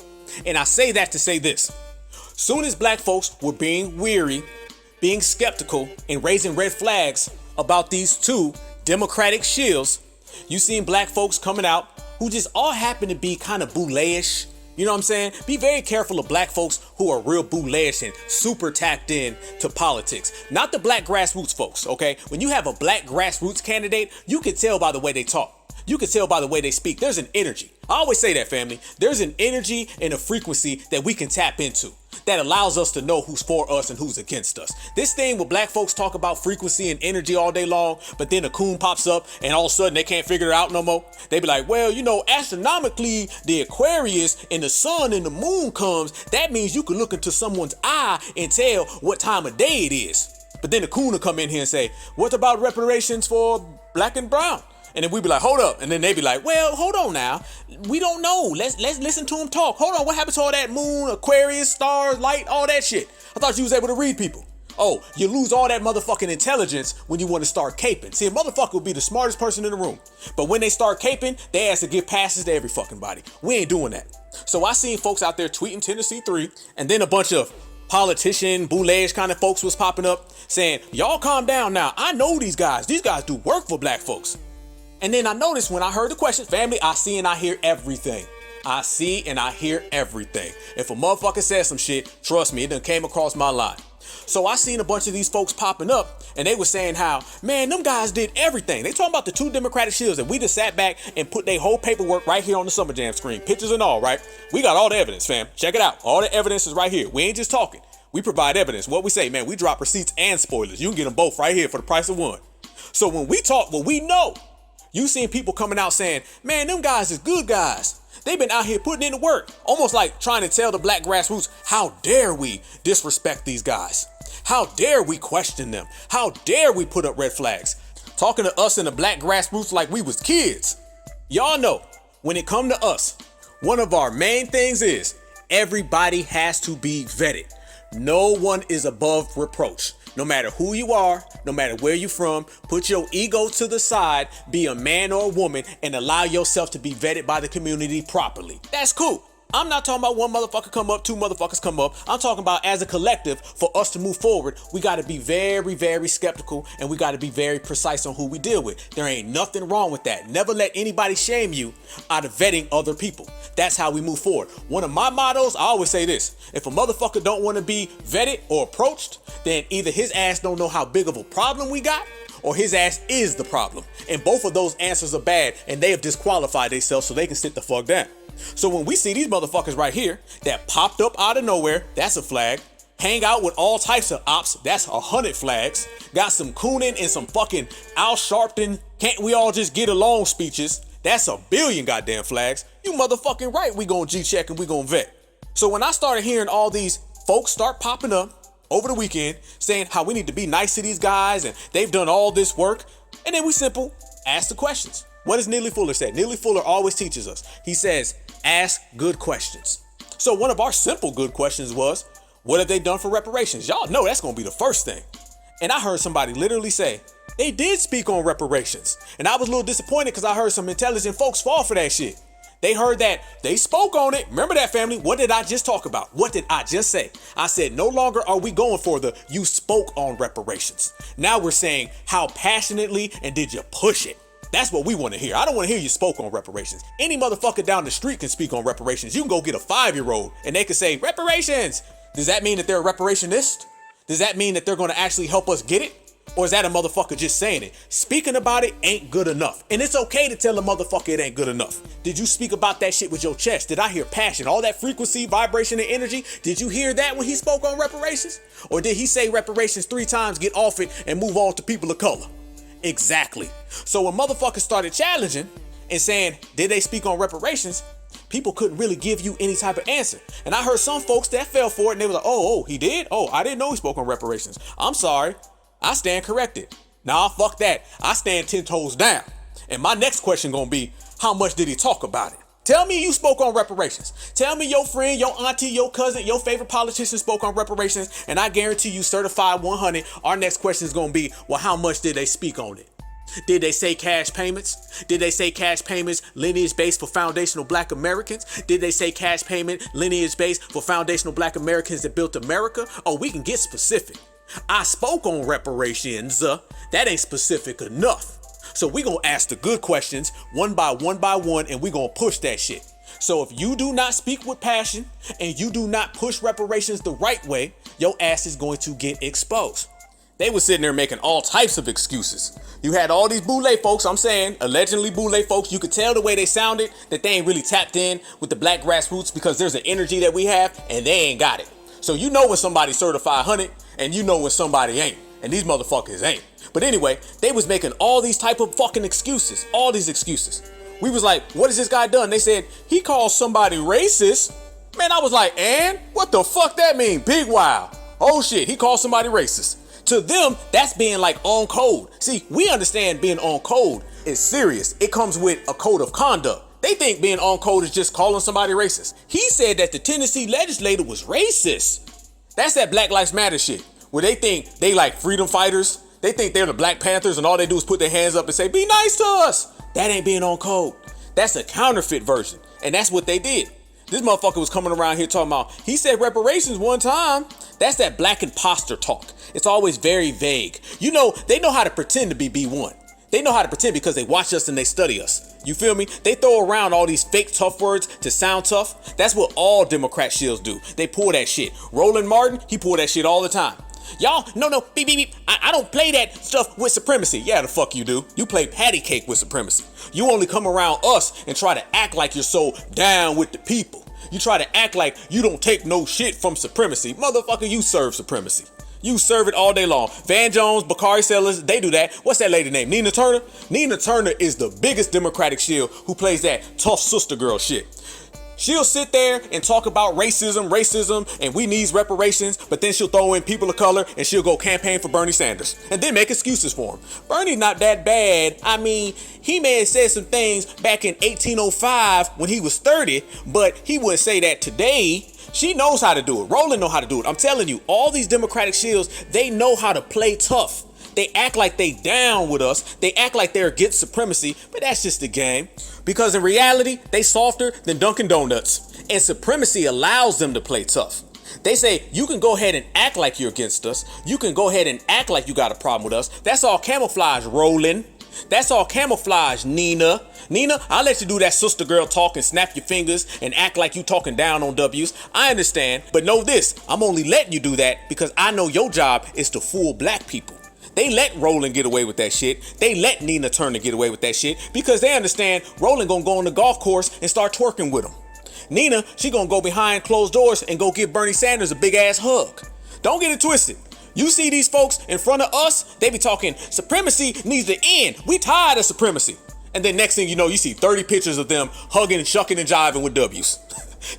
And I say that to say this. Soon as black folks were being weary, being skeptical, and raising red flags about these two Democratic shills, you seen black folks coming out who just all happen to be kind of boule-ish. You know what I'm saying? Be very careful of black folks who are real boule-ish and super tapped in to politics. Not the black grassroots folks, okay? When you have a black grassroots candidate, you can tell by the way they talk. You can tell by the way they speak. There's an energy. I always say that, family. There's an energy and a frequency that we can tap into that allows us to know who's for us and who's against us. This thing where black folks talk about frequency and energy all day long, but then a coon pops up and all of a sudden they can't figure it out no more. They be like, well, you know, astronomically, the Aquarius and the sun and the moon comes. That means you can look into someone's eye and tell what time of day it is. But then the coon will come in here and say, what about reparations for black and brown? And then we be like, hold up. And then they be like, well, hold on now. We don't know. Let's listen to them talk. Hold on. What happened to all that moon, Aquarius, stars, light, all that shit? I thought you was able to read people. Oh, you lose all that motherfucking intelligence when you want to start caping. See, a motherfucker will be the smartest person in the room. But when they start caping, they ask to give passes to every fucking body. We ain't doing that. So I seen folks out there tweeting Tennessee 3, and then a bunch of politician, boule-ish kind of folks was popping up saying, y'all calm down now. I know these guys. These guys do work for black folks. And then I noticed when I heard the question, family, I see and I hear everything. I see and I hear everything. If a motherfucker says some shit, trust me, it done came across my line. So I seen a bunch of these folks popping up and they were saying how, man, them guys did everything. They talking about the two Democratic shills and we just sat back and put their whole paperwork right here on the Summer Jam screen, pictures and all, right? We got all the evidence, fam. Check it out. All the evidence is right here. We ain't just talking. We provide evidence. What we say, man, we drop receipts and spoilers. You can get them both right here for the price of one. So when we talk what we know, you seen people coming out saying, man, them guys is good guys. They've been out here putting in the work. Almost like trying to tell the black grassroots, how dare we disrespect these guys? How dare we question them? How dare we put up red flags? Talking to us in the black grassroots like we was kids. Y'all know, when it come to us, one of our main things is everybody has to be vetted. No one is above reproach. No matter who you are, no matter where you're from, put your ego to the side, be a man or a woman, and allow yourself to be vetted by the community properly. That's cool. I'm not talking about one motherfucker come up, two motherfuckers come up. I'm talking about as a collective, for us to move forward, we got to be very, very skeptical and we got to be very precise on who we deal with. There ain't nothing wrong with that. Never let anybody shame you out of vetting other people. That's how we move forward. One of my mottos, I always say this: if a motherfucker don't want to be vetted or approached, then either his ass don't know how big of a problem we got, or his ass is the problem. And both of those answers are bad, and they have disqualified themselves so they can sit the fuck down. So when we see these motherfuckers right here that popped up out of nowhere, that's a flag. Hang out with all types of ops, that's 100 flags. Got some cooning and some fucking Al Sharpton, can't we all just get along speeches, that's 1 billion goddamn flags. You motherfucking right, we gonna G-check and we gonna vet. So when I started hearing all these folks start popping up over the weekend saying how we need to be nice to these guys and they've done all this work, and then we simple ask the questions. What does Neely Fuller say? Neely Fuller always teaches us. He says, ask good questions. So one of our simple good questions was, what have they done for reparations? Y'all know that's gonna be the first thing. And I heard somebody literally say, they did speak on reparations. And I was a little disappointed because I heard some intelligent folks fall for that shit. They heard that, they spoke on it. Remember that, family? What did I just talk about? What did I just say? I said, no longer are we going for the you spoke on reparations. Now we're saying, how passionately and did you push it? That's what we want to hear. I don't want to hear you spoke on reparations. Any motherfucker down the street can speak on reparations. You can go get a 5-year-old and they can say, reparations. Does that mean that they're a reparationist? Does that mean that they're going to actually help us get it? Or is that a motherfucker just saying it? Speaking about it ain't good enough. And it's okay to tell a motherfucker it ain't good enough. Did you speak about that shit with your chest? Did I hear passion? All that frequency, vibration, and energy? Did you hear that when he spoke on reparations? Or did he say reparations 3 times, get off it, and move on to people of color? Exactly. So when motherfuckers started challenging and saying, did they speak on reparations? People couldn't really give you any type of answer. And I heard some folks that fell for it and they were like, oh, he did? Oh, I didn't know he spoke on reparations. I'm sorry. I stand corrected. Nah, fuck that. I stand 10 toes down. And my next question gonna be, how much did he talk about it? Tell me you spoke on reparations. Tell me your friend, your auntie, your cousin, your favorite politician spoke on reparations, and I guarantee you certified 100. Our next question is going to be, well, how much did they speak on it? Did they say cash payments? Did they say cash payments lineage based for foundational black Americans? Did they say cash payment lineage based for foundational black Americans that built America? Oh, we can get specific. I spoke on reparations. That ain't specific enough. So we gonna ask the good questions one by one, and we gonna push that shit. So if you do not speak with passion and you do not push reparations the right way, your ass is going to get exposed. They were sitting there making all types of excuses. You had all these boule folks, I'm saying, allegedly boule folks, you could tell the way they sounded that they ain't really tapped in with the black grassroots because there's an energy that we have and they ain't got it. So you know when somebody's certified 100 and you know when somebody ain't. And these motherfuckers ain't. But anyway, they was making all these type of fucking excuses. All these excuses. We was like, what has this guy done? They said, he called somebody racist. Man, I was like, and? What the fuck that mean? Big wow. Oh shit, he called somebody racist. To them, that's being like on code. See, we understand being on code is serious. It comes with a code of conduct. They think being on code is just calling somebody racist. He said that the Tennessee legislator was racist. That's that Black Lives Matter shit, where they think they like freedom fighters. They think they're the Black Panthers and all they do is put their hands up and say, be nice to us. That ain't being on code. That's a counterfeit version. And that's what they did. This motherfucker was coming around here talking about, he said reparations one time. That's that black imposter talk. It's always very vague. You know, they know how to pretend to be B1. They know how to pretend because they watch us and they study us. You feel me? They throw around all these fake tough words to sound tough. That's what all Democrat shills do. They pull that shit. Roland Martin, he pull that shit all the time. Y'all, no, beep, beep, beep. I don't play that stuff with supremacy. Yeah, the fuck you do. You play patty cake with supremacy. You only come around us and try to act like you're so down with the people. You try to act like you don't take no shit from supremacy. Motherfucker, you serve supremacy. You serve it all day long. Van Jones, Bakari Sellers, they do that. What's that lady name? Nina Turner? Nina Turner is the biggest Democratic shield who plays that tough sister girl shit. She'll sit there and talk about racism, and we need reparations, but then she'll throw in people of color and she'll go campaign for Bernie Sanders and then make excuses for him. Bernie's not that bad. I mean, he may have said some things back in 1805 when he was 30, but he wouldn't say that today. She knows how to do it. Roland know how to do it. I'm telling you, all these Democratic shields, they know how to play tough. They act like they down with us. They act like they're against supremacy, but that's just the game. Because in reality, they softer than Dunkin' Donuts. And supremacy allows them to play tough. They say, you can go ahead and act like you're against us. You can go ahead and act like you got a problem with us. That's all camouflage, Roland. That's all camouflage, Nina. Nina, I'll let you do that sister girl talk and snap your fingers and act like you talking down on W's. I understand, but know this, I'm only letting you do that because I know your job is to fool black people. They let Roland get away with that shit. They let Nina Turner get away with that shit because they understand Roland gonna go on the golf course and start twerking with him. Nina, she gonna go behind closed doors and go give Bernie Sanders a big ass hug. Don't get it twisted. You see these folks in front of us, they be talking, supremacy needs to end. We tired of supremacy. And then next thing you know, you see 30 pictures of them hugging and shucking and jiving with W's.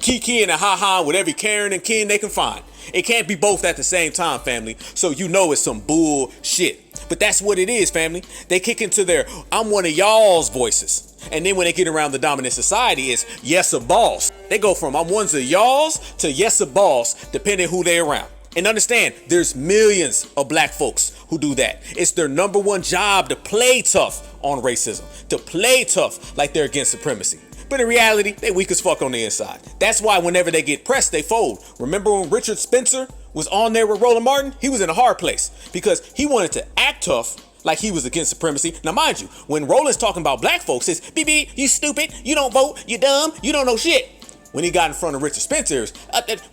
Kiki and ha-ha with every Karen and Ken they can find. It can't be both at the same time, family. So you know it's some bullshit. But that's what it is, family. They kick into their I'm one of y'all's voices. And then when they get around the dominant society, it's yes a boss. They go from I'm one's of y'all's to yes a boss, depending who they around. And understand, there's millions of black folks who do that. It's their number one job to play tough on racism, to play tough like they're against supremacy. But in reality, they weak as fuck on the inside. That's why whenever they get pressed, they fold. Remember when Richard Spencer was on there with Roland Martin? He was in a hard place because he wanted to act tough like he was against supremacy. Now mind you, when Roland's talking about black folks, it's BB, you stupid, you don't vote, you dumb, you don't know shit. When he got in front of Richard Spencer's,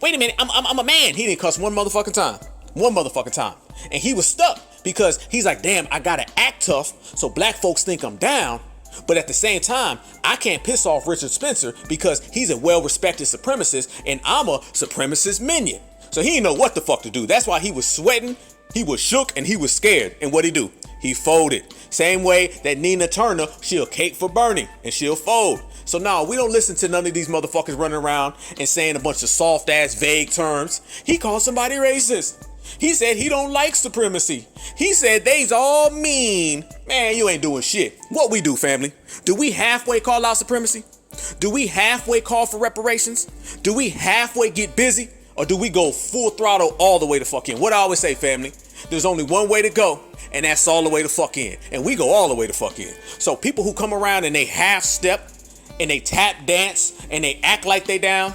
wait a minute, I'm a man. He didn't cuss one motherfucking time. One motherfucking time. And he was stuck because he's like, damn, I gotta act tough so black folks think I'm down. But at the same time, I can't piss off Richard Spencer because he's a well-respected supremacist and I'm a supremacist minion. So he didn't know what the fuck to do. That's why he was sweating, he was shook, and he was scared. And what'd he do? He folded. Same way that Nina Turner, she'll cake for Bernie and she'll fold. So now we don't listen to none of these motherfuckers running around and saying a bunch of soft-ass vague terms. He called somebody racist. He said he don't like supremacy. He said they's all mean. Man, you ain't doing shit. What we do, family? Do we halfway call out supremacy? Do we halfway call for reparations? Do we halfway get busy? Or do we go full throttle all the way to fuck in? What I always say, family, There's only one way to go, and that's all the way to fuck in. And we go all the way to fuck in. So people who come around and they half step and they tap dance and they act like they down,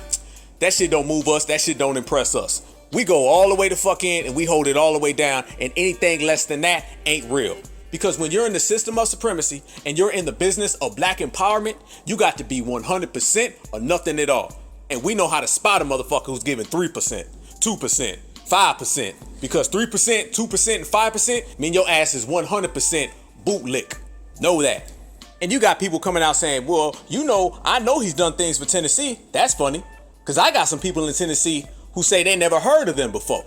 that shit don't move us. That shit don't impress us. We go all the way to fuck in and we hold it all the way down, and anything less than that ain't real. Because when you're in the system of supremacy and you're in the business of black empowerment, you got to be 100% or nothing at all. And we know how to spot a motherfucker who's giving 3%, 2%, 5. Because 3%, 2%, and 5% mean your ass is 100% bootlick. Know that. And you got people coming out saying, well, I know he's done things for Tennessee. That's funny. Because I got some people in Tennessee who say they never heard of them before.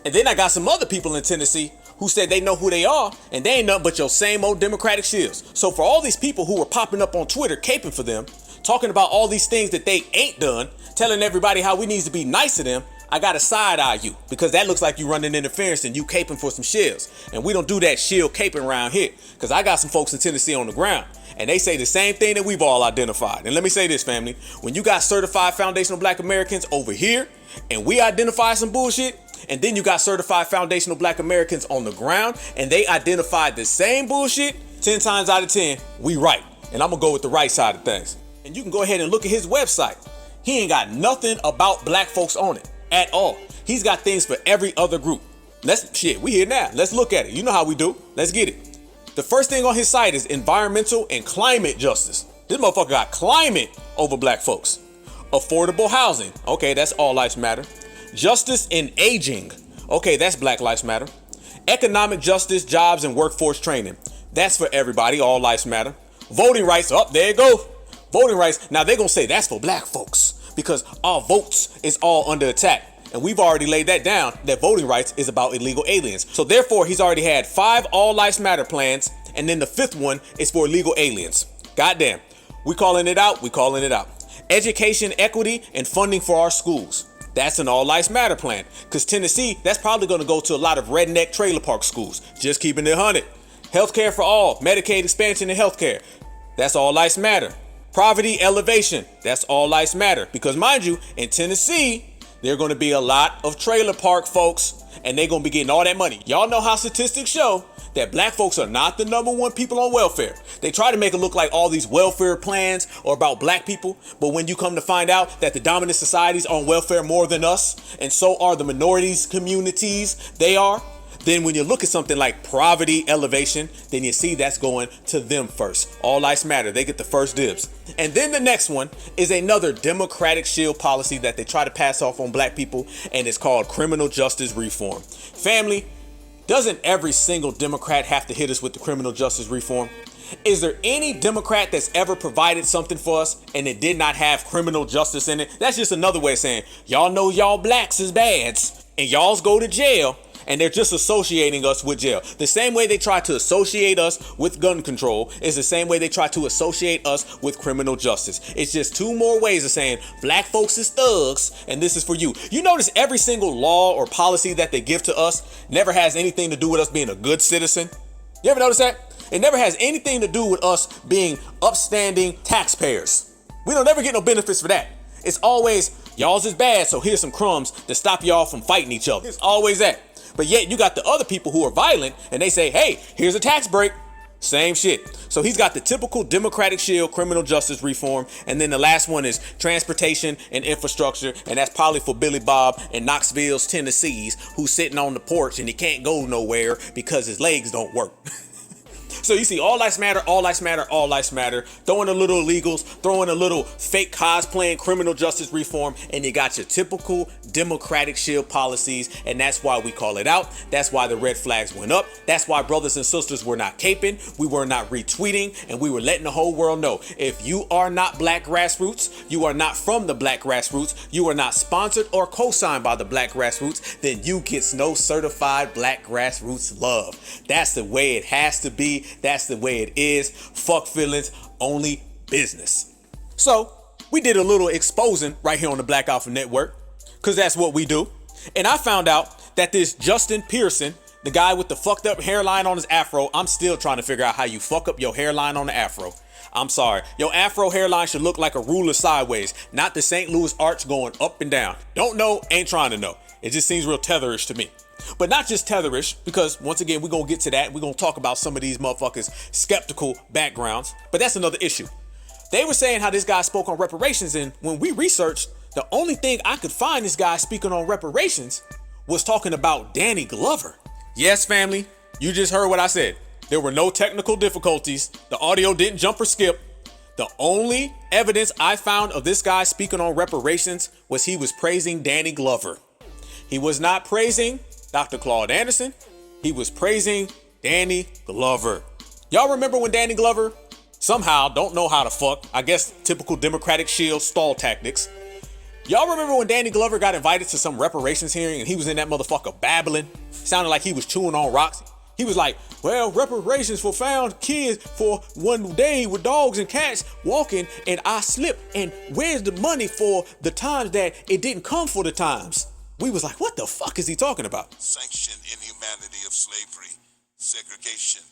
And then I got some other people in Tennessee who said they know who they are, and they ain't nothing but your same old Democratic shills. So for all these people who were popping up on Twitter, caping for them, talking about all these things that they ain't done, telling everybody how we need to be nice to them, I gotta side eye you, because that looks like you running interference and you caping for some shills. And we don't do that shield caping around here, because I got some folks in Tennessee on the ground, and they say the same thing that we've all identified. And let me say this, family, when you got certified foundational black Americans over here, and we identify some bullshit, and then you got certified foundational black Americans on the ground, and they identified the same bullshit, 10 times out of 10, we right. And I'm gonna go with the right side of things. And you can go ahead and look at his website. He ain't got nothing about black folks on it at all. He's got things for every other group. We here now. Let's look at it. You know how we do. Let's get it. The first thing on his site is environmental and climate justice. This motherfucker got climate over black folks. Affordable housing. Okay, that's all lives matter. Justice in aging. Okay, that's Black Lives Matter. Economic justice, jobs, and workforce training. That's for everybody. All lives matter. Voting rights. Oh, there you go. Voting rights. Now they're going to say that's for black folks because our votes is all under attack. And we've already laid that down, that voting rights is about illegal aliens. So therefore, he's already had 5 all lives matter plans. And then the 5th one is for illegal aliens. Goddamn. We calling it out. We calling it out. Education, equity, and funding for our schools. That's an all lives matter plan. Because Tennessee, that's probably going to go to a lot of redneck trailer park schools. Just keeping it 100. Healthcare for all. Medicaid expansion and healthcare. That's all lives matter. Poverty elevation. That's all lives matter. Because mind you, in Tennessee, there are going to be a lot of trailer park folks, and they're going to be getting all that money. Y'all know how statistics show that black folks are not the #1 people on welfare. They try to make it look like all these welfare plans are about black people, but when you come to find out that the dominant society's on welfare more than us, and so are the minorities communities, they are, then when you look at something like poverty elevation, then you see that's going to them first. All lives matter. They get the first dibs. And then the next one is another Democratic shield policy that they try to pass off on black people, and it's called criminal justice reform. Family, doesn't every single Democrat have to hit us with the criminal justice reform? Is there any Democrat that's ever provided something for us and it did not have criminal justice in it? That's just another way of saying, y'all know y'all blacks is bads and y'all's go to jail, and they're just associating us with jail. The same way they try to associate us with gun control is the same way they try to associate us with criminal justice. It's just 2 more ways of saying black folks is thugs and this is for you. You notice every single law or policy that they give to us never has anything to do with us being a good citizen. You ever notice that? It never has anything to do with us being upstanding taxpayers. We don't ever get no benefits for that. It's always y'all's is bad, so here's some crumbs to stop y'all from fighting each other. It's always that. But yet you got the other people who are violent and they say, hey, here's a tax break. Same shit. So he's got the typical Democratic shield, criminal justice reform. And then the last one is transportation and infrastructure. And that's probably for Billy Bob in Knoxville's, Tennessee's, who's sitting on the porch and he can't go nowhere because his legs don't work. So you see all lives matter, all lives matter, all lives matter. Throwing a little illegals, throwing a little fake cosplaying criminal justice reform, and you got your typical Democratic shield policies, and that's why we call it out. That's why the red flags went up. That's why brothers and sisters were not caping, we were not retweeting, and we were letting the whole world know, if you are not black grassroots, you are not from the black grassroots, you are not sponsored or co-signed by the black grassroots, then you get no certified black grassroots love. That's the way it has to be. That's the way it is. Fuck feelings, only business. So we did a little exposing right here on the Black Alpha Network, because that's what we do. And I found out that this Justin Pearson, the guy with the fucked up hairline on his afro, I'm still trying to figure out how you fuck up your hairline on the afro. I'm sorry. Your afro hairline should look like a ruler sideways, not the St. Louis arch going up and down. Don't know, ain't trying to know. It just seems real tetherish to me. But not just tetherish, because once again, we're going to get to that. We're going to talk about some of these motherfuckers' skeptical backgrounds. But that's another issue. They were saying how this guy spoke on reparations, and when we researched, the only thing I could find this guy speaking on reparations was talking about Danny Glover. Yes, family, you just heard what I said. There were no technical difficulties. The audio didn't jump or skip. The only evidence I found of this guy speaking on reparations was he was praising Danny Glover. He was not praising Dr. Claude Anderson. He was praising Danny Glover. Y'all remember when Danny Glover somehow don't know how to fuck? I guess typical Democratic Shills stall tactics. Y'all remember when Danny Glover got invited to some reparations hearing and he was in that motherfucker babbling? Sounded like he was chewing on rocks. He was like, well, reparations for found kids for one day with dogs and cats walking and I slipped. And where's the money for the times that it didn't come for the times? We was like, what the fuck is he talking about? Sanctioned inhumanity of slavery, segregation,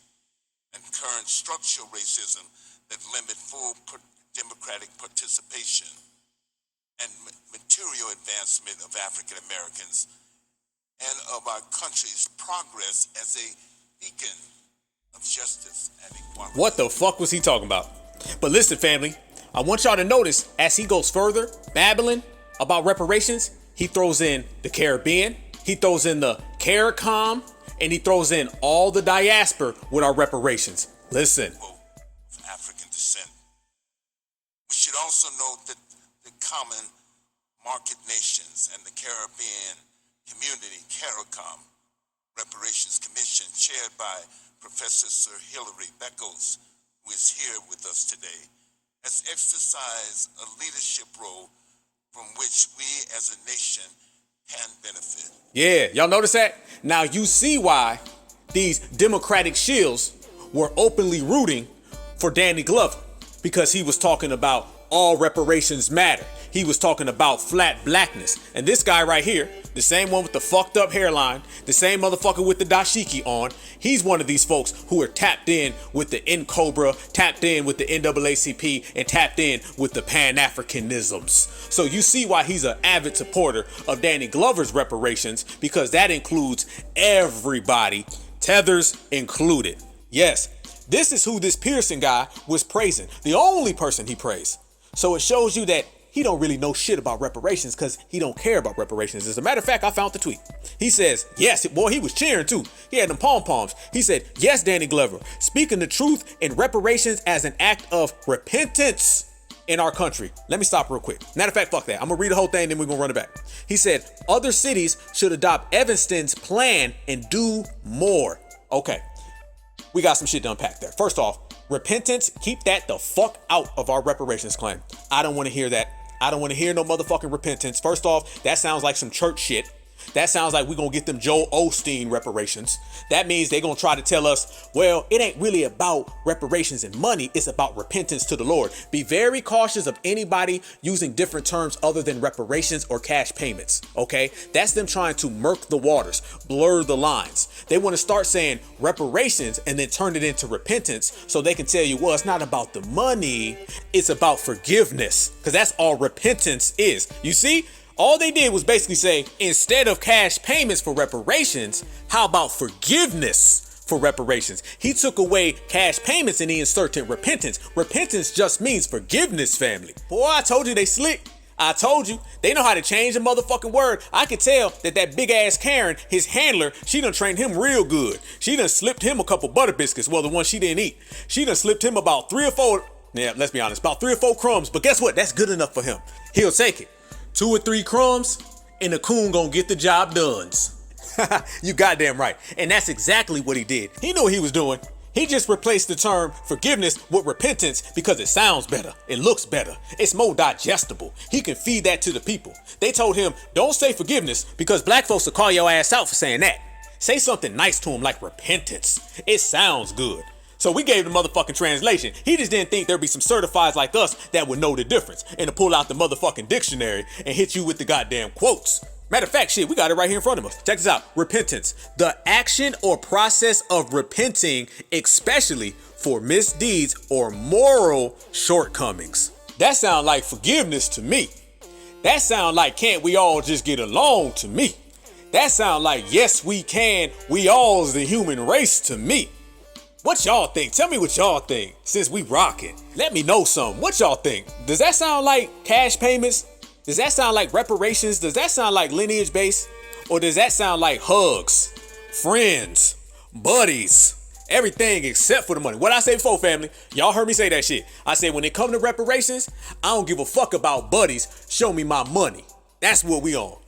and current structural racism that limit full democratic participation and material advancement of African Americans and of our country's progress as a beacon of justice and equality. What the fuck was he talking about? But listen, family, I want y'all to notice as he goes further, babbling about reparations, he throws in the Caribbean, he throws in the CARICOM, and he throws in all the diaspora with our reparations. Listen. Of African descent. We should also note that the common market nations and the Caribbean community, CARICOM, Reparations Commission, chaired by Professor Sir Hilary Beckles, who is here with us today, has exercised a leadership role from which we as a nation can benefit. Yeah, y'all notice that? Now you see why these Democratic shills were openly rooting for Danny Glover, because he was talking about all reparations matter. He was talking about flat blackness. And this guy right here, the same one with the fucked up hairline, the same motherfucker with the dashiki on, he's one of these folks who are tapped in with the NCOBRA, tapped in with the NAACP, and tapped in with the Pan-Africanisms. So you see why he's an avid supporter of Danny Glover's reparations, because that includes everybody, tethers included. Yes, this is who this Pearson guy was praising, the only person he praised. So it shows you that he don't really know shit about reparations because he don't care about reparations. As a matter of fact, I found the tweet. He says, yes, boy, he was cheering too. He had them pom-poms. He said, yes, Danny Glover, speaking the truth in reparations as an act of repentance in our country. Let me stop real quick. Matter of fact, fuck that. I'm gonna read the whole thing, then we're gonna run it back. He said, other cities should adopt Evanston's plan and do more. Okay, we got some shit to unpack there. First off, repentance, keep that the fuck out of our reparations claim. I don't want to hear that. I don't want to hear no motherfucking repentance. First off, that sounds like some church shit. That sounds like we're going to get them Joel Osteen reparations. That means they're going to try to tell us, well, it ain't really about reparations and money. It's about repentance to the Lord. Be very cautious of anybody using different terms other than reparations or cash payments. Okay? That's them trying to murk the waters, blur the lines. They want to start saying reparations and then turn it into repentance so they can tell you, well, it's not about the money. It's about forgiveness, because that's all repentance is. You see? All they did was basically say, instead of cash payments for reparations, how about forgiveness for reparations? He took away cash payments and he inserted repentance. Repentance just means forgiveness, family. Boy, I told you they slick. I told you, they know how to change a motherfucking word. I could tell that big ass Karen, his handler, she done trained him real good. She done slipped him a couple butter biscuits. Well, the one she didn't eat. She done slipped him about 3 or 4, yeah, let's be honest, about 3 or 4 crumbs. But guess what? That's good enough for him. He'll take it. 2 or 3 crumbs and the coon gonna get the job done. You goddamn right. And that's exactly what he did. He knew what he was doing. He just replaced the term forgiveness with repentance because it sounds better. It looks better. It's more digestible. He can feed that to the people. They told him, don't say forgiveness because black folks will call your ass out for saying that. Say something nice to him like repentance. It sounds good. So we gave the motherfucking translation. He just didn't think there'd be some certifieds like us that would know the difference and to pull out the motherfucking dictionary and hit you with the goddamn quotes. Matter of fact, shit, we got it right here in front of us. Check this out. Repentance. The action or process of repenting, especially for misdeeds or moral shortcomings. That sounds like forgiveness to me. That sounds like can't we all just get along to me. That sound like yes we can, we all's the human race to me. What y'all think? Tell me what y'all think since we rocking. Let me know something. What y'all think? Does that sound like cash payments? Does that sound like reparations? Does that sound like lineage based? Or does that sound like hugs, friends, buddies, everything except for the money? What I say before, family, y'all heard me say that shit. I said when it come to reparations, I don't give a fuck about buddies. Show me my money. That's what we on.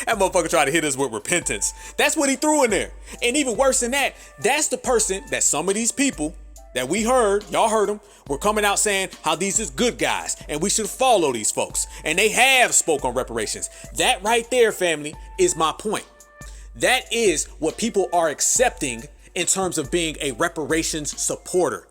That motherfucker tried to hit us with repentance. That's what he threw in there. And even worse than that, that's the person that some of these people that we heard, y'all heard them, were coming out saying how these is good guys and we should follow these folks. And they have spoke on reparations. That right there, family, is my point. That is what people are accepting in terms of being a reparations supporter.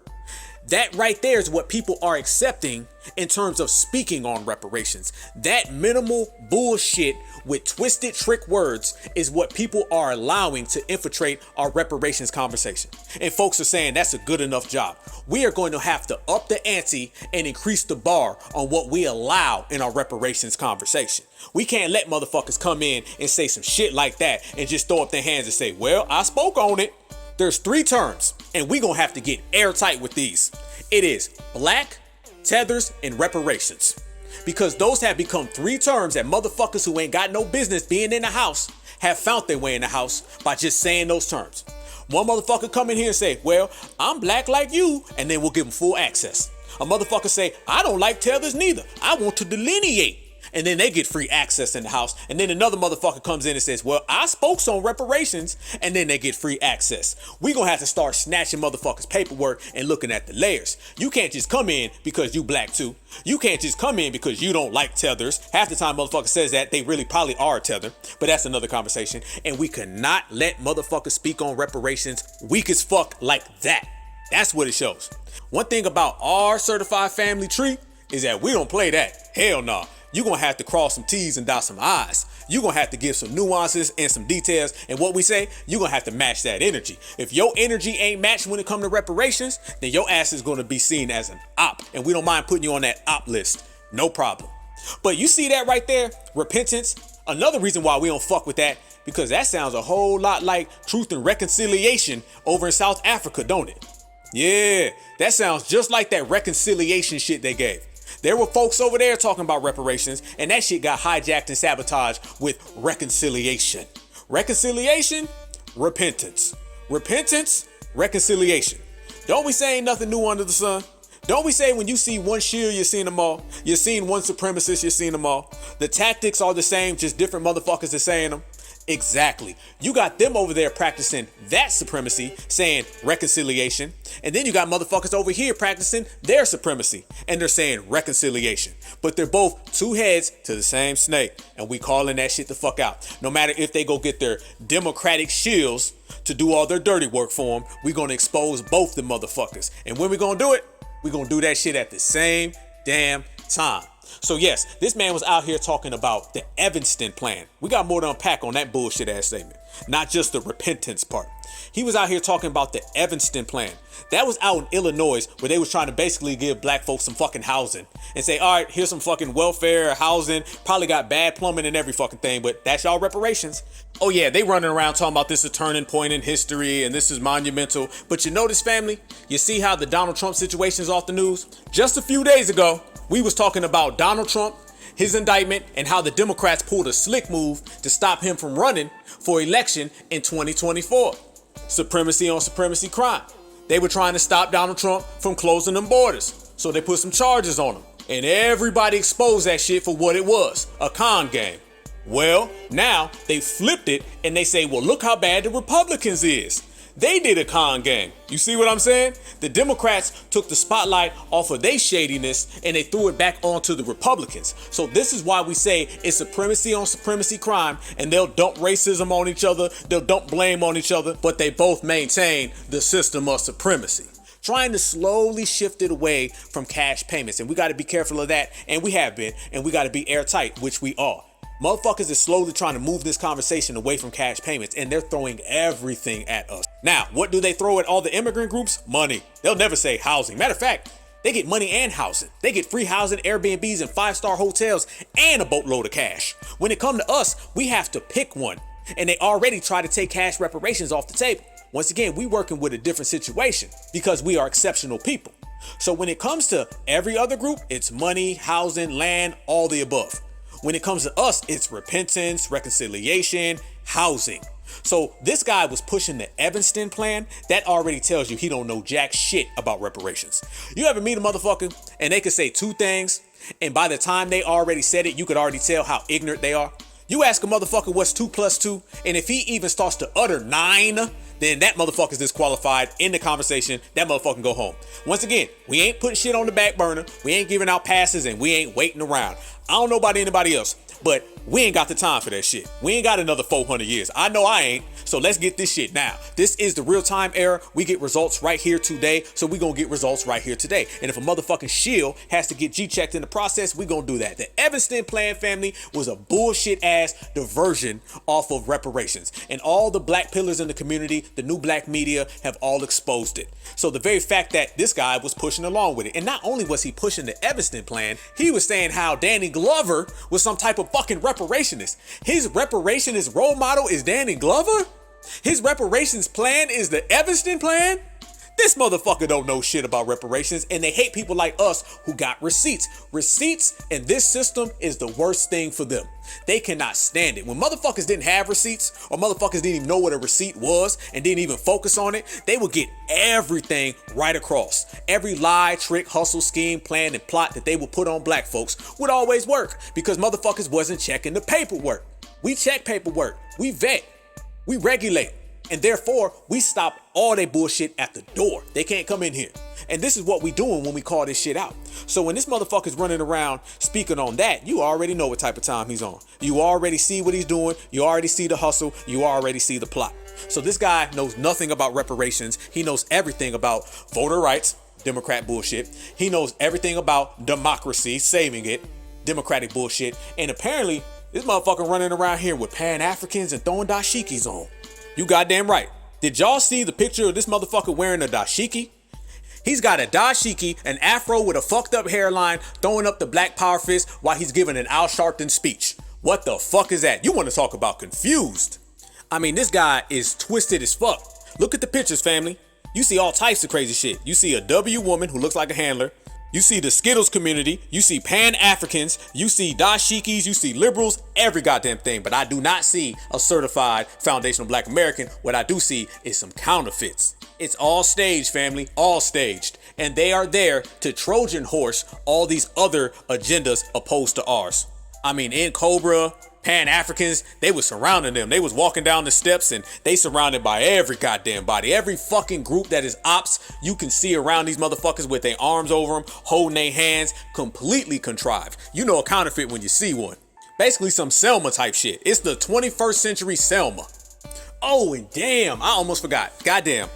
That right there is what people are accepting in terms of speaking on reparations. That minimal bullshit with twisted trick words is what people are allowing to infiltrate our reparations conversation. And folks are saying that's a good enough job. We are going to have to up the ante and increase the bar on what we allow in our reparations conversation. We can't let motherfuckers come in and say some shit like that and just throw up their hands and say, well, I spoke on it. There's 3 terms, and we're going to have to get airtight with these. It is black, tethers, and reparations. Because those have become 3 terms that motherfuckers who ain't got no business being in the house have found their way in the house by just saying those terms. One motherfucker come in here and say, well, I'm black like you, and then we'll give them full access. A motherfucker say, I don't like tethers neither. I want to delineate. And then they get free access in the house. And then another motherfucker comes in and says, well, I spoke on reparations, and then they get free access. We gonna have to start snatching motherfuckers' paperwork and looking at the layers. You can't just come in because you black too. You can't just come in because you don't like tethers. Half the time motherfucker says that, they really probably are a tether, but that's another conversation. And we cannot let motherfuckers speak on reparations weak as fuck like that. That's what it shows. One thing about our certified family tree is that we don't play that. Hell no. You're going to have to cross some T's and dot some I's. You're going to have to give some nuances and some details. And what we say, you're going to have to match that energy. If your energy ain't matched when it comes to reparations, then your ass is going to be seen as an op. And we don't mind putting you on that op list. No problem. But you see that right there? Repentance. Another reason why we don't fuck with that, because that sounds a whole lot like truth and reconciliation over in South Africa, don't it? Yeah, that sounds just like that reconciliation shit they gave. There were folks over there talking about reparations, and that shit got hijacked and sabotaged with reconciliation. Reconciliation, repentance. Repentance, reconciliation. Don't we say ain't nothing new under the sun? Don't we say when you see one shield, you're seeing them all? You're seeing one supremacist, you're seeing them all. The tactics are the same, just different motherfuckers are saying them. Exactly. You got them over there practicing that supremacy, saying reconciliation. And then you got motherfuckers over here practicing their supremacy, and they're saying reconciliation. But they're both 2 heads to the same snake, and we calling that shit the fuck out. No matter if they go get their democratic shills to do all their dirty work for them, we gonna expose both the motherfuckers. And when we gonna do it, we gonna do that shit at the same damn time. So yes, this man was out here talking about the Evanston plan. We got more to unpack on that bullshit ass statement, not just the repentance part. He was out here talking about the Evanston plan. That was out in Illinois, where they was trying to basically give black folks some fucking housing and say, all right, here's some fucking welfare, housing, probably got bad plumbing and every fucking thing, but that's y'all reparations. Oh yeah, they running around talking about this is a turning point in history and this is monumental. But you notice, family, you see how the Donald Trump situation is off the news? Just a few days ago, we was talking about Donald Trump, his indictment, and how the Democrats pulled a slick move to stop him from running for election in 2024. Supremacy on supremacy crime. They were trying to stop Donald Trump from closing them borders. So they put some charges on him. And everybody exposed that shit for what it was, a con game. Well, now they flipped it and they say, well, look how bad the Republicans is. They did a con game. You see what I'm saying? The Democrats took the spotlight off of their shadiness and they threw it back onto the Republicans. So this is why we say it's supremacy on supremacy crime, and they'll dump racism on each other, they'll dump blame on each other, but they both maintain the system of supremacy. Trying to slowly shift it away from cash payments. And we got to be careful of that. And we have been. And we got to be airtight, which we are. Motherfuckers is slowly trying to move this conversation away from cash payments, and they're throwing everything at us. Now, what do they throw at all the immigrant groups? Money. They'll never say housing. Matter of fact, They get money and housing. They get free housing, Airbnbs, and 5-star hotels, and a boatload of cash. When it comes to us, we have to pick one. And they already try to take cash reparations off the table. Once again, we working with a different situation because we are exceptional people. So when it comes to every other group, it's money, housing, land, all the above. When it comes to us, it's repentance, reconciliation, housing. So this guy was pushing the Evanston plan. That already tells you he don't know jack shit about reparations. You ever meet a motherfucker and they could say two things, and by the time they already said it, you could already tell how ignorant they are? You ask a motherfucker what's 2 + 2, and if he even starts to utter 9, then that motherfucker's disqualified in the conversation. That motherfucker can go home. Once again, we ain't putting shit on the back burner. We ain't giving out passes, and we ain't waiting around. I don't know about anybody else, but we ain't got the time for that shit. We ain't got another 400 years. I know I ain't. So let's get this shit now. This is the real-time era. We get results right here today, so we gonna get results right here today. And if a motherfucking shield has to get G-checked in the process, we gonna do that. The Evanston Plan, family, was a bullshit-ass diversion off of reparations. And all the black pillars in the community, the new black media, have all exposed it. So the very fact that this guy was pushing along with it, and not only was he pushing the Evanston Plan, he was saying how Danny Glover was some type of fucking reparationist. His reparationist role model is Danny Glover? His reparations plan is the Evanston Plan? This motherfucker don't know shit about reparations, and they hate people like us who got receipts. Receipts in this system is the worst thing for them. They cannot stand it. When motherfuckers didn't have receipts, or motherfuckers didn't even know what a receipt was and didn't even focus on it, they would get everything right across. Every lie, trick, hustle, scheme, plan, and plot that they would put on black folks would always work because motherfuckers wasn't checking the paperwork. We check paperwork. We vet. We regulate. And therefore, we stop all that bullshit at the door. They can't come in here. And this is what we doing when we call this shit out. So when this motherfucker's running around speaking on that, you already know what type of time he's on. You already see what he's doing. You already see the hustle. You already see the plot. So this guy knows nothing about reparations. He knows everything about voter rights, Democrat bullshit. He knows everything about democracy, saving it, Democratic bullshit. And apparently, this motherfucker running around here with Pan-Africans and throwing dashikis on. You goddamn right. Did y'all see the picture of this motherfucker wearing a dashiki? He's got a dashiki, an afro with a fucked up hairline, throwing up the black power fist while he's giving an Al Sharpton speech. What the fuck is that? You want to talk about confused? I mean, this guy is twisted as fuck. Look at the pictures, family. You see all types of crazy shit. You see a W woman who looks like a handler. You see the Skittles community, you see Pan-Africans, you see dashikis, you see liberals, every goddamn thing. But I do not see a certified foundational black American. What I do see is some counterfeits. It's all staged, family, all staged. And they are there to Trojan horse all these other agendas opposed to ours. I mean, in Cobra, Pan-Africans, they was surrounding them. They was walking down the steps and they surrounded by every goddamn body. Every fucking group that is ops, you can see around these motherfuckers with their arms over them, holding their hands, completely contrived. You know a counterfeit when you see one. Basically some Selma type shit. It's the 21st century Selma. Oh, and damn, I almost forgot. Goddamn.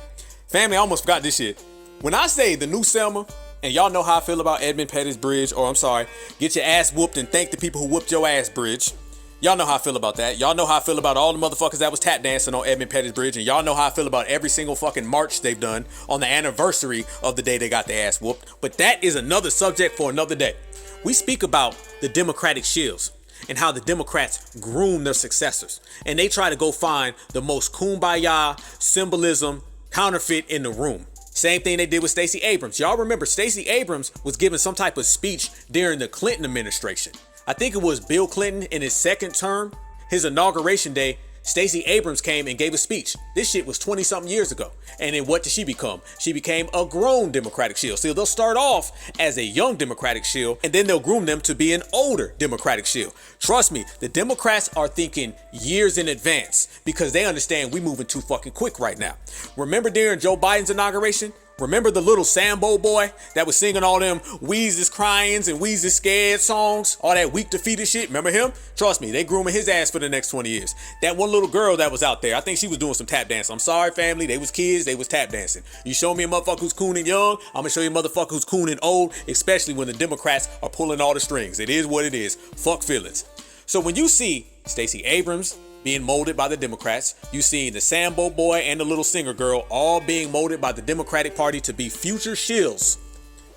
Family, I almost forgot this shit. When I say the new Selma, and y'all know how I feel about Edmund Pettus Bridge, or I'm sorry, get your ass whooped and thank the people who whooped your ass bridge. Y'all know how I feel about that. Y'all know how I feel about all the motherfuckers that was tap dancing on Edmund Pettus Bridge. And y'all know how I feel about every single fucking march they've done on the anniversary of the day they got their ass whooped. But that is another subject for another day. We speak about the Democratic Shills and how the Democrats groom their successors. And they try to go find the most kumbaya symbolism counterfeit in the room. Same thing they did with Stacey Abrams. Y'all remember Stacey Abrams was giving some type of speech during the Clinton administration. I think it was Bill Clinton in his second term, his inauguration day, Stacey Abrams came and gave a speech. This shit was 20 something years ago. And then what did she become? She became a grown Democratic shield. So they'll start off as a young Democratic shield and then they'll groom them to be an older Democratic shield. Trust me, the Democrats are thinking years in advance because they understand we moving too fucking quick right now. Remember during Joe Biden's inauguration? Remember the little Sambo boy that was singing all them Weezy's cryings and Weezy's scared songs? All that weak defeated shit. Remember him? Trust me, they grooming his ass for the next 20 years. That one little girl that was out there, I think she was doing some tap dancing. I'm sorry, family. They was kids. They was tap dancing. You show me a motherfucker who's cooning young, I'm gonna show you a motherfucker who's cooning old, especially when the Democrats are pulling all the strings. It is what it is. Fuck feelings. So when you see Stacey Abrams being molded by the Democrats, you see the Sambo boy and the little singer girl all being molded by the Democratic Party to be future shills.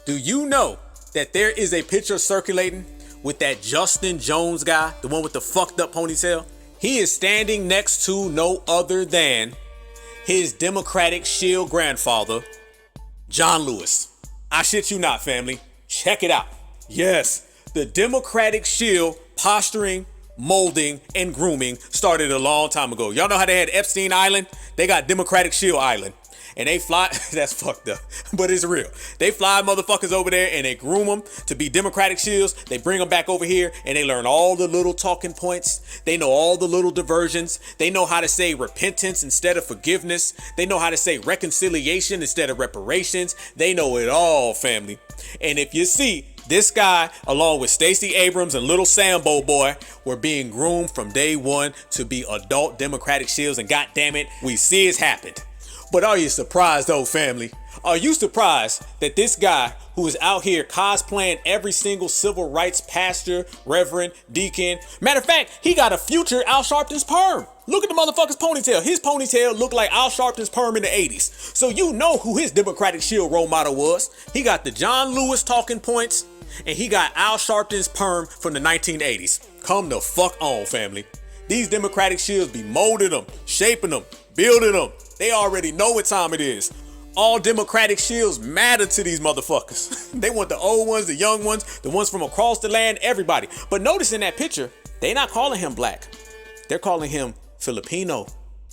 Do you know that there is a picture circulating with that Justin Jones guy, the one with the fucked up ponytail? He is standing next to no other than his Democratic shield grandfather, John Lewis. I shit you not, family. Check it out. Yes, the Democratic shield posturing, molding, and grooming started a long time ago. Y'all know how they had Epstein Island? They got Democratic Shield Island. And they fly, that's fucked up, but it's real. They fly motherfuckers over there and they groom them to be Democratic shields. They bring them back over here and they learn all the little talking points. They know all the little diversions. They know how to say repentance instead of forgiveness. They know how to say reconciliation instead of reparations. They know it all, family. And if you see, this guy, along with Stacey Abrams and little Sambo boy, were being groomed from day one to be adult Democratic shields, and goddamn it, we see it's happened. But are you surprised though, family? Are you surprised that this guy who is out here cosplaying every single civil rights pastor, reverend, deacon, matter of fact, he got a future Al Sharpton's perm. Look at the motherfucker's ponytail. His ponytail looked like Al Sharpton's perm in the 80s. So you know who his Democratic Shield role model was. He got the John Lewis talking points, and he got Al Sharpton's perm from the 1980s. Come the fuck on, family. These Democratic Shields be molding them, shaping them, building them. They already know what time it is. All Democratic shields matter to these motherfuckers. They want the old ones, the young ones, the ones from across the land, everybody. But notice in that picture, they not calling him black. They're calling him Filipino.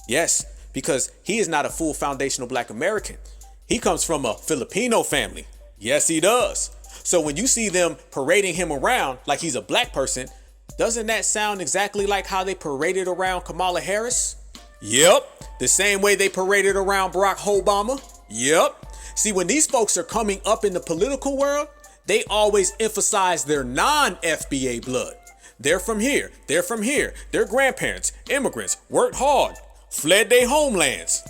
Yes, because he is not a full foundational black American. He comes from a Filipino family. Yes, he does. So when you see them parading him around like he's a black person, doesn't that sound exactly like how they paraded around Kamala Harris? Yep, the same way they paraded around Barack Obama. Yep. See, when these folks are coming up in the political world, they always emphasize their non-FBA blood. They're from here. They're from here. Their grandparents, immigrants, worked hard, fled their homelands.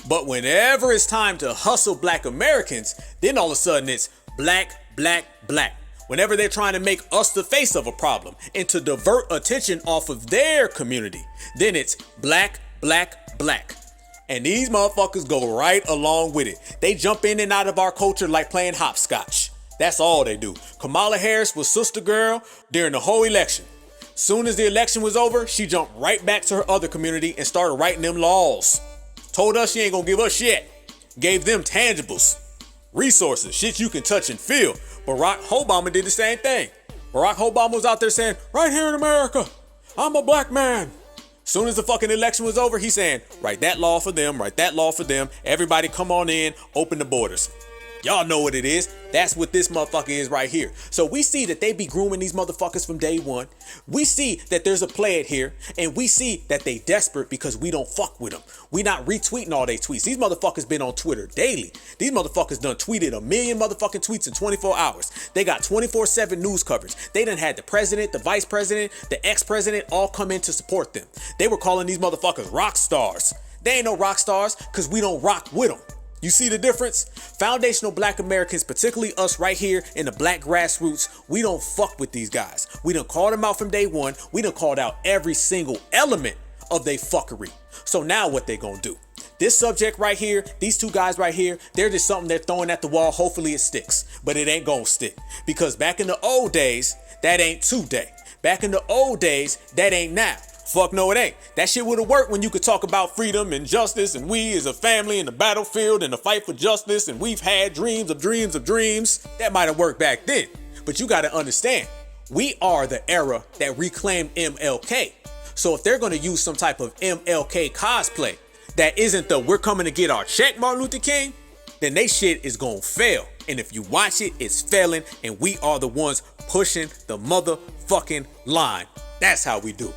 But whenever it's time to hustle black Americans, then all of a sudden it's black, black, black. Whenever they're trying to make us the face of a problem and to divert attention off of their community, then it's black, black, black. And these motherfuckers go right along with it. They jump in and out of our culture like playing hopscotch. That's all they do. Kamala Harris was sister girl during the whole election. Soon as the election was over, she jumped right back to her other community and started writing them laws. Told us she ain't gonna give us shit. Gave them tangibles, resources, shit you can touch and feel. Barack Obama did the same thing. Barack Obama was out there saying, right here in America, I'm a black man. Soon as the fucking election was over, he's saying, write that law for them, write that law for them. Everybody come on in, open the borders. Y'all know what it is. That's what this motherfucker is right here. So we see that they be grooming these motherfuckers from day one. We see that there's a play here, and we see that they desperate because we don't fuck with them. We not retweeting all they tweets. These motherfuckers been on Twitter daily. These motherfuckers done tweeted 1 million motherfucking tweets in 24 hours. They got 24/7 news coverage. They done had the president, the vice president, the ex-president all come in to support them. They were calling these motherfuckers rock stars. They ain't no rock stars because we don't rock with them. You see the difference? Foundational black Americans, particularly us right here in the black grassroots, we don't fuck with these guys. We done called them out from day one. We done called out every single element of they fuckery. So now what they gonna do? This subject right here, these two guys right here, they're just something they're throwing at the wall. Hopefully it sticks, but it ain't gonna stick. Because back in the old days, that ain't today. Back in the old days, that ain't now. Fuck no, it ain't. That shit would have worked when you could talk about freedom and justice and we as a family in the battlefield and the fight for justice and we've had dreams of dreams of dreams. That might have worked back then. But you got to understand, we are the era that reclaimed MLK. So if they're going to use some type of MLK cosplay that isn't the we're coming to get our check Martin Luther King, then they shit is going to fail. And if you watch it, it's failing and we are the ones pushing the motherfucking line. That's how we do.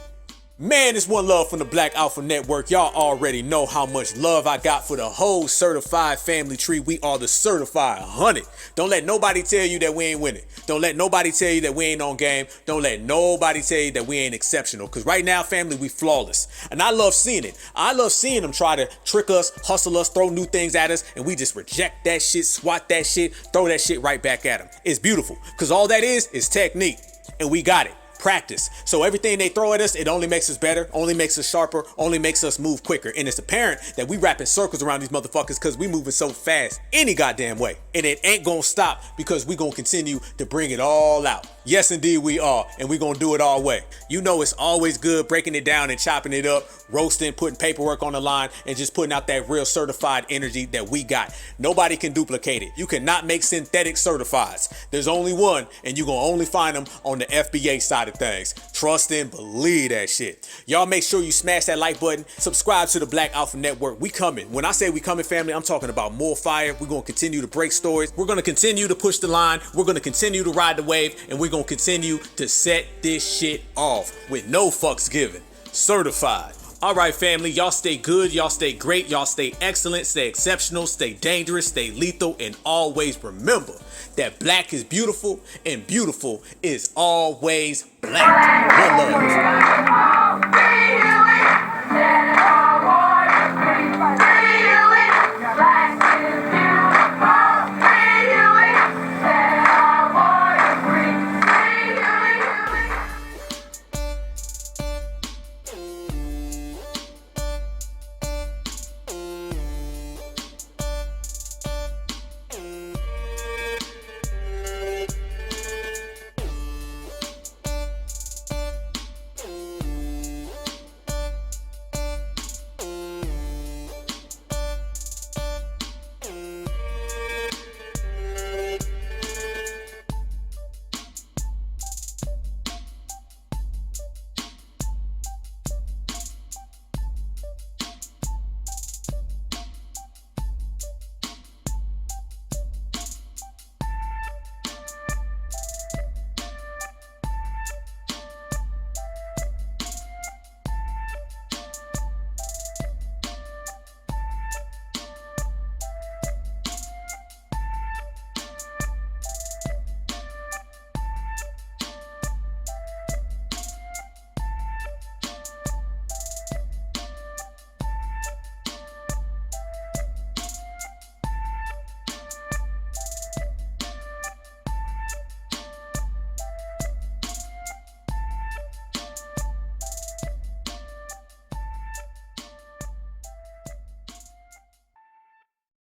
Man, it's one love from the Black Alpha Network. Y'all already know how much love I got for the whole certified family tree. We are the certified 100. Don't let nobody tell you that we ain't winning. Don't let nobody tell you that we ain't on game. Don't let nobody tell you that we ain't exceptional. Because right now, family, we flawless. And I love seeing it. I love seeing them try to trick us, hustle us, throw new things at us, and we just reject that shit, swat that shit, throw that shit right back at them. It's beautiful. Because all that is technique. And we got it. practice. So everything they throw at us, it only makes us better, only makes us sharper, only makes us move quicker. And it's apparent that we wrapping circles around these motherfuckers because we moving so fast any goddamn way. And it ain't gonna stop because we gonna continue to bring it all out. Yes, indeed we are. And we gonna do it our way. You know it's always good breaking it down and chopping it up, roasting, putting paperwork on the line, and just putting out that real certified energy that we got. Nobody can duplicate it. You cannot make synthetic certifieds. There's only one, and you gonna only find them on the FBA side of things. Trust and believe that shit. Y'all make sure you smash that like button, subscribe to the Black Alpha Network. We coming. When I say we coming, family, I'm talking about more fire. We're gonna continue to break stories. We're gonna continue to push the line. We're gonna continue to ride the wave, and we're gonna continue to set this shit off with no fucks given. Certified. All right, family, y'all stay good, y'all stay great, y'all stay excellent, stay exceptional, stay dangerous, stay lethal, and always remember that black is beautiful and beautiful is always black. One love.